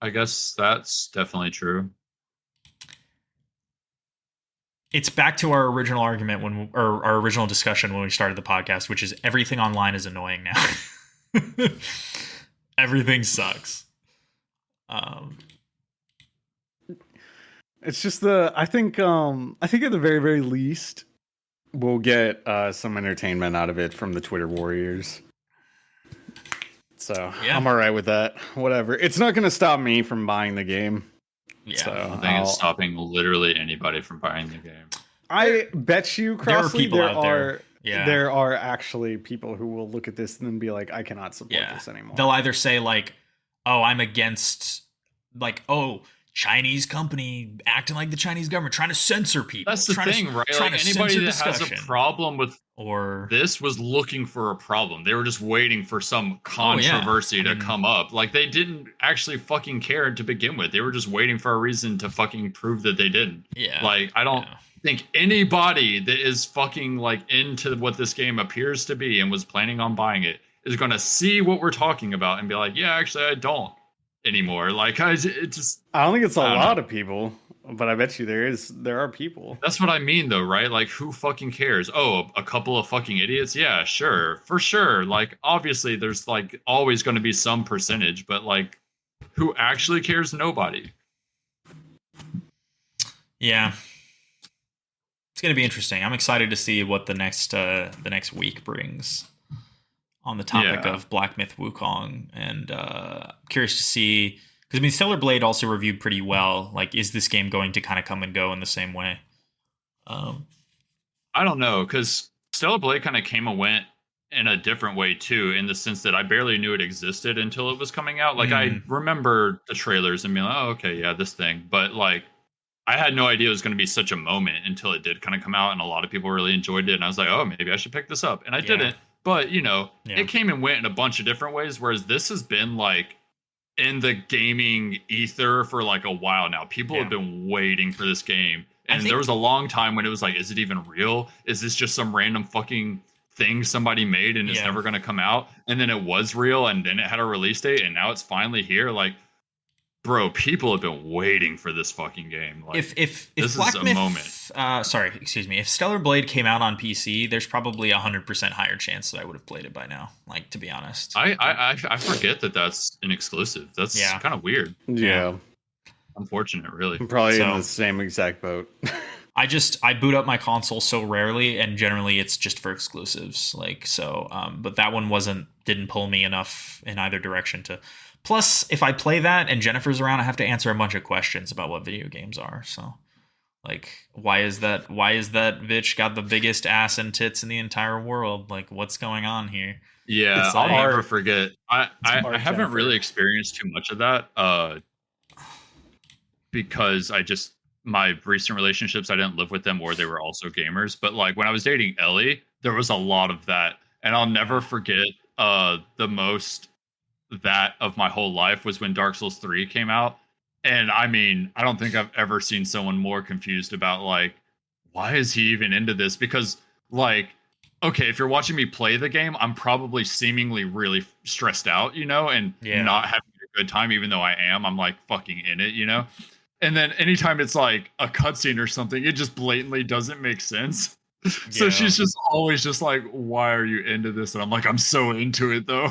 I guess that's definitely true. It's back to our original argument or our original discussion when we started the podcast, which is everything online is annoying now. Everything sucks. It's just I think at the very, very least we'll get some entertainment out of it from the Twitter warriors. So I'm all right with that. Whatever. It's not going to stop me from buying the game. Yeah, so I think it's stopping literally anybody from buying the game. I bet you, Crossley, there are actually people who will look at this and then be like, I cannot support this anymore. They'll either say like, oh, I'm against, like, oh, Chinese company acting like the Chinese government, trying to censor people. That's the thing, right? Like anybody that has a problem with this was looking for a problem. They were just waiting for some controversy to come up. Like they didn't actually fucking care to begin with. They were just waiting for a reason to fucking prove that they didn't. Yeah. Like I don't think anybody that is fucking like into what this game appears to be and was planning on buying it is going to see what we're talking about and be like, yeah, actually I don't anymore. Like I don't think it's a lot of people, but I bet you there are people. That's what I mean though, right? Like who fucking cares? Oh, a couple of fucking idiots? Yeah, sure. For sure. Like obviously there's like always going to be some percentage, but like who actually cares? Nobody. Yeah. It's going to be interesting. I'm excited to see what the next week brings on the topic of Black Myth Wukong, and curious to see, because I mean Stellar Blade also reviewed pretty well. Like, is this game going to kind of come and go in the same way? I don't know, because Stellar Blade kind of came and went in a different way too, in the sense that I barely knew it existed until it was coming out. Like I remember the trailers and being like, oh okay, yeah, this thing, but like I had no idea it was going to be such a moment until it did kind of come out, and a lot of people really enjoyed it, and I was like, oh, maybe I should pick this up, and I didn't. But, you know, it came and went in a bunch of different ways, whereas this has been, like, in the gaming ether for, like, a while now. People have been waiting for this game. And there was a long time when it was like, is it even real? Is this just some random fucking thing somebody made and it's never going to come out? And then it was real, and then it had a release date, and now it's finally here. Like, bro, people have been waiting for this fucking game. Like, if this Black is a Myth, moment. If Stellar Blade came out on PC, there's probably 100% higher chance that I would have played it by now. Like, to be honest, I forget that that's an exclusive. That's kind of weird. Yeah, unfortunate, really. I'm probably in the same exact boat. I boot up my console so rarely, and generally it's just for exclusives. Like, so, but that one didn't pull me enough in either direction to. Plus, if I play that and Jennifer's around, I have to answer a bunch of questions about what video games are. So, like, why is that bitch got the biggest ass and tits in the entire world? Like, what's going on here? Yeah, I'll never forget. I haven't really experienced too much of that because my recent relationships, I didn't live with them, or they were also gamers. But like when I was dating Ellie, there was a lot of that, and I'll never forget the most that of my whole life was when Dark Souls 3 came out. And I mean, I don't think I've ever seen someone more confused about like, why is he even into this? Because like, okay, if you're watching me play the game, I'm probably seemingly really stressed out, you know, and not having a good time, even though I'm like fucking in it, you know? And then anytime it's like a cutscene or something, it just blatantly doesn't make sense. So she's just always just like, why are you into this? And I'm like, I'm so into it though.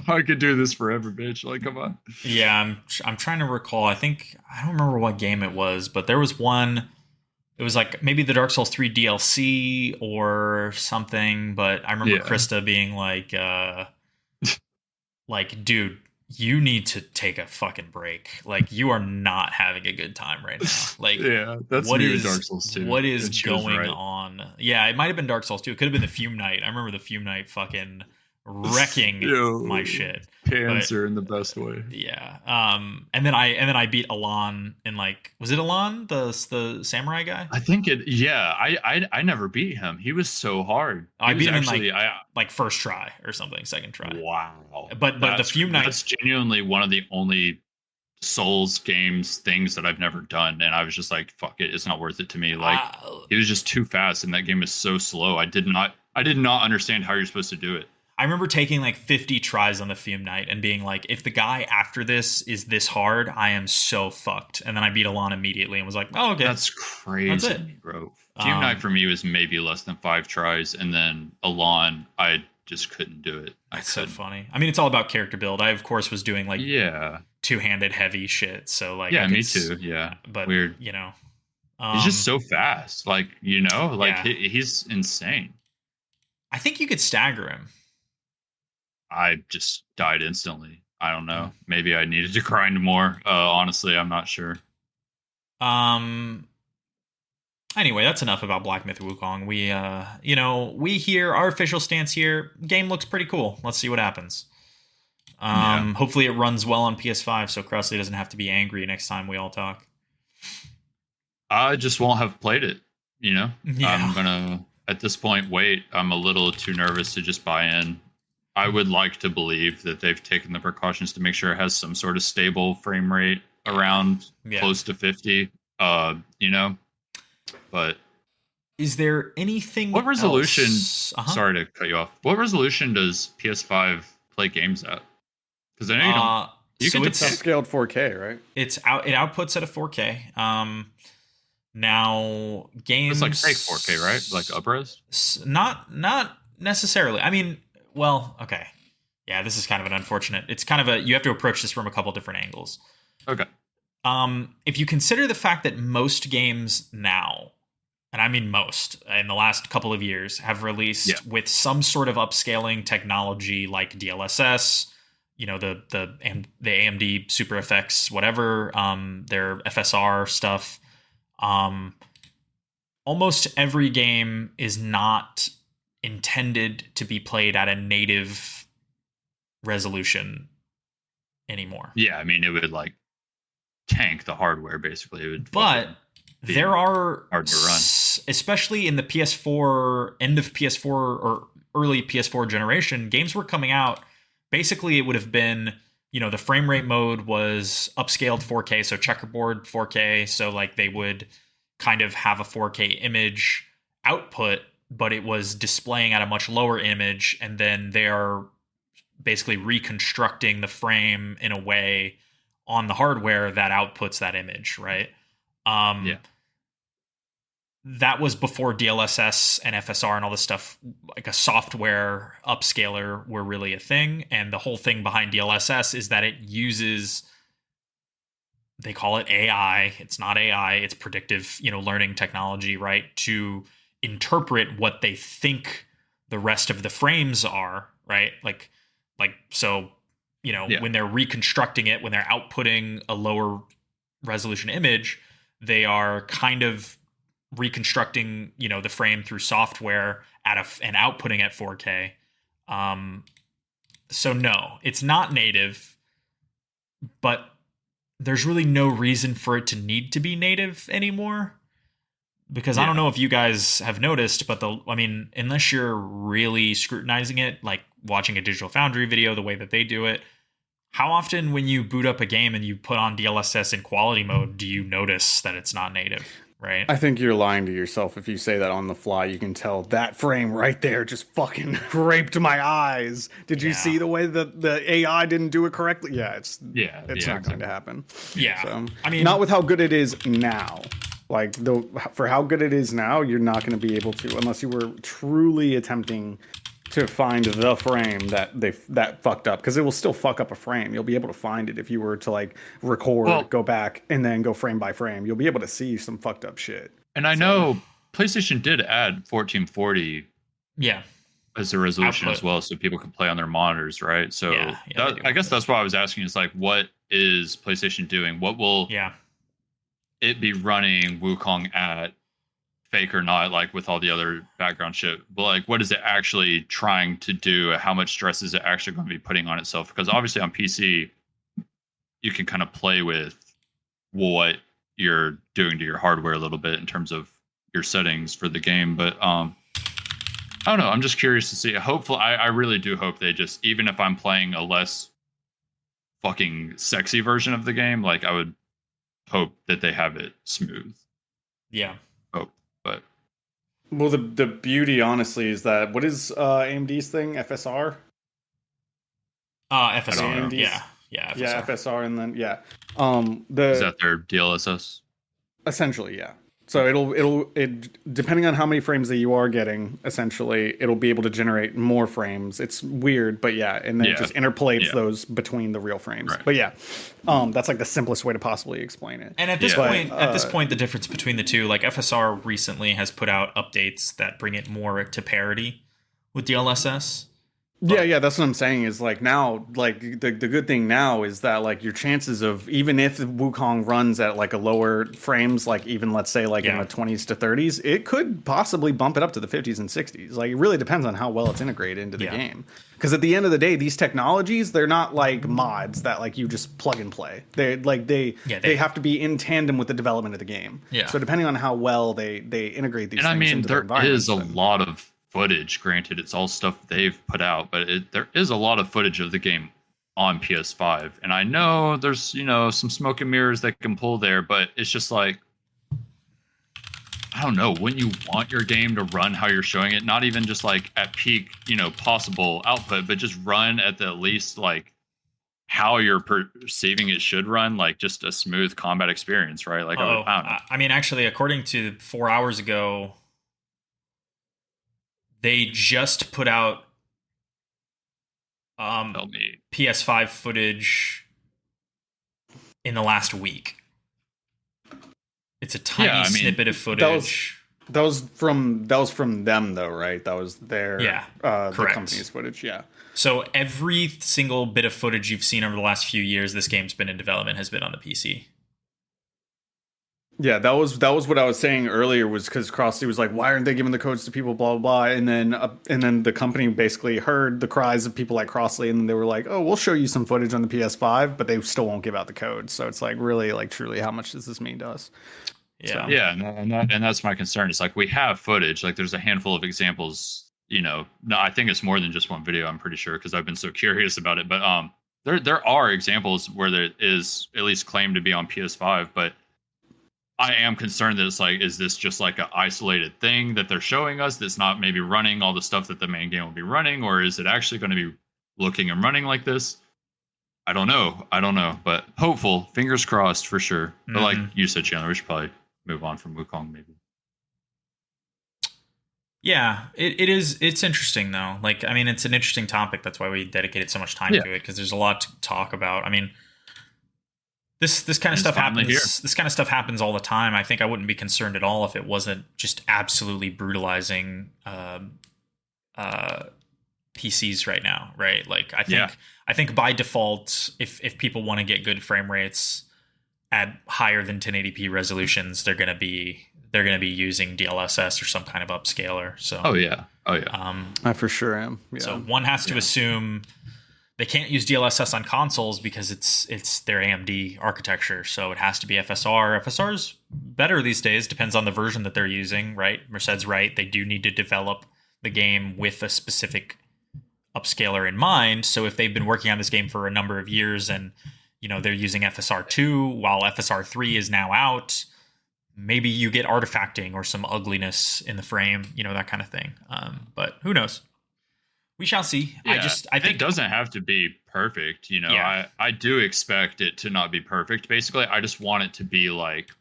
I could do this forever, bitch. Like, come on. Yeah, I'm trying to recall. I don't remember what game it was, but there was one. It was like maybe the Dark Souls 3 DLC or something. But I remember Krista being like, dude, you need to take a fucking break. Like, you are not having a good time right now. Like, that's what is Dark Souls 2. What is going on? Yeah, it might have been Dark Souls 2. It could have been the Fume Knight. I remember the Fume Knight fucking wrecking my shit. Cancer in the best way. Yeah. And then I beat Alon in like, was it Alon, the samurai guy? I think it. Yeah. I never beat him. He was so hard. I beat him in like first try or something, second try. Wow. But the Fume Knight. That's genuinely one of the only Souls games things that I've never done, and I was just like, fuck it, it's not worth it to me. Like, it was just too fast, and that game is so slow. I did not understand how you're supposed to do it. I remember taking like 50 tries on the Fume Knight and being like, if the guy after this is this hard, I am so fucked. And then I beat Alon immediately and was like, oh, okay. That's crazy, that's it, bro. Fume Knight for me was maybe less than 5 tries. And then Alon, I just couldn't do it. That's so funny. I mean, it's all about character build. I, of course, was doing like two-handed heavy shit. So like, me too. Yeah. But weird. You know, he's just so fast. Like, you know, like he's insane. I think you could stagger him. I just died instantly. I don't know. Maybe I needed to grind more. Honestly, I'm not sure. Anyway, that's enough about Black Myth Wukong. We here, our official stance here, game looks pretty cool. Let's see what happens. Hopefully it runs well on PS5 so Crossley doesn't have to be angry next time we all talk. I just won't have played it, you know? Yeah. I'm gonna, at this point, wait. I'm a little too nervous to just buy in. I would like to believe that they've taken the precautions to make sure it has some sort of stable frame rate around close to 50, you know? But is there anything what resolution Sorry to cut you off. What resolution does PS5 play games at? Because I know you don't. You so it's upscaled 4K, right? It outputs at a 4K. Now games, it's like fake 4K, right? Like upres? Not necessarily. I mean, well, okay. Yeah, this is kind of an unfortunate. It's kind of you have to approach this from a couple different angles. Okay. If you consider the fact that most games now, and I mean most, in the last couple of years, have released with some sort of upscaling technology like DLSS, you know, the AMD Super FX, whatever, their FSR stuff. Almost every game is not intended to be played at a native resolution anymore. Yeah, I mean, it would like tank the hardware basically. It would, but there are hard to run, especially in the PS4 end of PS4 or early PS4 generation. Games were coming out. Basically, it would have been, you know, the frame rate mode was upscaled 4K, so checkerboard 4K. So like they would kind of have a 4K image output, but it was displaying at a much lower image, and then they are basically reconstructing the frame in a way on the hardware that outputs that image, right? That was before DLSS and FSR and all this stuff, like a software upscaler, were really a thing. And the whole thing behind DLSS is that it uses, they call it AI. It's not AI. It's predictive, you know, learning technology, right? To interpret what they think the rest of the frames are, right? Like so, you know, when they're reconstructing it, when they're outputting a lower resolution image, they are kind of reconstructing, you know, the frame through software and outputting at 4K. So no, it's not native, but there's really no reason for it to need to be native anymore. Because I don't know if you guys have noticed, but unless you're really scrutinizing it, like watching a Digital Foundry video, the way that they do it, how often when you boot up a game and you put on DLSS in quality mode, do you notice that it's not native, right? I think you're lying to yourself if you say that on the fly. You can tell that frame right there just fucking raped my eyes. Did you see the way that the AI didn't do it correctly? Yeah, it's not going to happen. Yeah. So, I mean, not with how good it is now. Like, for how good it is now, you're not going to be able to, unless you were truly attempting to find the frame that fucked up, because it will still fuck up a frame. You'll be able to find it if you were to like record, go back, and then go frame by frame. You'll be able to see some fucked up shit. And I know PlayStation did add 1440 as a resolution as well, so people can play on their monitors, right? So I guess that's what I was asking, is like, what is PlayStation doing? What will it be running Wukong at, fake or not, like with all the other background shit? But like, what is it actually trying to do? How much stress is it actually going to be putting on itself? Because obviously on PC, you can kind of play with what you're doing to your hardware a little bit in terms of your settings for the game. But I don't know. I'm just curious to see. Hopefully, I really do hope they just, even if I'm playing a less fucking sexy version of the game, like I would hope that they have it smooth. Yeah. Hope. But well, the beauty, honestly, is that what is AMD's thing? FSR. FSR. Yeah. FSR. Yeah, FSR, and then is that their DLSS? Essentially, yeah. So it'll depending on how many frames that you are getting, essentially, it'll be able to generate more frames. It's weird, but and then it just interpolates those between the real frames. Right. But that's like the simplest way to possibly explain it. And at this point, the difference between the two, like FSR recently has put out updates that bring it more to parity with DLSS. Yeah, that's what I'm saying is like now, like the good thing now is that like your chances of, even if Wukong runs at like a lower frames, like even let's say like in the 20s to 30s, it could possibly bump it up to the 50s and 60s. Like it really depends on how well it's integrated into the game. Because at the end of the day, these technologies, they're not like mods that like you just plug and play. They like they have to be in tandem with the development of the game. Yeah. So depending on how well they integrate these and things into their environments, there is a lot of footage. Granted, it's all stuff they've put out, but there is a lot of footage of the game on PS5. And I know there's, some smoke and mirrors that can pull there, but it's just like, I don't know, wouldn't you want your game to run how you're showing it? Not even just like at peak, possible output, but just run at the least like how you're perceiving it should run, like just a smooth combat experience, right? Like, I mean, actually, according to 4 hours ago, they just put out PS5 footage in the last week. It's a tiny snippet of footage. That was from them though, right? That was their correct. The company's footage, yeah. So every single bit of footage you've seen over the last few years this game's been in development has been on the PC. Yeah, that was what I was saying earlier, was because Crossley was like, why aren't they giving the codes to people, blah, blah, blah. And then the company basically heard the cries of people like Crossley, and they were like, oh, we'll show you some footage on the PS5, but they still won't give out the codes. So it's like, really, like, truly, how much does this mean to us? Yeah. So. Yeah, and that's my concern. It's like, we have footage. Like, there's a handful of examples, no, I think it's more than just one video, I'm pretty sure, because I've been so curious about it. But there are examples where there is at least claimed to be on PS5, but I am concerned that it's like, is this just like an isolated thing that they're showing us that's not maybe running all the stuff that the main game will be running, or is it actually going to be looking and running like this? I don't know, but hopeful, fingers crossed for sure. But like you said, Chandler, we should probably move on from Wukong maybe. Yeah, it's interesting though. Like, I mean, it's an interesting topic. That's why we dedicated so much time to it, because there's a lot to talk about. I mean, This kind of stuff happens. This kind of stuff happens all the time. I think I wouldn't be concerned at all if it wasn't just absolutely brutalizing PCs right now, right? Like, I think by default, if people want to get good frame rates at higher than 1080p resolutions, they're gonna be using DLSS or some kind of upscaler. So I for sure am. Yeah. So one has to assume they can't use DLSS on consoles because it's their AMD architecture, so it has to be FSR. FSR's better these days, depends on the version that they're using, right? Merced's right. They do need to develop the game with a specific upscaler in mind. So if they've been working on this game for a number of years and, they're using FSR 2 while FSR 3 is now out, maybe you get artifacting or some ugliness in the frame, that kind of thing. But who knows? We shall see. Yeah, I think it doesn't have to be perfect. I do expect it to not be perfect. Basically, I just want it to be like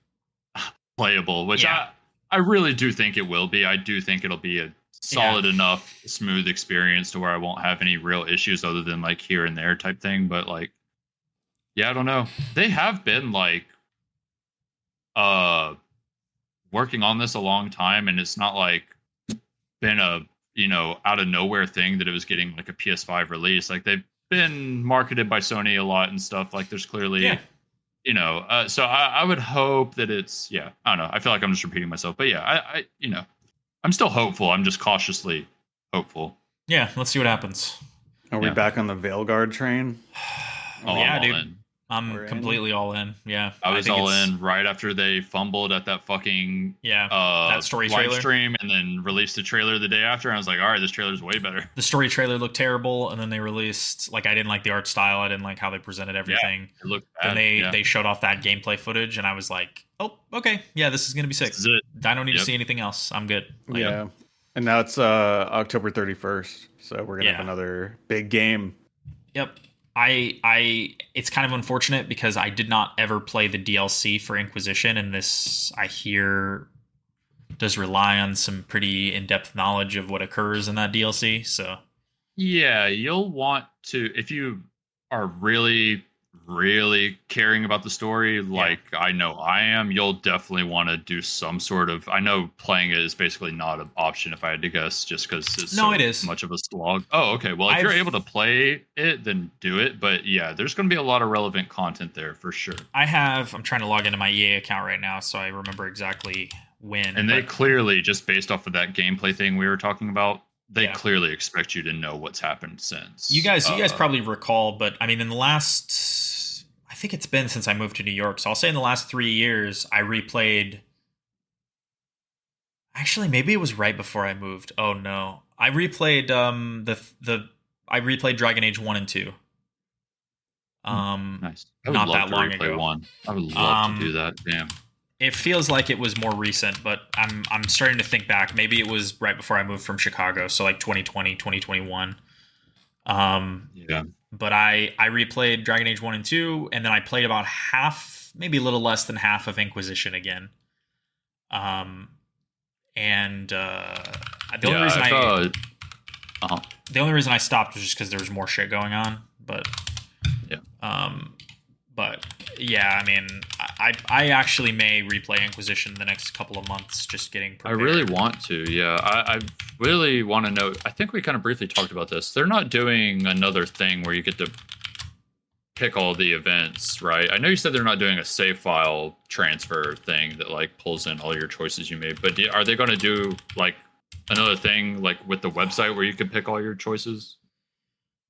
playable, which I really do think it will be. I do think it'll be a solid enough, smooth experience to where I won't have any real issues other than like here and there type thing. But like, I don't know. They have been like working on this a long time, and it's not like been a out of nowhere thing that it was getting like a PS5 release. Like, they've been marketed by Sony a lot and stuff. Like, there's clearly, so I would hope that it's, I don't know. I feel like I'm just repeating myself, but I I'm still hopeful. I'm just cautiously hopeful. Yeah. Let's see what happens. Are we back on the Veilguard train? Yeah, dude. I'm completely all in. Yeah, I was all in right after they fumbled at that fucking that story live trailer stream, and then released the trailer the day after. And I was like, all right, this trailer's way better. The story trailer looked terrible, and then they released, like, I didn't like the art style. I didn't like how they presented everything. Yeah, it looked bad. And they showed off that gameplay footage, and I was like, oh, okay, yeah, this is gonna be sick. This is it. I don't need to see anything else. I'm good. Like, and now it's October 31st, so we're gonna have another big game. Yep. It's kind of unfortunate because I did not ever play the DLC for Inquisition, and this, I hear, does rely on some pretty in-depth knowledge of what occurs in that DLC. So yeah, you'll want to, if you are really really caring about the story, like I know I am, you'll definitely want to do some sort of. I know playing it is basically not an option if I had to guess, just because it's No, so it is. much of a slog. Oh, okay. Well, if you're able to play it, then do it. But yeah, there's going to be a lot of relevant content there for sure. I'm trying to log into my EA account right now, so I remember exactly when. And they clearly, just based off of that gameplay thing we were talking about, they clearly expect you to know what's happened since. You guys probably recall, but I mean, in the last, I think it's been since I moved to New York, so I'll say in the last 3 years, I replayed. Actually, maybe it was right before I moved. Oh no, I replayed I replayed Dragon Age 1 and 2. Nice. I would not love that to long replay ago. one. I would love to do that. Damn. It feels like it was more recent, but I'm starting to think back. Maybe it was right before I moved from Chicago, so like 2020, 2021. Yeah. But I replayed Dragon Age 1 and 2, and then I played about half, maybe a little less than half of Inquisition again. The only reason I stopped was just because there was more shit going on. But yeah, I mean, I actually may replay Inquisition the next couple of months, just getting prepared. I really want to. Yeah, I really want to know. I think we kind of briefly talked about this. They're not doing another thing where you get to pick all the events, right? I know you said they're not doing a save file transfer thing that like pulls in all your choices you made, but are they going to do like another thing like with the website where you can pick all your choices?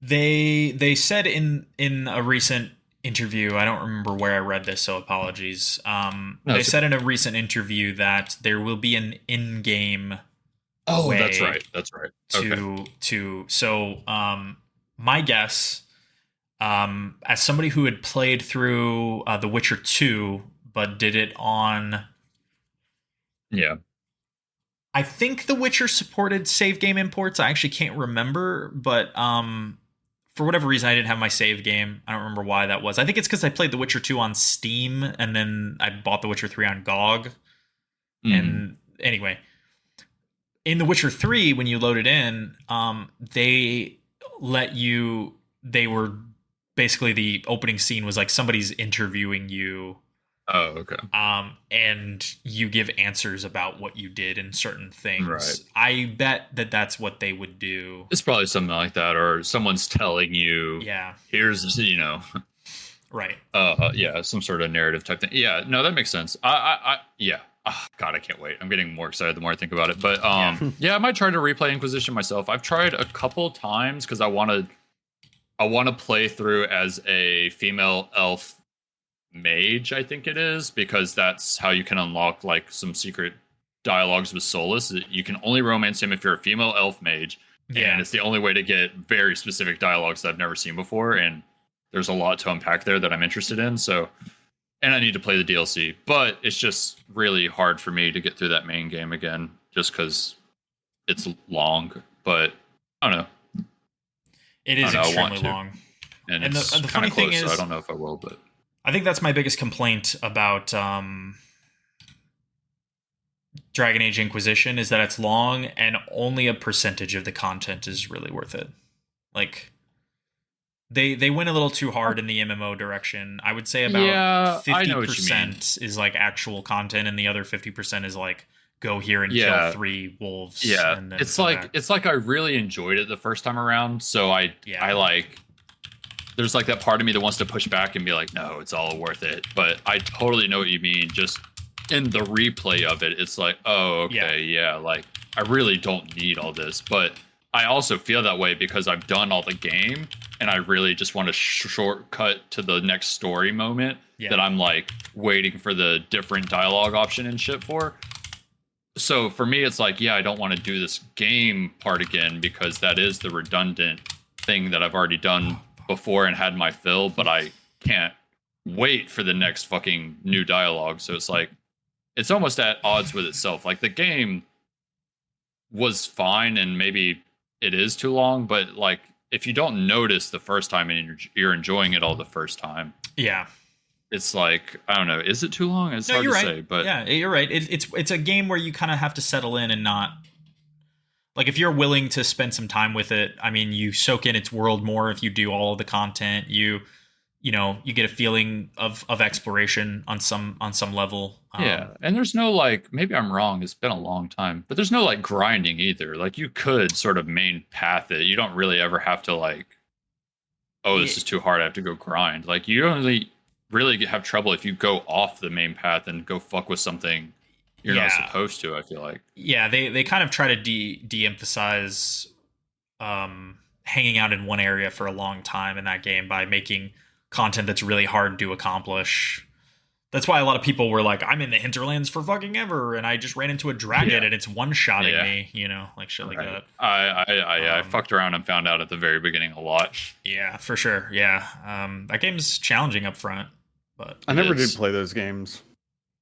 They said in a recent interview, I don't remember where I read this, so apologies. They said in a recent interview that there will be an in-game. Oh, that's right. My guess, as somebody who had played through The Witcher 2, but did it on. Yeah. I think The Witcher supported save game imports. I actually can't remember, but for whatever reason, I didn't have my save game. I don't remember why that was. I think it's because I played The Witcher 2 on Steam, and then I bought The Witcher 3 on GOG. And anyway, in The Witcher 3, when you load it in, they were basically, the opening scene was like somebody's interviewing you. Oh, okay. And you give answers about what you did in certain things. Right. I bet that's what they would do. It's probably something like that, or someone's telling you, here's, right. Yeah, some sort of narrative type thing. Yeah, no, that makes sense. Yeah. Oh, God, I can't wait. I'm getting more excited the more I think about it. But yeah, I might try to replay Inquisition myself. I've tried a couple times because I want to play through as a female elf mage, I think it is, because that's how you can unlock like some secret dialogues with Solus. You can only romance him if you're a female elf mage, and it's the only way to get very specific dialogues that I've never seen before, and there's a lot to unpack there that I'm interested in. So, and I need to play the DLC, but it's just really hard for me to get through that main game again, just because it's long. But I don't know. It is extremely long, and it's the funny close, thing is, so I don't know if I will, but. I think that's my biggest complaint about Dragon Age Inquisition is that it's long and only a percentage of the content is really worth it. Like they went a little too hard in the MMO direction. I would say about 50% is like actual content, and the other 50% is like go here and kill 3 wolves. Yeah, and then it's like I really enjoyed it the first time around, so I like. There's like that part of me that wants to push back and be like, no, it's all worth it. But I totally know what you mean. Just in the replay of it, it's like, oh, okay, yeah, like I really don't need all this. But I also feel that way because I've done all the game and I really just want to shortcut to the next story moment that I'm like waiting for the different dialogue option and shit for. So for me, it's like, I don't want to do this game part again because that is the redundant thing that I've already done before and had my fill, but I can't wait for the next fucking new dialogue. So it's like, it's almost at odds with itself. Like the game was fine and maybe it is too long, but like if you don't notice the first time and you're enjoying it all the first time, it's like, I don't know, is it too long? It's hard to say, but yeah, you're right. It's a game where you kind of have to settle in and not. Like, if you're willing to spend some time with it, I mean, you soak in its world more if you do all of the content. You you get a feeling of exploration on some level. Yeah, and there's no like, maybe I'm wrong, it's been a long time, but there's no like grinding either. Like you could sort of main path it. You don't really ever have to like, oh, this is too hard, I have to go grind. Like you don't really have trouble if you go off the main path and go fuck with something you're not supposed to, I feel like. Yeah, they kind of try to de-emphasize hanging out in one area for a long time in that game by making content that's really hard to accomplish. That's why a lot of people were like, I'm in the hinterlands for fucking ever, and I just ran into a dragon and it's one-shotting me, like shit like that. I fucked around and found out at the very beginning a lot. Yeah, for sure. Yeah. That game's challenging up front, but I never did play those games.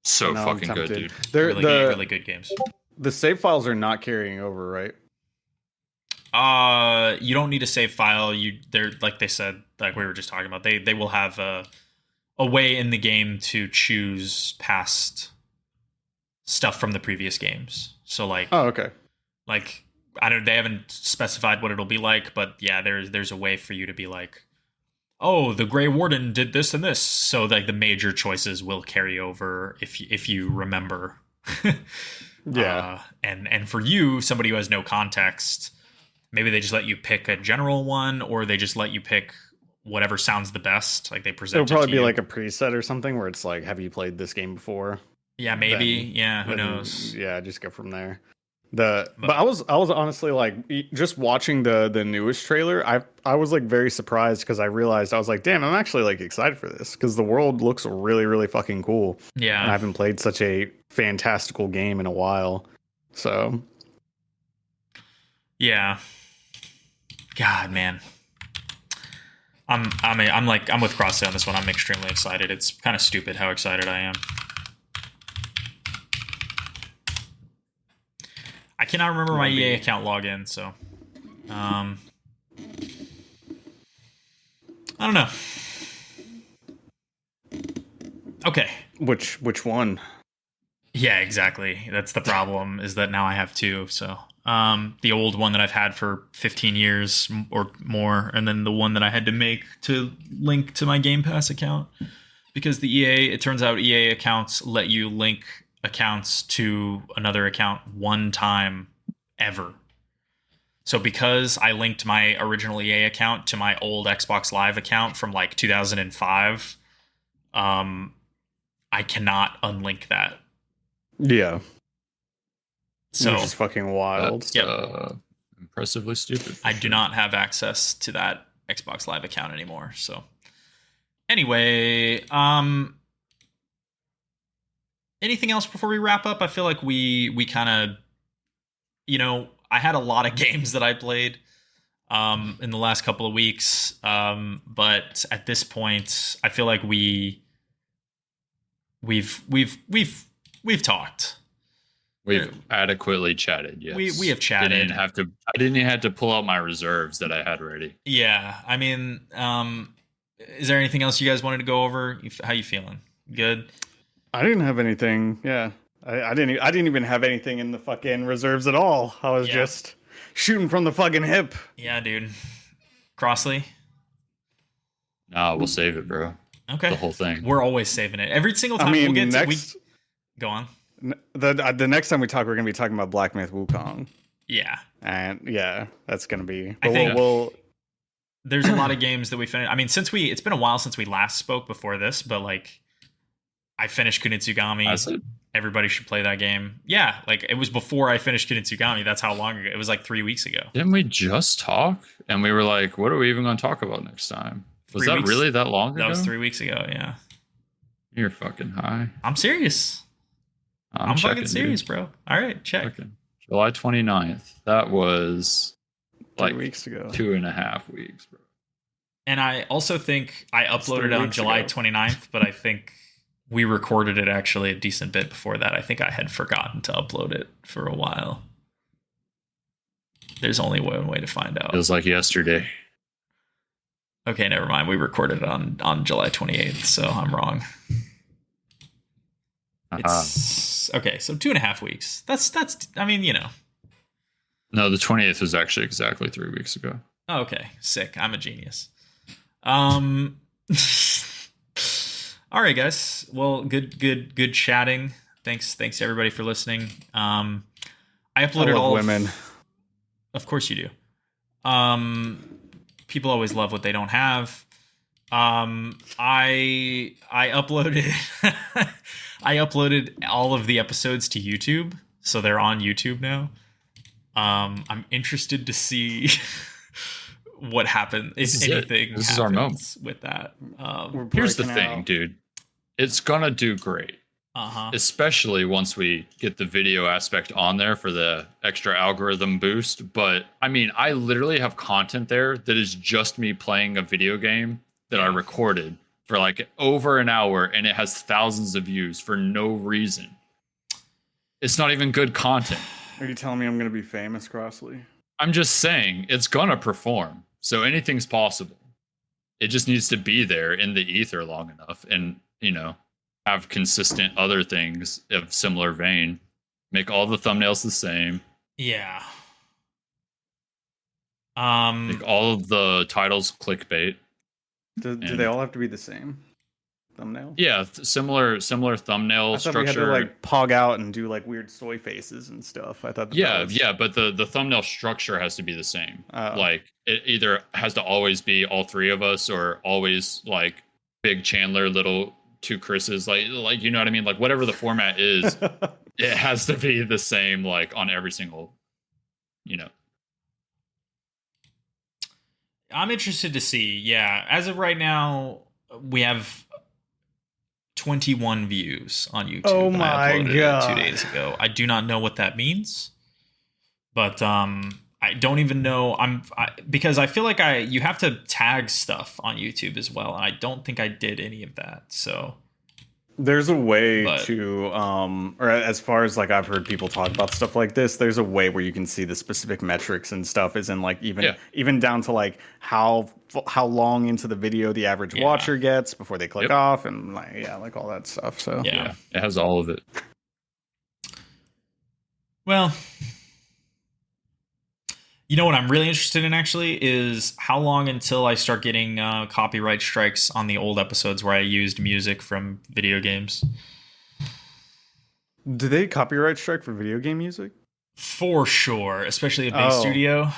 So fucking good, dude. They're really good games. The save files are not carrying over, right? You don't need a save file. They're like they said, like we were just talking about. They will have a way in the game to choose past stuff from the previous games. So like, oh, okay. Like they haven't specified what it'll be like, but yeah, there's a way for you to be like, oh, the Grey Warden did this and this. So like the major choices will carry over if you remember. Yeah. And for you, somebody who has no context, maybe they just let you pick a general one, or they just let you pick whatever sounds the best. Like they present. It'll probably be like a preset or something where it's like, have you played this game before? Yeah, maybe. Who knows? Yeah, just go from there. But I was honestly like, just watching the newest trailer, I was like very surprised because I realized, I was like, damn, I'm actually like excited for this because the world looks really, really fucking cool. Yeah. And I haven't played such a fantastical game in a while. So yeah. God, man. I'm with Crossy on this one. I'm extremely excited. It's kind of stupid how excited I am. I cannot remember my EA account login, so I don't know. Okay. Which one? Yeah, exactly. That's the problem, is that now I have two. So the old one that I've had for 15 years or more, and then the one that I had to make to link to my Game Pass account. Because it turns out EA accounts let you link accounts to another account one time ever. So because I linked my original EA account to my old Xbox Live account from like 2005, I cannot unlink that. Yeah. So which is fucking wild. That's impressively stupid. I do not have access to that Xbox Live account anymore. So anyway, anything else before we wrap up? I feel like we kind of, I had a lot of games that I played in the last couple of weeks, but at this point, I feel like we've talked. We've adequately chatted. Yes, we have chatted. I didn't even have to pull out my reserves that I had ready. Yeah, I mean, is there anything else you guys wanted to go over? How you feeling? Good. I didn't have anything. Yeah, I didn't even have anything in the fucking reserves at all. I was just shooting from the fucking hip. Yeah, dude. Crossley? Nah, we'll save it, bro. Okay. The whole thing. We're always saving it. Every single time we'll get next, go on. The next time we talk, we're gonna be talking about Black Myth Wukong. Yeah. And yeah, that's gonna be. I think there's a lot of games that we finished. I mean, it's been a while since we last spoke before this, but like, I finished Kunitsugami. Everybody should play that game. Yeah, like it was before I finished Kunitsugami. That's how long ago. It was like 3 weeks ago. Didn't we just talk? And we were like, what are we even going to talk about next time? Was that really that long ago? That was 3 weeks ago, yeah. You're fucking high. I'm serious. I'm fucking serious, bro. All right, check. Okay. July 29th. That was like 3 weeks ago. 2.5 weeks, bro. And I also think I uploaded on July 29th, but I think we recorded it actually a decent bit before that. I think I had forgotten to upload it for a while. There's only one way to find out. It was like yesterday. Okay, never mind. We recorded it on July 28th, so I'm wrong. It's okay, so 2.5 weeks. That's I mean, No, the 28th was actually exactly 3 weeks ago. Okay, sick. I'm a genius. All right, guys. Well, good chatting. Thanks everybody for listening. I uploaded all women. Of course you do. People always love what they don't have. I uploaded I uploaded all of the episodes to YouTube, so they're on YouTube now. I'm interested to see what happens, if anything. This is our moment with that. Here's the thing, dude. It's gonna do great. Especially once we get the video aspect on there for the extra algorithm boost. But I mean, I literally have content there that is just me playing a video game that I recorded for like over an hour, and it has thousands of views for no reason. It's not even good content. Are you telling me I'm going to be famous, Crossley? I'm just saying it's going to perform. So anything's possible. It just needs to be there in the ether long enough and, you know, have consistent other things of similar vein. Make all the thumbnails the same. Yeah. Make all of the titles clickbait. Do they all have to be the same thumbnail? Yeah, similar thumbnail I thought structure. we had to like pog out and do like weird soy faces and stuff. I thought. But the thumbnail structure has to be the same. Like it either has to always be all three of us, or always like big Chandler, little two Chris's. Like you know what I mean? Like whatever the format is, it has to be the same. Like on every single, you know. I'm interested to see. Yeah, as of right now, we have 21 views on YouTube. Oh my god! 2 days ago. I do not know what that means, but I don't even know. Because I feel like you have to tag stuff on YouTube as well, and I don't think I did any of that. So there's a way to or as far as like I've heard people talk about stuff like this, there's a way where you can see the specific metrics and stuff, is in like even down to like how long into the video the average watcher gets before they click off, and like all that stuff. So yeah, it has all of it. Well, you know what I'm really interested in actually is how long until I start getting copyright strikes on the old episodes where I used music from video games. Do they copyright strike for video game music? For sure, especially a big studio.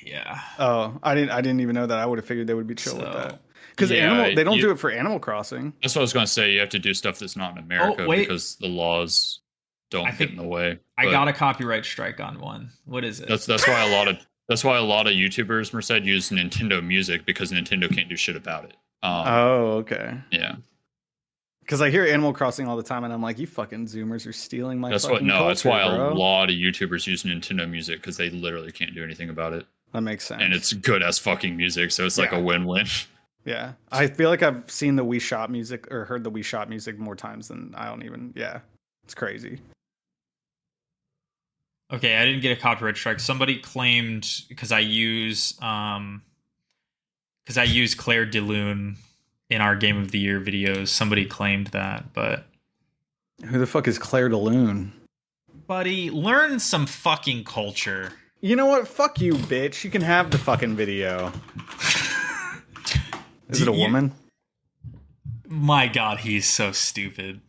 Yeah. Oh, I didn't even know that. I would have figured they would be chill with that. Because they don't do it for Animal Crossing. That's what I was going to say. You have to do stuff that's not in America because the laws don't get in the way. I got a copyright strike on one. What is it? That's why a lot of YouTubers, Merced, use Nintendo Music, because Nintendo can't do shit about it. Okay. Yeah. Because I hear Animal Crossing all the time, and I'm like, you fucking Zoomers are stealing my fucking culture, that's why bro. a lot of YouTubers use Nintendo Music, because they literally can't do anything about it. That makes sense. And it's good as fucking music, so it's like a win-win. Yeah. I feel like I've seen the Wii Shop music, or heard the Wii Shop music more times than I don't even... Yeah. It's crazy. Okay, I didn't get a copyright strike. Somebody claimed, because I use Claire de Lune in our Game of the Year videos. Somebody claimed that, but who the fuck is Claire de Lune? Buddy, learn some fucking culture. You know what? Fuck you, bitch. You can have the fucking video. Is it a woman? My God, he's so stupid.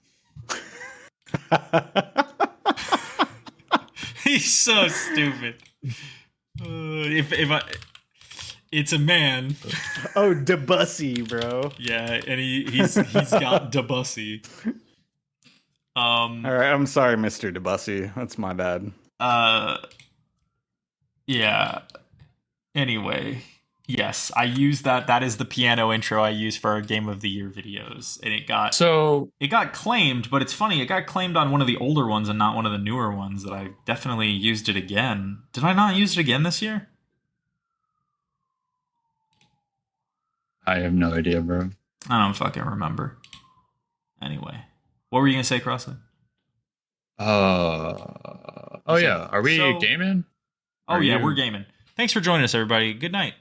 He's so stupid. It's a man. Oh, Debussy, bro. Yeah, and he's got Debussy. All right, I'm sorry, Mr. Debussy. That's my bad. Yeah. Anyway, yes, I use that. That is the piano intro I use for our Game of the Year videos, and it got claimed. But it's funny, it got claimed on one of the older ones and not one of the newer ones. That I definitely used it again. Did I not use it again this year? I have no idea, bro. I don't fucking remember. Anyway, what were you gonna say, Crossley? Yeah. Are we gaming? Oh yeah, we're gaming. Thanks for joining us, everybody. Good night.